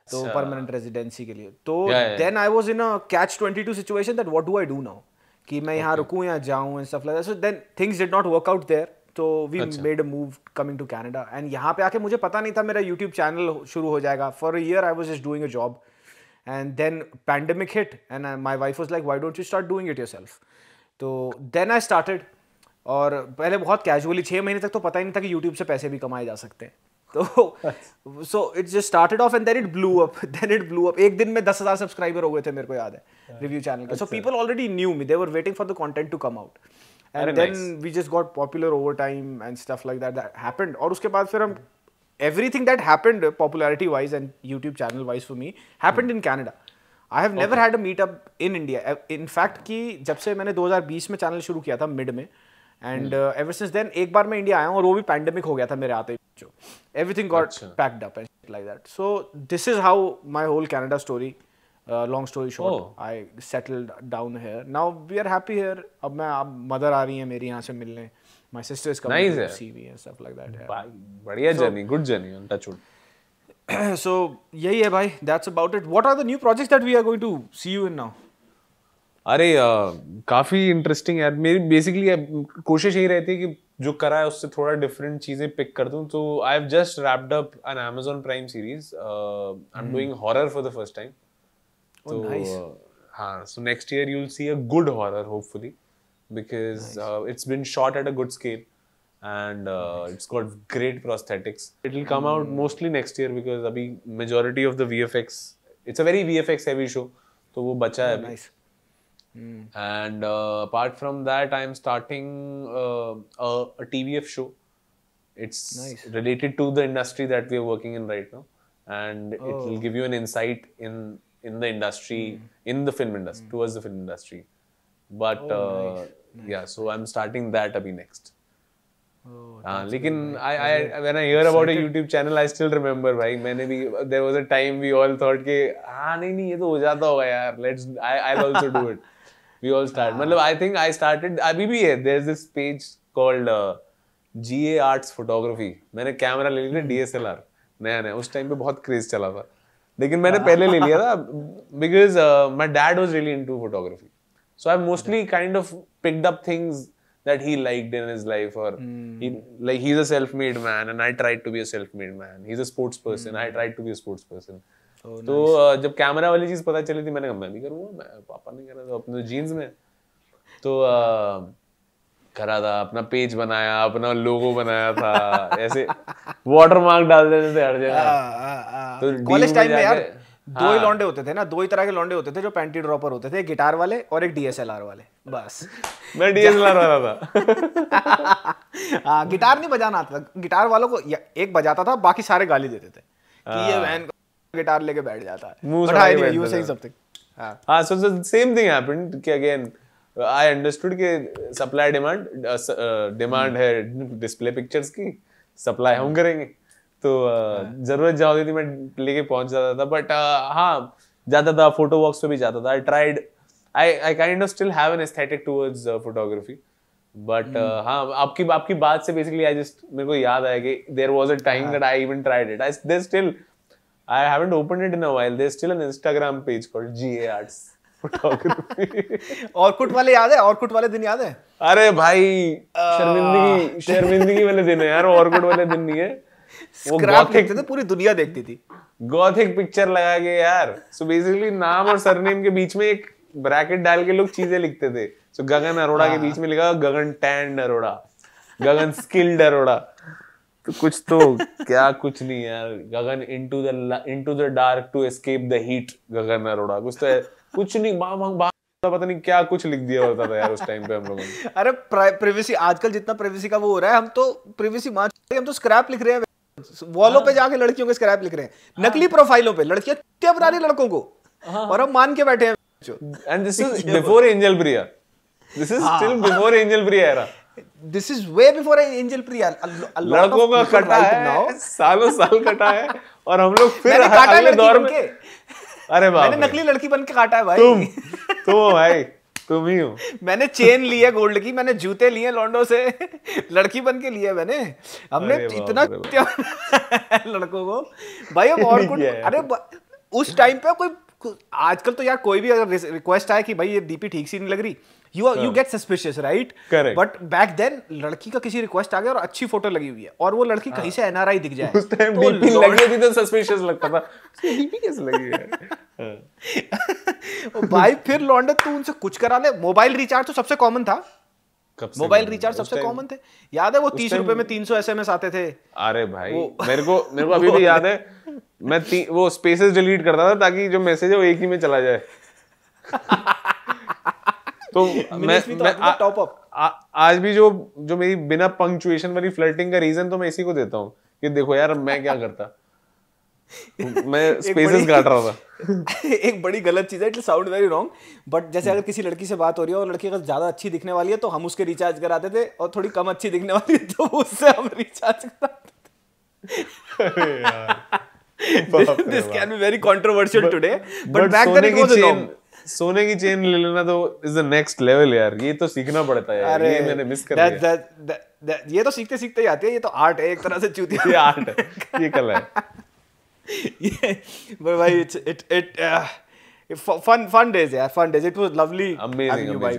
तो परमानेंट रेजिडेंसी के लिए। तो then I was in a catch 22 situation that what do I do now, कि मैं यहाँ रुकूं या जाऊं and stuff like that. So then things did not work out there, तो we made a move coming to Canada. And यहाँ पे आके मुझे पता नहीं था मेरा यूट्यूब चैनल शुरू हो जाएगा। For a year I was just doing a job and then pandemic hit and my wife was like why don't you start doing it yourself. तो देन आई स्टार्टेड, और पहले बहुत कैजुअली 6 महीने तक तो पता ही नहीं था कि यूट्यूब से पैसे भी कमाए जा सकते हैं। तो so it just started off and then it blew up. एक दिन में 10,000 सब्सक्राइबर हो गए थे, मेरे को याद है, रिव्यू चैनल के। So people already knew me, they were waiting for the content to come out and then we just got popular over time and stuff like that happened. और उसके बाद फिर हम everything that happened popularity wise and YouTube channel wise for me happened in Canada. I have never had a meetup in India. In fact कि जब से मैंने 2020 में चैनल शुरू किया था मिड में, and ever since then एक बार मैं इंडिया आया हूँ और वो भी पैंडेमिक हो गया था मेरे आते ही, everything got packed up and like that. So this is how my whole Canada story, long story short, I settled down here. Now we are happy here. अब मदर आ रही है मेरी यहाँ से मिलने, my sister is coming to see me and stuff like that. बढ़िया journey, good journey on touch wood. So यही है भाई, that's about it. What are the new projects that we are going to see you in now? अरे काफी इंटरेस्टिंग यार। मेरी बेसिकली कोशिश यही रहती है कि जो करा है उससे थोड़ा डिफरेंट चीजें पिक कर दूं। तो I have just wrapped up an Amazon Prime series, I am doing horror for the first time. तो हाँ, so next year you'll see a good horror hopefully, because it's been shot at a good scale and it's got great prosthetics. It will come out mostly next year because abhi majority of the VFX, it's a very VFX heavy show, तो वो बचा है अभी। And apart from that, I am starting a TVF show. It's related to the industry that we are working in right now, and it will give you an insight in the industry, in the film industry, towards the film industry. But yeah, so I'm starting that abhi next. लेकिन when I hear about a YouTube channel, I still remember भाई, मैंने भी, there was a time we all thought कि हाँ नहीं ये तो हो जाता होगा यार, I'll also do it. We all start, मतलब I think I started, अभी भी है, there's this page called GA Arts Photography. मैंने कैमरा ले लिया DSLR नया, उस टाइम पे बहुत क्रेज चला था, लेकिन मैंने पहले ले लिया था because my dad was really into photography. So I mostly kind of picked up things that he liked in his life, or he's a self-made man and I tried to be a self-made man. He's a sports person, I tried to be a sports person. तो जब कैमरा वाली चीज पता चली थी, मैंने कहा मैं भी करूँगा, मैं पापा ने करा था अपने जीन्स में, तो करा था, अपना पेज बनाया, अपना लोगो बनाया था, ऐसे वाटरमार्क डाल देते थे हर जगह। तो कॉलेज टाइम में यार दो ही लौंडे होते थे ना, दो ही तरह के लौंडे होते थे जो पैंटी ड्रॉपर होते थे, एक गिटार वाले और एक DSLR वाले, बस। मैं DSLR वाला था। हाँ, गिटार नहीं बजाना आता था, गिटार वालों को एक बजाता था, बाकी सारे गाली देते थे कि ये वैन गिटार लेके बैठ जाता है। But anyway, you were saying something. हाँ, so the same thing happened कि again I understood कि supply demand है display pictures की, supply हम करेंगे, तो जरूरत जहाँ होती थी मैं लेके पहुंच जाता था। बट हाँ, जाता था फोटो वॉक्स पे भी जाता था। I kind of still have an aesthetic towards photography, but हाँ, आपकी बात से basically मेरे को याद आया कि there was a time that I even tried it. I haven't opened it in a while. There's still an Instagram page called GA Arts Photography. Orkut वाले याद है? ऑर्कुट वाले दिन याद है? अरे भाई, शर्मिंदगी वाले दिन है यार, ऑर्कुट वाले दिन नहीं है। वो गॉथिक थे, पूरी दुनिया देखती थी। गॉथिक पिक्चर लगा के यार, सो बेसिकली नाम और सरनेम के बीच में एक ब्रैकेट डाल के लोग चीजें लिखते थे। सो गगन अरोड़ा के बीच में लिखा गगन टैंड अरोड़ा, गगन स्किल्ड अरोड़ा, तो कुछ तो क्या कुछ नहीं यार, गगन into the dark to escape the heat, गगन अरोड़ा, कुछ नहीं, पता नहीं क्या कुछ लिख दिया होता था यार उस टाइम पे हम लोगों ने। अरे प्राइवेसी, आजकल जितना प्राइवेसी का वो हो रहा है, हम तो प्राइवेसी हम तो स्क्रैप लिख रहे हैं, वॉलों पे जाके लड़कियों के स्क्रैप लिख रहे हैं, नकली प्रोफाइलों पे लड़कियां क्या बना रही लड़कों को, और हम मान के बैठे हैं। And this is before Angel Priya. This is still before Angel Priya era. This is way before Angel Priya. लड़कों का कटा है, सालों साल कटा है, और हम लोग फिर अगले दौर में, अरे बाप, मैंने नकली लड़की बन के काटा है भाई। तुम भाई तुम ही हो। मैंने चेन ली है गोल्ड की, मैंने जूते लिए लॉन्डो से, लड़की बन के लिए मैंने। हमने अरे बाप इतना लड़कों को भाई हम और कुछ, अरे उस टाइम पे कोई, आजकल तो यार कोई भी अगर रिक्वेस्ट आए कि भाई ये डीपी ठीक सी नहीं लग रही, you get suspicious, right? Correct. But back then लड़की का किसी रिक्वेस्ट आ गया और अच्छी फोटो लगी हुई है और वो लड़की कहीं से एनआरआई दिख जाए, उस टाइम डीपी लगी थी तो सस्पिशियस लगता था, डीपी कैसे लगी है? भाई फिर लौंडे तू उनसे कुछ करा ले। मोबाइल रिचार्ज तो सबसे कॉमन था, मोबाइल रिचार्ज सबसे कॉमन थे, याद है वो 30 रुपए में 300 SMS आते थे। अरे भाई मेरे को अभी भी याद है, मैं वो स्पेसेस डिलीट करता था ताकि जो मैसेज है वो एक ही में चला जाए। तो मैं टॉप अप आज भी जो मेरी बिना पंक्चुएशन वाली फ्लर्टिंग का रीजन तो मैं इसी को देता हूँ कि देखो यार मैं क्या करता, मैं स्पेसेस काट रहा था। एक बड़ी गलत चीज है, it sound very wrong, but जैसे अगर किसी लड़की से बात हो रही है और लड़की अगर ज्यादा अच्छी दिखने वाली है तो हम उसके रिचार्ज कराते थे, और थोड़ी कम अच्छी दिखने वाली है तो उससे हम रिचार्ज कराते थे। This can be very controversial today, but back then it was normal. सोने की चेन ले लेना तो इज द नेक्स्ट लेवल यार, ये तो सीखना पड़ता है यार, ये मैंने मिस कर दिया। ये तो सीखते सीखते ही आती है, ये तो आर्ट है एक तरह से, चूतिया ये आर्ट है, ये कला है। but भाई fun days यार, fun days, it was lovely amazing you, भाई।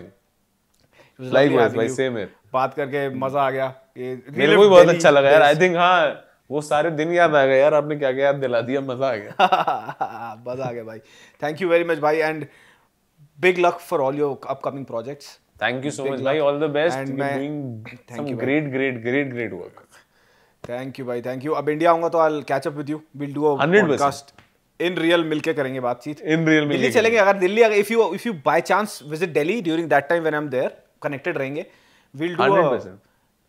Likewise भाई, same here, बात करके मजा आ गया, मेरे को भी बहुत अच्छा लगा यार। आई थिंक हाँ वो सारे दिन याद आ गए यार, आपने क्या क्या याद दिला दिया, मजा आ गया। मजा आ गया भाई, थैंक यू वेरी मच भाई, and big luck for all your upcoming projects. Thank you so much भाई, all the best, you doing some great work. Thank you भाई, थैंक यू। अब इंडिया आऊंगा तो I will catch up with you, will do a podcast in real, मिलके करेंगे बातचीत, इन रियल दिल्ली चलेंगे। अगर दिल्ली, अगर if you by chance visit Delhi during that time when I am there, connected रहेंगे, विल डू 100%।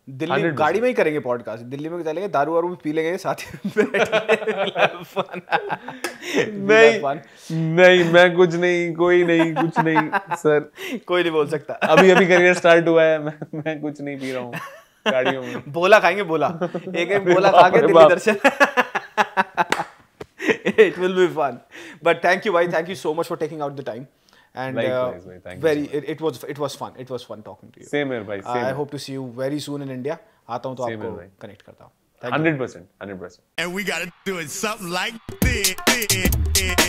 दिल्ली 100%। गाड़ी में ही करेंगे पॉडकास्ट, दिल्ली में चलेंगे, दारू वारू भी पी लेंगे साथ ही नहीं मैं कुछ नहीं, कोई नहीं, कुछ नहीं सर, कोई नहीं बोल सकता। अभी करियर स्टार्ट हुआ है, मैं कुछ नहीं पी रहा हूँ गाड़ियों में। बोला खाएंगे, बोला एक बोला खा के दिल्ली दर्शन। It will be fun, but thank you bhai, thank you so much for taking out the time, and it was fun talking to you. Same here bhai, I hope to see you very soon in India. आता हूँ तो आपको connect करता हूँ। 100%। And we gotta do it something like this.